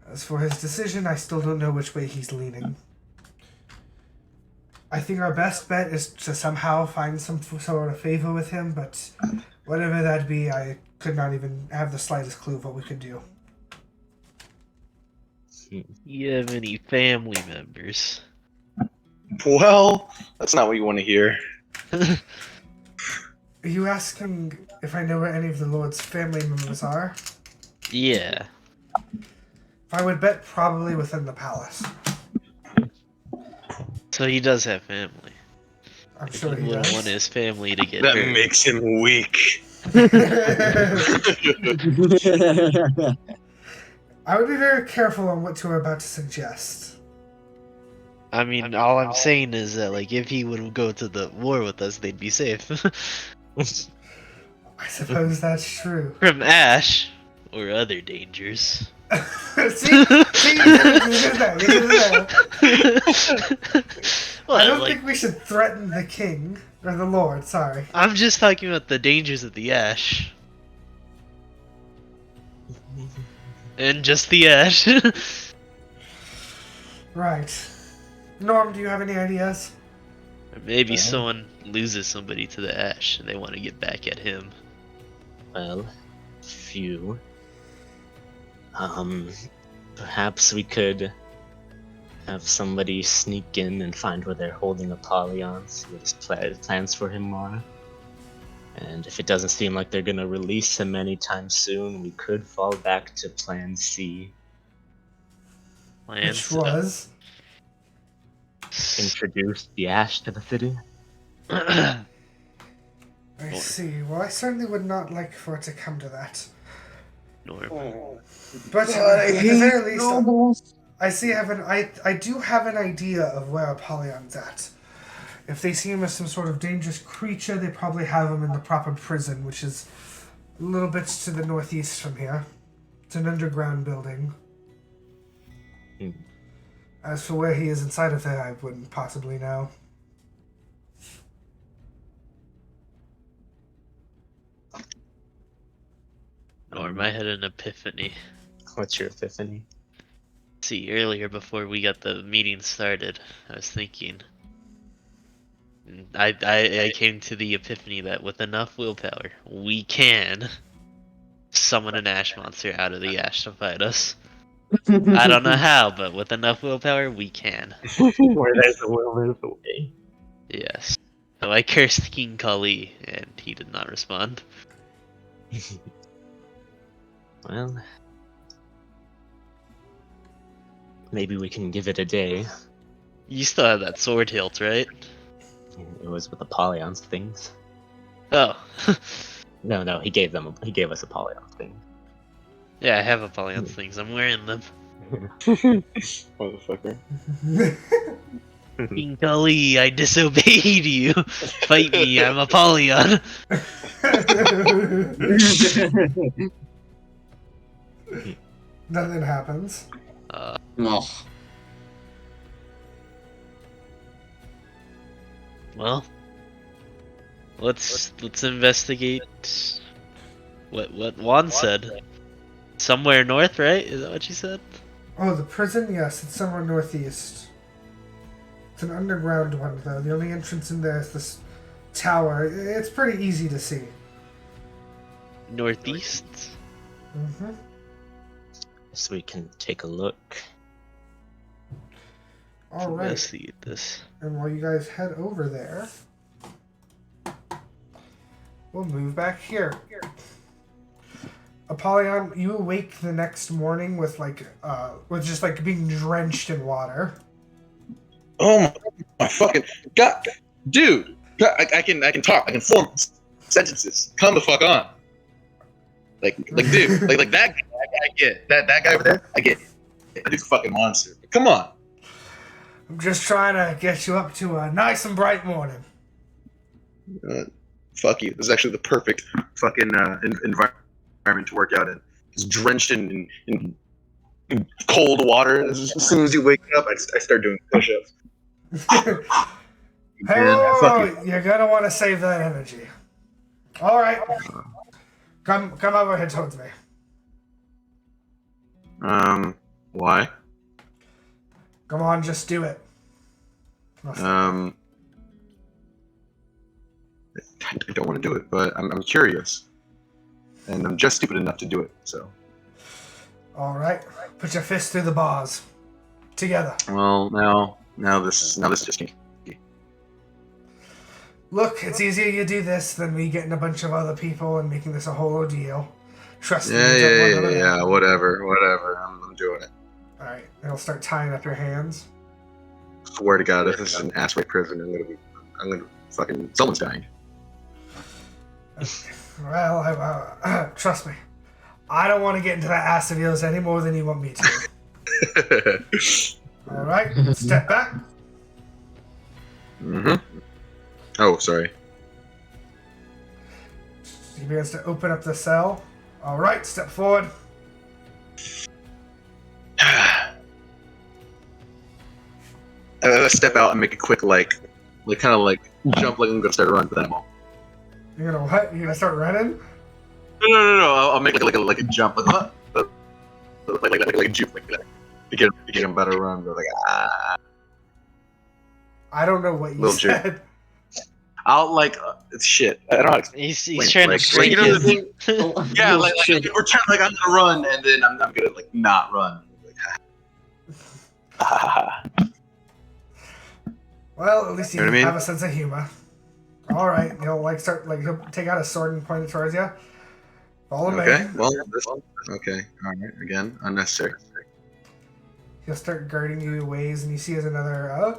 As for his decision, I still don't know which way he's leaning. I think our best bet is to somehow find some sort of favor with him, but whatever that be, I could not even have the slightest clue of what we could do. You have any family members? Well, that's not what you want to hear. Are you asking if I know where any of the Lord's family members are? Yeah. I would bet probably within the palace. So he does have family. I'm sure he wouldn't does. want his family to get That hurt. makes him weak. I would be very careful on what you are about to suggest. I mean, all I'm saying is that, like, if he would go to the war with us, they'd be safe. I suppose that's true. From Ash, or other dangers. See, you did that. Well, I don't like, think we should threaten the king, or the Lord, sorry. I'm just talking about the dangers of the Ash. And just the Ash. Right. Norm, do you have any ideas? Or maybe someone loses somebody to the ash and they want to get back at him. Well, few. Perhaps we could have somebody sneak in and find where they're holding Apollyon, see what his plans for him are. And if it doesn't seem like they're gonna release him anytime soon, we could fall back to Plan C. Which was? Introduce the ash to the city. I see. Well, I certainly would not like for it to come to that. Norm. But at the very least, I do have an idea of where Apollyon's at. If they see him as some sort of dangerous creature, they probably have him in the proper prison, which is a little bit to the northeast from here. It's an underground building. As for where he is inside of there, I wouldn't possibly know. Norm, I had an epiphany. What's your epiphany? See, earlier before we got the meeting started, I was thinking. I came to the epiphany that with enough willpower, we can summon an ash monster out of the ash to fight us. I don't know how, but with enough willpower, we can. Where there's a will, there's a way. Yes. So I cursed King Kali, and he did not respond. Well, maybe we can give it a day. You still have that sword hilt, right? It was with Apollyon's things. Oh. No, he gave us Apollyon's things. Yeah, I have Apollyon things. I'm wearing them. Motherfucker. King Kali, I disobeyed you. Fight me, I'm Apollyon. Nothing happens. Well, let's investigate what Juan said. Somewhere north, right? Is that what you said? Oh, the prison? Yes, it's somewhere northeast. It's an underground one, though. The only entrance in there is this tower. It's pretty easy to see. Northeast? Mm-hmm. So we can take a look. All right. Investigate this. And while you guys head over there, we'll move back here. Apollyon, you awake the next morning with just being drenched in water. Oh my fucking god, dude! I can talk. I can form sentences. Come the fuck on. Dude, like that guy. I get that guy over there. I get it. That dude's a fucking monster. But come on. I'm just trying to get you up to a nice and bright morning. Fuck you. This is actually the perfect fucking environment to work out in. It's drenched in cold water. As soon as you wake up, I start doing push-ups. Hey, you're gonna want to save that energy. All right, come over here towards me. Why? Come on, just do it. I don't want to do it, but I'm curious, and I'm just stupid enough to do it. So. All right, put your fist through the bars, together. Well, now this is just kinky. Look, it's easier you do this than me getting a bunch of other people and making this a whole ordeal. Trust me. Yeah. Whatever. I'm doing it. All right, and I'll start tying up your hands. Swear to God, if this is an ass rape prison, I'm gonna fucking someone's dying. Well, trust me, I don't want to get into that ass of yours any more than you want me to. All right, step back. Mm-hmm. Oh, sorry. He begins to open up the cell. All right, step forward. I step out and make a quick kind of jump like I'm gonna start running, but then I'm all. You're gonna what? You're gonna start running? No. I'll make like a jump, like a juke, like that. To get him about to run, but I don't know what you Little jerk. said. I'll like shit. I don't know. How to explain He's it. trying Like, to break you know the it. thing? Yeah, like pretend like I'm gonna run, and then I'm gonna like not run. Like, Well, at least you know what I mean? have a sense of humor. All right, he'll he'll take out a sword and point it towards you. Follow me. Okay. Well, okay. All right. Again, unnecessary. He'll start guarding you ways, and you see there's another.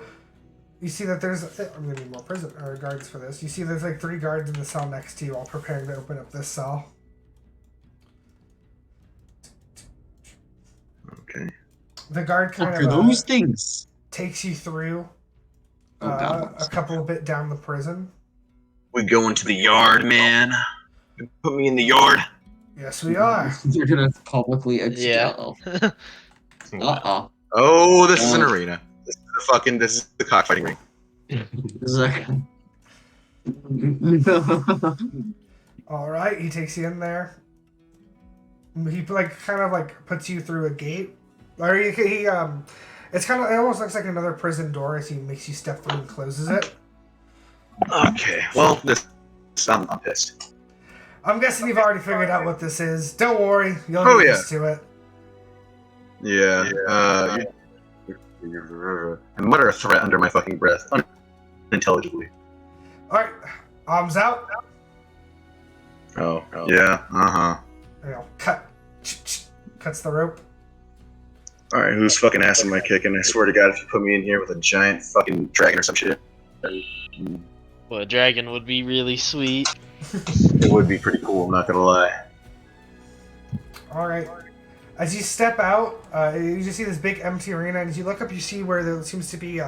You see that there's. I'm gonna need more prison or guards for this. You see there's like 3 guards in the cell next to you, all preparing to open up this cell. Okay. The guard kind What are those things? takes you through God. a couple of bit down the prison. We go into the yard, man. You put me in the yard. Yes, we are. They're gonna publicly Yeah. expel. Uh-oh. Oh, this is an arena. This is the cockfighting ring. All right, he takes you in there. He kind of puts you through a gate, or he it's kind of, it almost looks like another prison door as he makes you step through and closes it. Okay, well, I'm pissed. I'm guessing you've already figured out what this is. Don't worry, you'll get used to it. Yeah. I mutter a threat under my fucking breath, unintelligibly. All right, arms out. Oh. Yeah. Cuts the rope. All right, whose fucking ass am I kicking? I swear to God, if you put me in here with a giant fucking dragon or some shit, Well, a dragon would be really sweet. it would be pretty cool. I'm not gonna lie. All right. As you step out, you just see this big empty arena, and as you look up, you see where there seems to be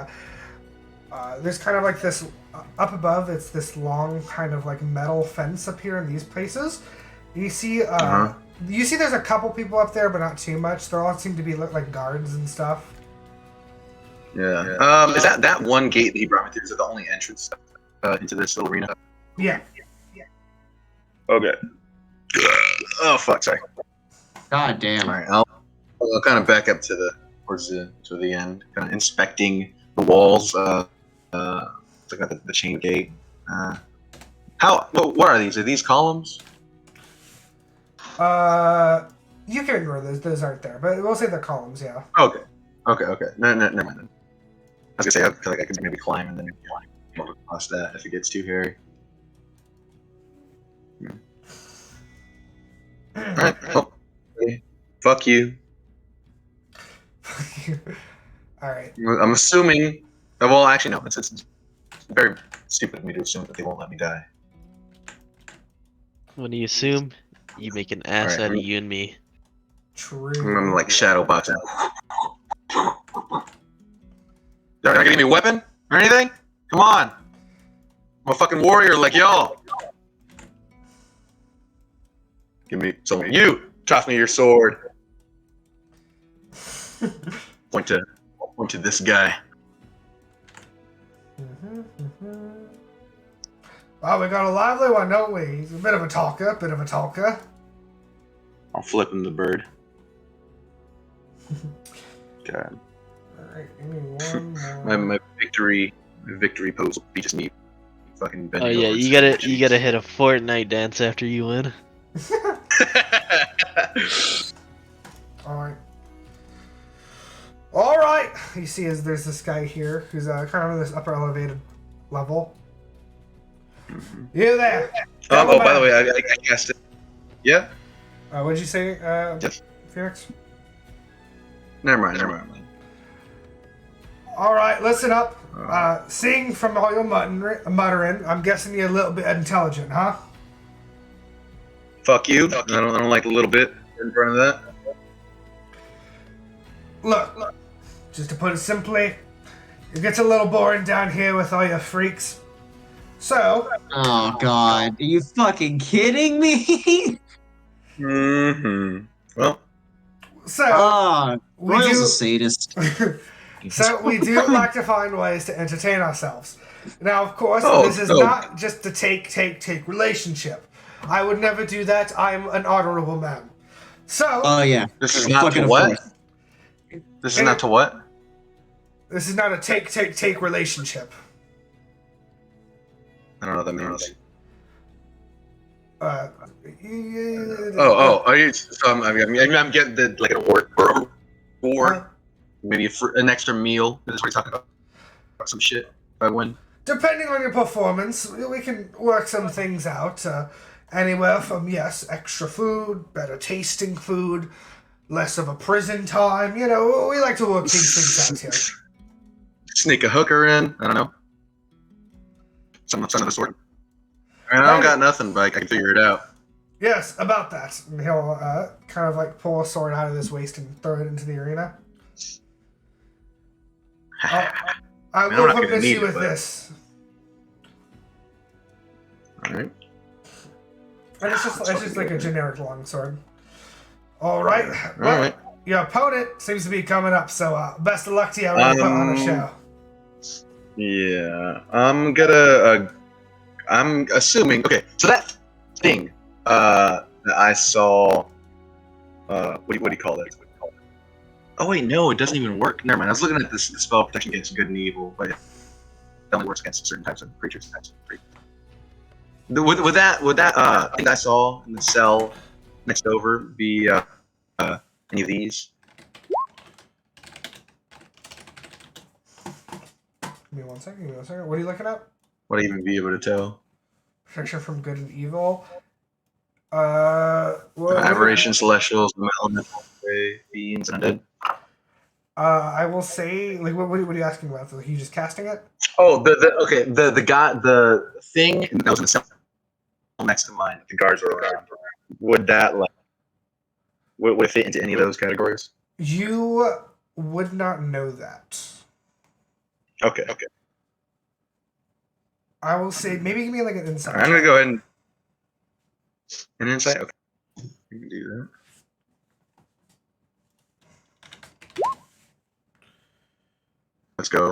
there's kind of like this up above. It's this long kind of like metal fence up here in these places. You see, you see, there's a couple people up there, but not too much. They all seem to be like guards and stuff. Yeah. Is that one gate that he brought me through? Is it the only entrance into this little arena? Yeah. Okay. Oh fuck! Sorry. God damn. All right, I'll kind of back up towards the end, kind of inspecting the walls, looking at the chain gate. What are these? Are these columns? You can ignore those. Those aren't there, but we'll say they're columns. Yeah. Okay. No, never mind then. I was gonna say I feel like I could maybe climb and then go across that if it gets too hairy. All right. Well, fuck you. All right. I'm assuming. Well, actually, no. It's very stupid of me to assume that they won't let me die. When you assume, you make an ass Alright, out of you and me. True. I'm like shadow boxing. Y'all gonna give me a weapon or anything? Come on. I'm a fucking warrior like y'all. Give me something. You toss me your sword. Point to this guy. Well, we got a lively one, don't we? He's a bit of a talker, I'll flip him the bird. God. Alright, give me one more. My victory pose will be just me fucking Oh bending yeah, over. you gotta hit a Fortnite dance after you win. Alright. You see, there's this guy here who's kind of in this upper elevated level. You there? Oh, by the way, I guessed it. Yeah? What'd you say, Yes. Phoenix? Never mind. Alright, listen up. Seeing from all your muttering, I'm guessing you're a little bit intelligent, huh? Fuck you. I don't like a little bit in front of that. Look, just to put it simply, it gets a little boring down here with all your freaks. So... Oh god, are you fucking kidding me? Well... So, we Royal's do... a sadist. So we do like to find ways to entertain ourselves. Now, of course, this is not just a take relationship. I would never do that. I'm an honorable man. So... Oh yeah. This is not to what? This is not to what? This is not a take relationship. I don't know what that means. Oh. Are you? So I'm getting the like a reward, maybe an extra meal. Is what you're talking about? Some shit. If I win. Depending on your performance, we can work some things out. Anywhere from, yes, extra food, better tasting food, less of a prison time. You know, we like to work these things out here. Sneak a hooker in. I don't know. Some of the sort. I don't got nothing, but I can figure it out. Yes, about that. And he'll kind of like pull a sword out of his waist and throw it into the arena. I will permit you with this. Alright. And it's just like a generic longsword. Alright. Well, Alright. your opponent seems to be coming up, so best of luck to you. I'm gonna put on a show. Yeah. I'm assuming. Okay, so that thing that I saw. What do you call it? Oh wait, no, it doesn't even work. Never mind. I was looking at this spell protection against good and evil, but it only works against certain types of creatures. Would that thing I saw in the cell next over be any of these? Give me one second. What are you looking up? Would I even be able to tell? Protection from good and evil. Aberration, celestials, elemental, fiends, and undead. I will say, like, what are you asking about? Like, you just casting it? Oh, the thing that was in the cell next to mine. The guards were around. Would that would it fit into any of those categories? You would not know that. Okay. I will say, maybe give me like an insight. Right, I'm gonna go ahead and an insight. Okay, you can do that. Let's go.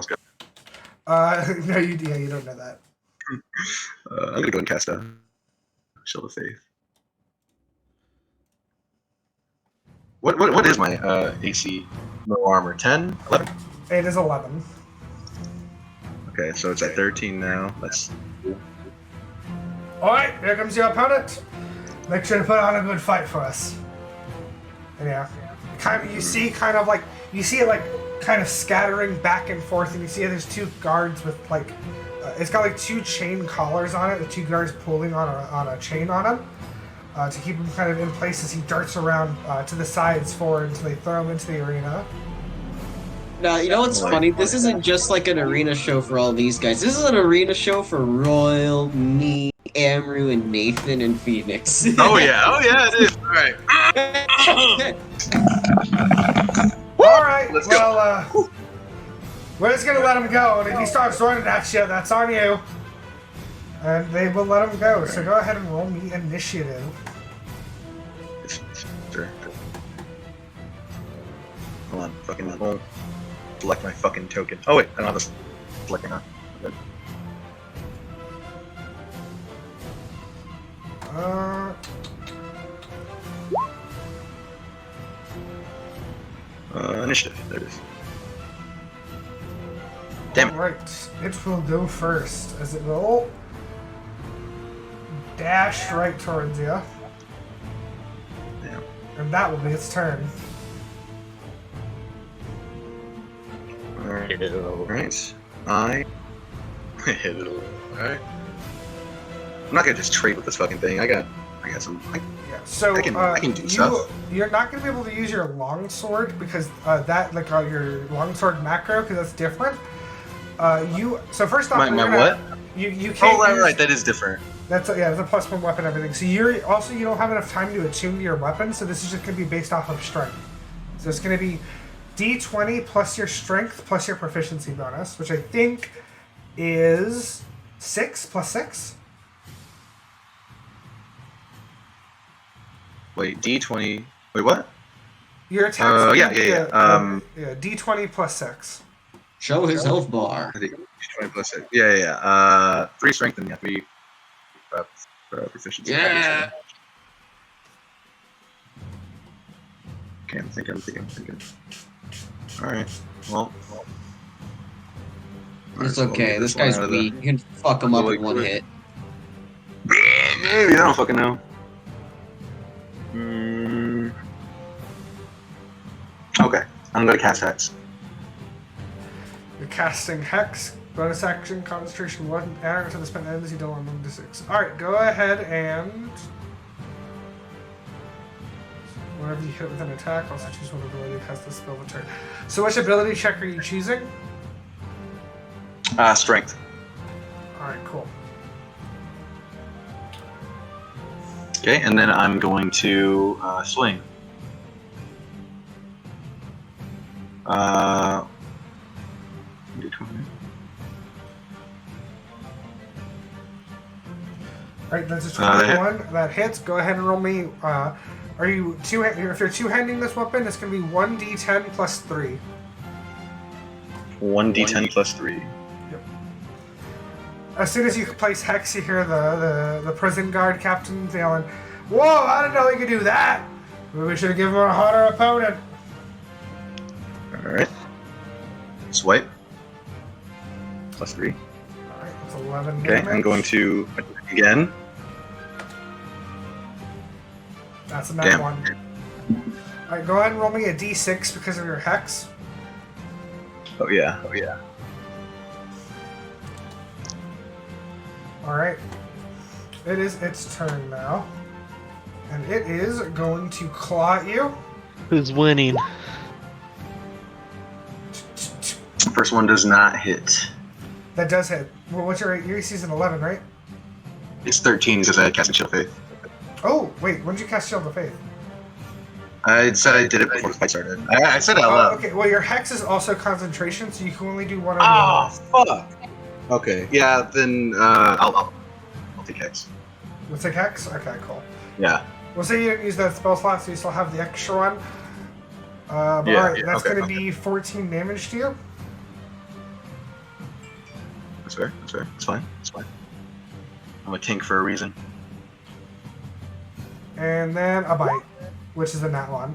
No, you don't know that. I'm gonna go and cast a Shield of Faith. What is my AC? No armor. 10? 11? It is 11. Okay, so it's at 13 now. That's. Alright, here comes your opponent. Make sure to put on a good fight for us. And yeah. You see it like kind of scattering back and forth, and you see there's two guards with like it's got like two chain collars on it, the two guards pulling on a chain on him to keep him kind of in place as he darts around to the sides forward until they throw him into the arena. Now, you know what's funny? This isn't just like an arena show for all these guys. This is an arena show for Royal, me, Amru, and Nathan, and Phoenix. Oh yeah, it is. All right. All right. Let's go. Well, we're just gonna let him go, and if he starts running at you, that's on you. And they will let him go. So go ahead and roll me initiative. Sure. Hold on, fucking won't select my fucking token. Oh wait, I don't have this selecting on. Initiative. There it is. Damn it. Alright, it will go first, as it will dash right towards you. Damn. And that will be its turn. Alright. Hit it a little. Alright. I hit it a little. Alright. I'm not gonna just trade with this fucking thing. I got some. Yeah. So I can do stuff. You're not gonna be able to use your longsword because your longsword macro, because that's different. So first off, my what? You can't. Oh, right, that is different. That's it's a +1 weapon, everything. So you don't have enough time to attune to your weapon. So this is just gonna be based off of strength. So it's gonna be D20 plus your strength plus your proficiency bonus, which I think is 6 + 6. Wait, D20. Wait, what? Your attack. Yeah. D20 plus 6. Show his health bar. I think D20 plus 6. Yeah. 3 strength and 3 proficiency. Yeah. Okay, I'm thinking. Alright, well. It's so I'll okay. get This one guy's out of the- weak. You can fuck him up in one hit. Maybe, I don't fucking know. Okay, I'm gonna cast Hex. You're casting Hex. Bonus action, concentration 1. Add to the spent ends, you don't want 1 to 6. Alright, go ahead and... Whenever you hit with an attack, also choose one ability that has the spell of turn. So which ability check are you choosing? Strength. Alright, cool. Okay, and then I'm going to swing. Alright, that's a 21. That hits. Go ahead and roll me. Are you if you're two-handing this weapon, it's going to be 1d10 plus 3. 1d10 plus 3. As soon as you place Hex, you hear the prison guard captain yelling, "Whoa, I didn't know he could do that! Maybe we should have given him a harder opponent." Alright. Swipe. Plus 3. Alright, that's 11 Okay, damage. I'm going to attack again. That's a nat Damn. 1. Alright, go ahead and roll me a d6 because of your Hex. Oh yeah, oh yeah. Alright. It is its turn now. And it is going to claw at you. Who's winning? First one does not hit. That does hit. Well, what's your AC? Is an 11, right? It's 13 because I had cast Shield Faith. Oh, wait, when did you cast Shield of Faith? I said I did it before the fight started. I said it out loud. Okay, well, your Hex is also concentration, so you can only do one or the Oh, other. fuck. Okay, yeah, then I'll take Hex. You'll take Hex? Okay, cool. Yeah. We'll say you didn't use that spell slot, so you still have the extra one. But Yeah, alright, yeah, that's okay, going to be 14 damage to you. That's fair, it's fine, it's fine. I'm a tank for a reason. And then a bite, which is a nat 1.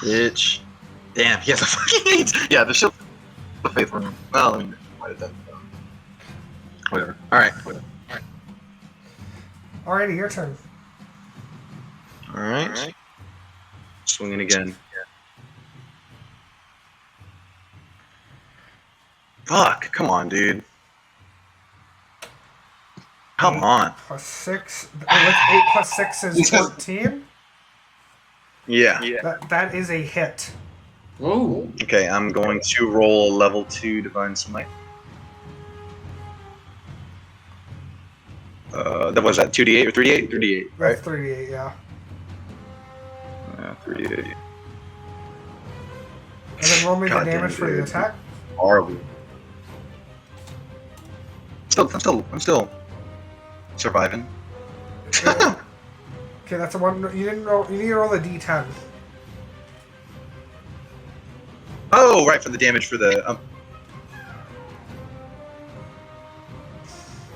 Bitch. Damn, he has a fucking 8! Yeah, the Shield of Faith one. Well, I mean, why did that? Whatever. Alright, whatever. Alrighty, your turn. Alright. Swinging again. Fuck, come on, dude. Come on. Plus 6. 8 plus 6 is 14. Yeah. That is a hit. Oh. Okay, I'm going to roll a level 2 Divine Smite. That was that 2d8 or 3d8? 3d8, right? That's 38, yeah. 3d8. And then roll me the God damage damn, for the dude. attack. Horrible. I'm still surviving. Okay, that's a 1. You didn't roll. You need to roll a d10. Oh, right, for the damage for the.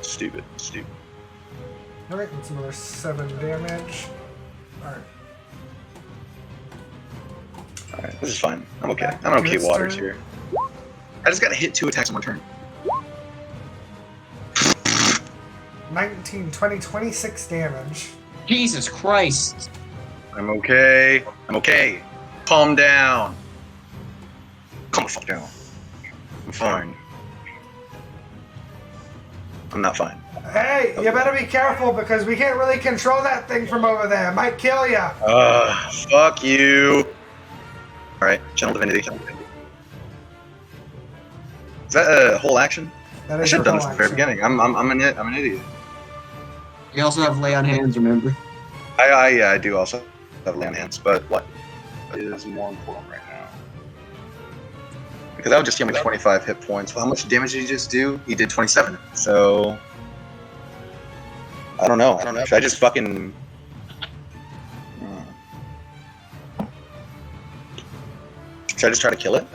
Stupid. Alright, that's another 7 damage. Alright. Alright, this is fine. I'm okay. Back I'm okay, to its Waters turn. here. I just gotta hit 2 attacks on one turn. 19, 20, 26 damage. Jesus Christ. I'm okay. Calm down. Calm the fuck down. I'm fine. I'm not fine. Hey, you better be careful because we can't really control that thing from over there. It might kill you. Fuck you. Alright, Channel Divinity. Is that a whole action? That I is should have done your this whole at the very action. beginning. I'm an idiot. You also have lay on hands, remember? I do also have land hands, but what is more important right now? Because that would just give me 25 hit points. Well, how much damage did he just do? He did 27. So I don't know. Should I just fucking? Should I just try to kill it?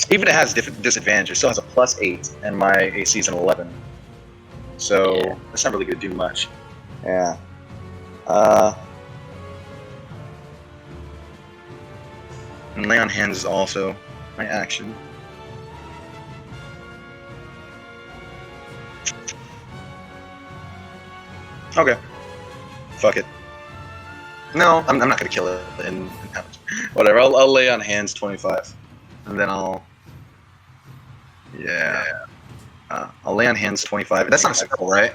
Even it has disadvantage, it still has a +8, and my AC is an 11. So Yeah. that's not really going to do much. Yeah. And lay on hands is also my action. Okay. Fuck it. No, I'm not gonna kill it in whatever. I'll lay on hands 25, and then I'll. Yeah. I'll lay on hands 25. That's not a circle, right?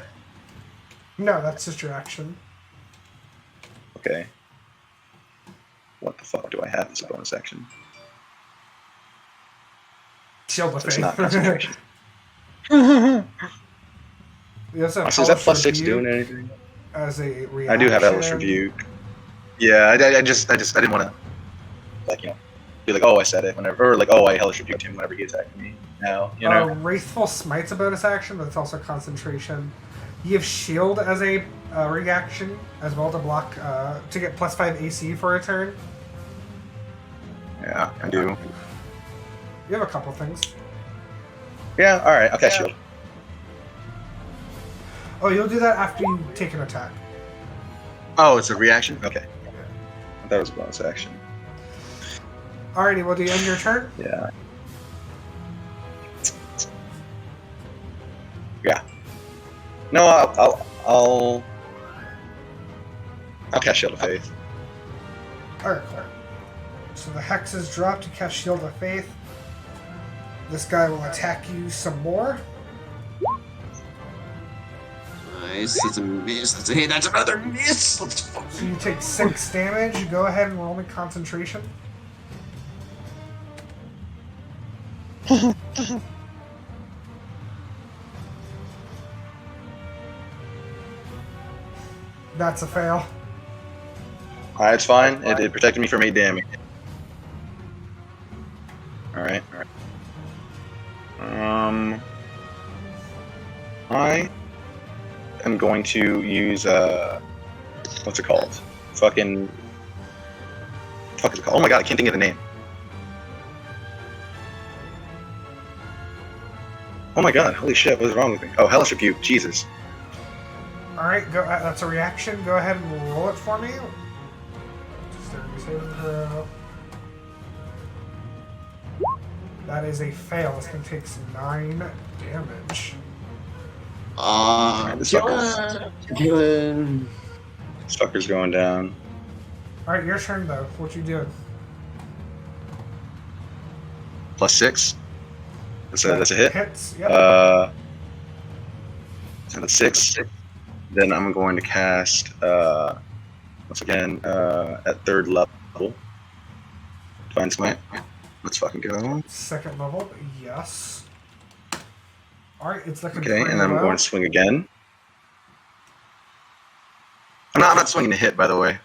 No, that's just your action. Okay. What the fuck do I have as a bonus action? Shield of It's Faith. not concentration. You also have So is that Hellish plus 6 Rebuke doing anything? as a reaction. I do have Hellish Rebuke. Yeah, I didn't want to, like, be like, oh, I said it whenever, or like, oh, I Hellish Rebuked him whenever he attacked me. No, Wrathful Smite's a bonus action, but it's also concentration. You have Shield as a reaction as well to block, to get plus 5 AC for a turn. Yeah, I do. You have a couple things. Yeah, alright, okay, Shield. Oh, you'll do that after you take an attack. Oh, it's a reaction? Okay. I thought it was a bonus action. Alrighty, well, do you end your turn? Yeah. Yeah. No, I'll cast Shield of Faith. Alright, cool. So the Hex is dropped to cast Shield of Faith. This guy will attack you some more. Nice, that's a miss. That's a hit. That's another miss. Let's fuck. So you take 6 damage. Go ahead and roll me concentration. That's a fail. Alright, it's fine. It protected me from 8 damage. Alright. I am going to use, what's it called? Fuck is it called? Oh my god, I can't think of the name. Oh my god, holy shit, what is wrong with me? Oh, Hellish Rebuke, Jesus. Alright, go. That's a reaction. Go ahead and roll it for me. That is a fail. This thing takes 9 damage. This Dylan. This fucker's going down. Alright, your turn though. What you doing? Plus 6. That's a hit. Hits, yep. So that's 6. Then I'm going to cast, once again, at 3rd level. Divine Smite. Let's fucking go. 2nd level, yes. Alright, it's looking Okay, and then I'm low. going to swing again. I'm not swinging to hit, by the way.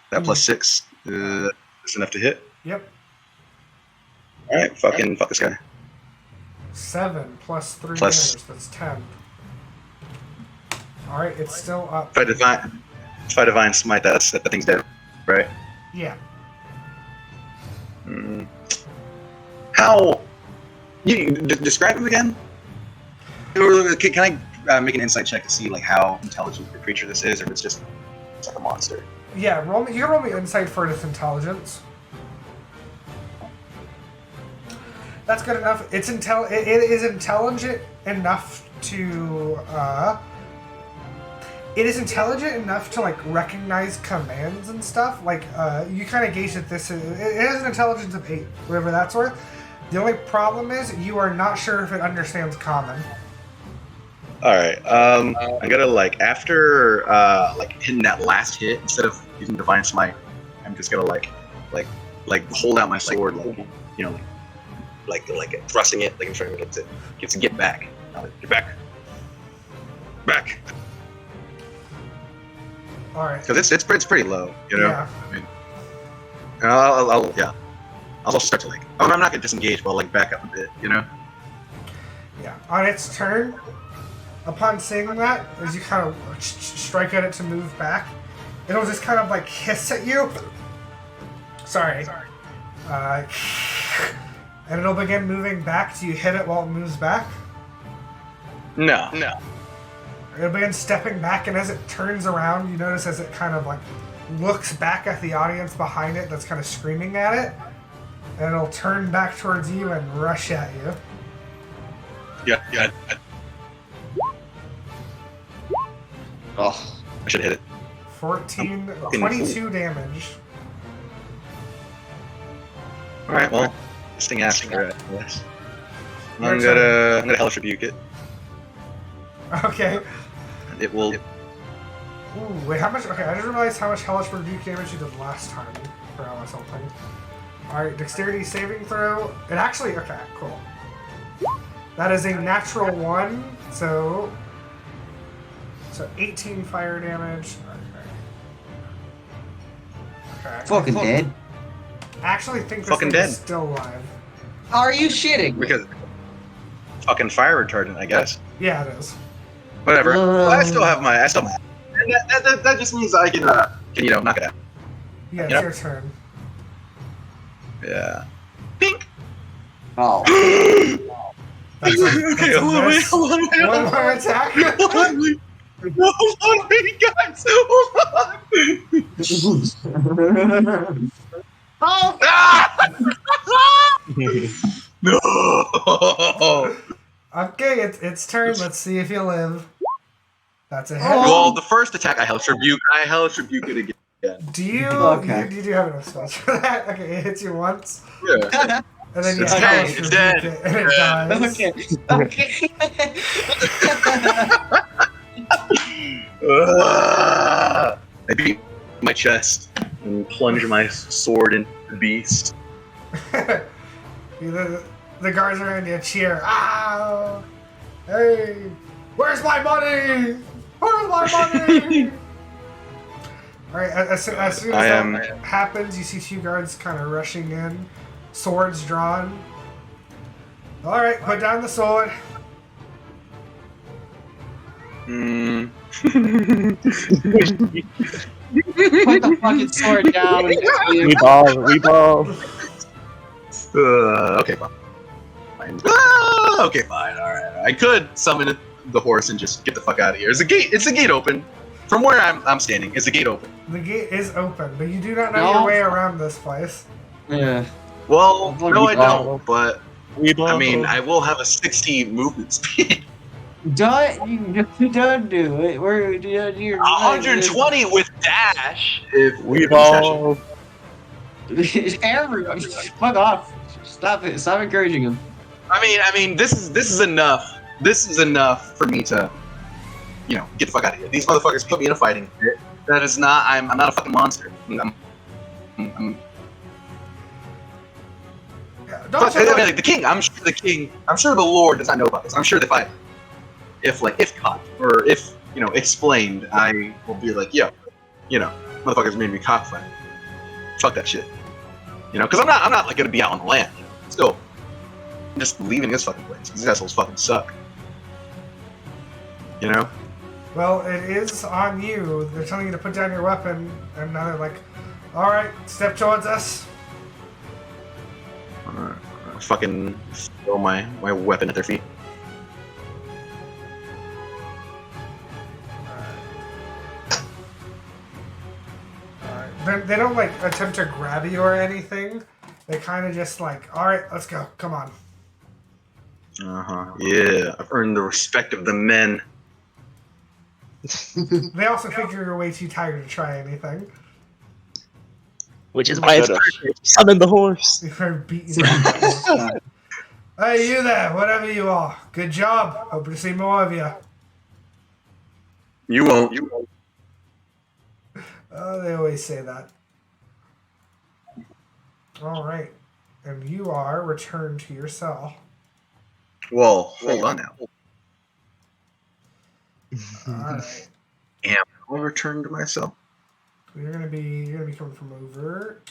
That plus 6 is enough to hit. Yep. Alright, fuck this guy. 7 plus 3 Plus- damage, that's 10. Alright, it's still up. If I divine smite, that thing's dead, right? Yeah. How? You describe him again? Or can I make an insight check to see like how intelligent the creature this is, or if it's just like a monster? Yeah, you can roll me insight for its intelligence. That's good enough. It is intelligent enough to it is intelligent enough to like recognize commands and stuff. Like you kind of gauge that this is. It has an intelligence of 8, whatever that's worth. The only problem is you are not sure if it understands common. All right. I'm gonna like after like hitting that last hit, instead of using divine smite, I'm just gonna like hold out my sword, like thrusting it, like I'm trying to get to get back. Get back. All right. Because it's pretty low, you know. Yeah. I mean, I'll also start to like. Oh, I'm not gonna disengage, but I'll like back up a bit, you know. Yeah. On its turn, upon seeing that, as you kind of strike at it to move back, it'll just kind of like hiss at you. Sorry. And it'll begin moving back. Do you hit it while it moves back? No. It begins stepping back, and as it turns around, you notice as it kind of like looks back at the audience behind it that's kind of screaming at it, and it'll turn back towards you and rush at you. Yeah. Oh, I should hit it. 22 damage. Alright, well, this thing asks for it, I guess. I'm gonna Hellish Rebuke it. Okay. It will. Ooh, wait, how much? Okay, I just realized how much Hellish Rebuke damage you did last time. Forgot myself something. Alright, Dexterity saving throw. It actually. Okay, cool. That is a natural 1, so 18 fire damage. Okay. Fucking dead. I actually think this Fucking thing dead. is still alive. Are you shitting? Because fucking fire retardant, I guess. Yeah, it is. Whatever. Well, I still have my. And that just means I can knock it out. Yeah, it's Yep. your turn. Yeah. Pink. Oh. That's Okay, a hold on, miss. hold on. One more attack. Hold on, wait. Hold on, wait, guys. Hold on. Oh! Ah! No. Okay, it's turn. Let's see if you live. That's a hit. Well, the first attack I Hellish Rebuke it again. Do you? Okay. You do have enough spells for that? Okay, it hits you once, Yeah. and then you It's Hellish dead, it's Rebuke dead. it, and it dies. I beat my chest and plunge my sword into the beast. The guards around you cheer. Ah! Hey! Where's my money? Where's my money? Alright, as soon as that happens, you see 2 guards kind of rushing in, swords drawn. Alright, put down the sword. Hmm. Put the fucking sword down. We ball. Okay, fine. Okay, fine. All right. I could summon the horse and just get the fuck out of here. Is the gate? Is the gate open? From where I'm standing, is the gate open? The gate is open, but you do not know No. your way around this place. Yeah. Well, Well, no, we I ball. don't. But I mean, I will have a 60 movement speed. Don't do it. You're 120 with dash. If We ball. Aaron, fuck off. Stop it. Stop encouraging him. I mean, this is enough. This is enough for me to, get the fuck out of here. These motherfuckers put me in a fighting pit. That is not. I'm not a fucking monster. Yeah, But, don't I mean, like, the king. I'm sure the Lord does not know about this. I'm sure if caught or if explained, I will be like, motherfuckers made me cockfight. Fuck that shit. Because I'm not like gonna be out on the land. Still, I'm just leaving this fucking place. These assholes fucking suck. Well, it is on you. They're telling you to put down your weapon, and now they're like, alright, step towards us. Fucking throw my weapon at their feet. They don't attempt to grab you or anything. They kind of just alright, let's go, come on. Yeah, I've earned the respect of the men. They also figure you're way too tired to try anything. Which is why it's perfect. Summon the horse. They're beating you. Hey, you there, whatever you are. Good job. Hope to see more of you. You won't. They always say that. Alright. And you are returned to your cell. Well, hold on now. Alright. I'll return to myself. You're gonna be coming from over.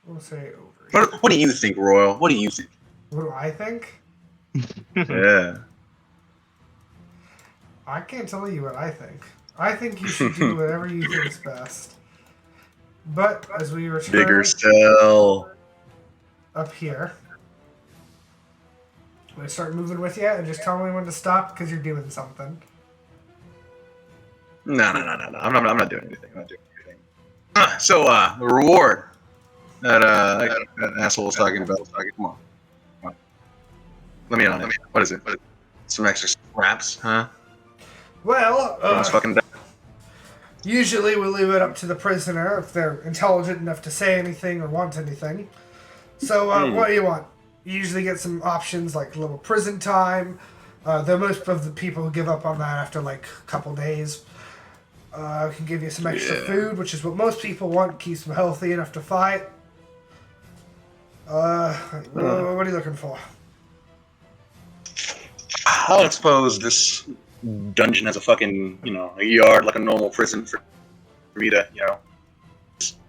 We'll say over. What do you think, Royal? What do you think? What do I think? Yeah. I can't tell you what I think. I think you should do whatever you think is best. But as we return Bigger cell. up here, I'm gonna start moving with you and just tell me when to stop because you're doing something. No. I'm not doing anything. I'm not doing anything. So, the reward that that asshole was talking about. Come on. Let me on it. What is it? Some extra scraps, huh? Well, Fucking usually we leave it up to the prisoner if they're intelligent enough to say anything or want anything. So, what do you want? You usually get some options like a little prison time. Though most of the people give up on that after like a couple days. We can give you some extra food, which is what most people want. Keeps them healthy enough to fight. What are you looking for? I'll expose this dungeon as a fucking, a yard, like a normal prison for me to,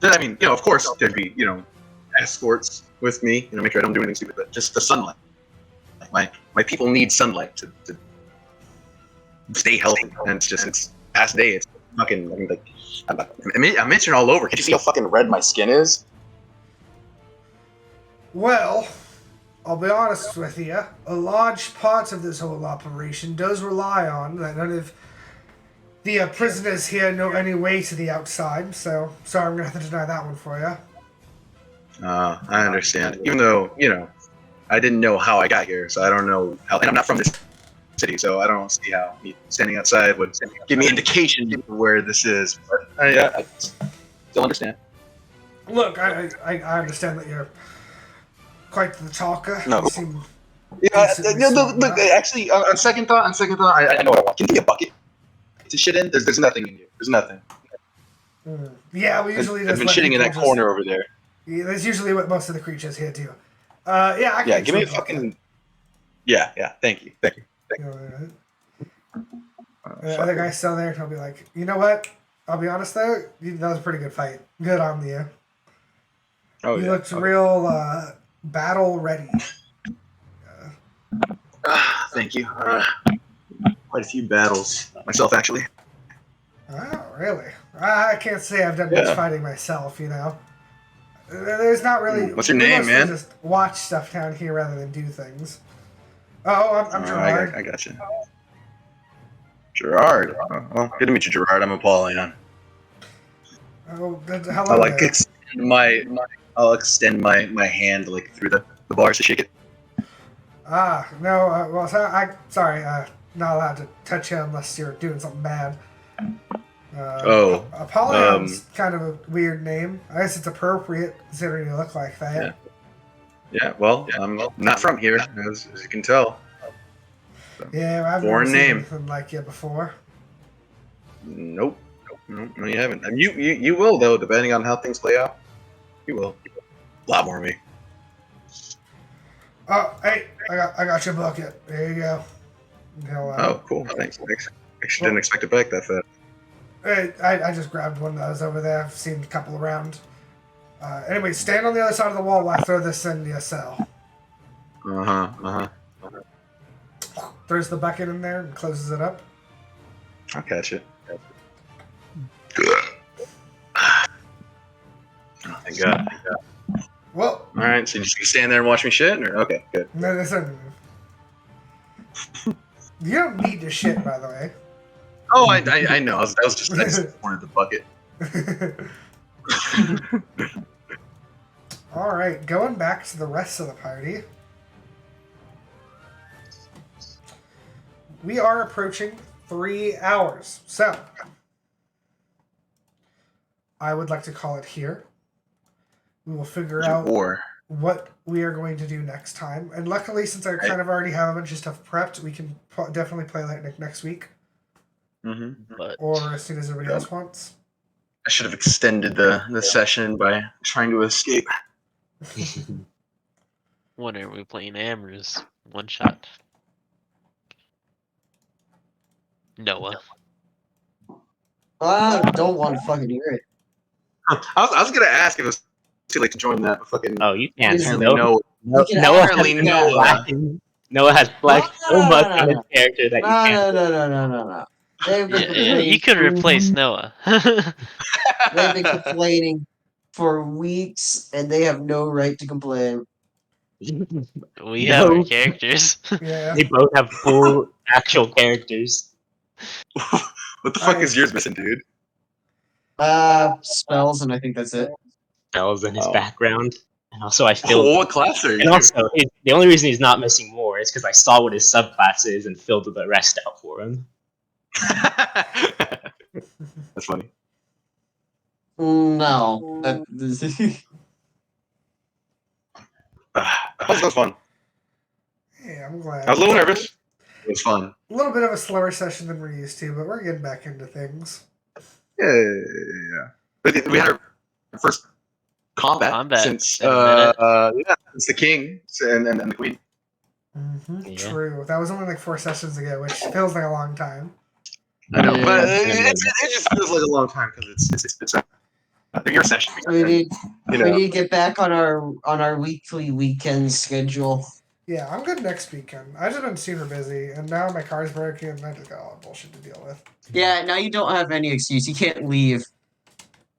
I mean, of course there'd be, escorts with me, make sure I don't do anything stupid, but just the sunlight. Like, my people need sunlight to stay healthy, and it's past day, it's fucking, I mean, like, I'm itching all over. Can you see how fucking red my skin is? Well, I'll be honest with you. A large part of this whole operation does rely on that none of the prisoners here know any way to the outside, so sorry, I'm going to have to deny that one for you. I understand. Even though, I didn't know how I got here, so I don't know how, and I'm not from this city, so I don't see how me standing outside would give me indication of where this is. But I still understand. Look, I understand that you're quite the talker. No. You seem Yeah, decently smart look, enough. actually, on second thought, I know what I want. Can you give me a bucket to shit in? There's nothing in here. There's nothing. Yeah, we usually I've just been let shitting in people that corner over there. Yeah, that's usually what most of the creatures here do. I can Yeah, give me a explain about fucking. Yeah, thank you. that. The guy's still there, and he'll be like, you know what? I'll be honest though, that was a pretty good fight. Good on you. Oh, You yeah. looked real battle ready. Thank you. Quite a few battles myself, actually. Oh, really? I can't say I've done much fighting myself, There's not really... What's your we name, mostly man? just watch stuff down here rather than do things. Oh, I'm Gerard. I got you. Gerard. Well, good to meet you, Gerard. I'm Apollyon. Oh, hello I'll there. extend my hand through the bars to shake it. No, well, sorry, not allowed to touch you unless you're doing something bad. Apollyon's kind of a weird name. I guess it's appropriate considering you look like that. Yeah. Well, I'm not from here, as you can tell. Yeah, I've Foreign never seen name. anything like you before. Nope. No, you haven't. And you will though, depending on how things play out. You will. A lot more of me. Oh, hey, I got your bucket. There you go. Oh, cool. Thanks. Actually, didn't expect it back that fast. Hey, I just grabbed one that was over there. I've seen a couple around. Anyway, stand on the other side of the wall while I throw this in your cell. Throws the bucket in there and closes it up. I'll catch it. Oh, thank God. Well, All right, so you just stand there and watch me shit? Or okay, good. no, listen. You don't need to shit, by the way. Oh, I know. I just wanted the bucket. All right, going back to the rest of the party. We are approaching 3 hours, so I would like to call it here. We will figure out what we are going to do next time. And luckily, since I kind of already have a bunch of stuff prepped, we can definitely play that next week. Or as soon as everybody else wants. I should have extended the session by trying to escape. When are we playing Amber's one shot? Noah. Don't want to fucking hear it. I was gonna ask if it was too late to join that, but fucking. Oh, you can't. Apparently Noah has flexed so much on his character that you can't. No. You could replace Noah. They've been complaining for weeks, and they have no right to complain. We have our No. characters. Yeah. They both have full actual characters. What the fuck is yours missing, dude? Spells, and I think that's it. Spells in his Oh. background. And also I filled Oh, what class are you? and also the only reason he's not missing more is because I saw what his subclass is and filled the rest out for him. That's funny. No. That was fun. Yeah, I'm glad. I was a little nervous. It was fun. A little bit of a slower session than we're used to, but we're getting back into things. Yeah. But we had our first combat since in a minute. since the king and the queen. Mm-hmm. Yeah. True. That was only like 4 sessions ago, which feels like a long time. I know, Yeah. but it just feels like a long time because it's your session. We need You we know. need to get back on our weekly weekend schedule. Yeah, I'm good next weekend. I've just been super busy, and now my car's broken, and I just got a lot of bullshit to deal with. Yeah, now you don't have any excuse. You can't leave.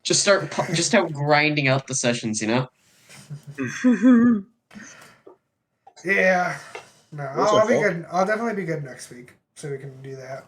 Just start grinding out the sessions, you know? Yeah. No, What's I'll my be fault? good. I'll definitely be good next week, so we can do that.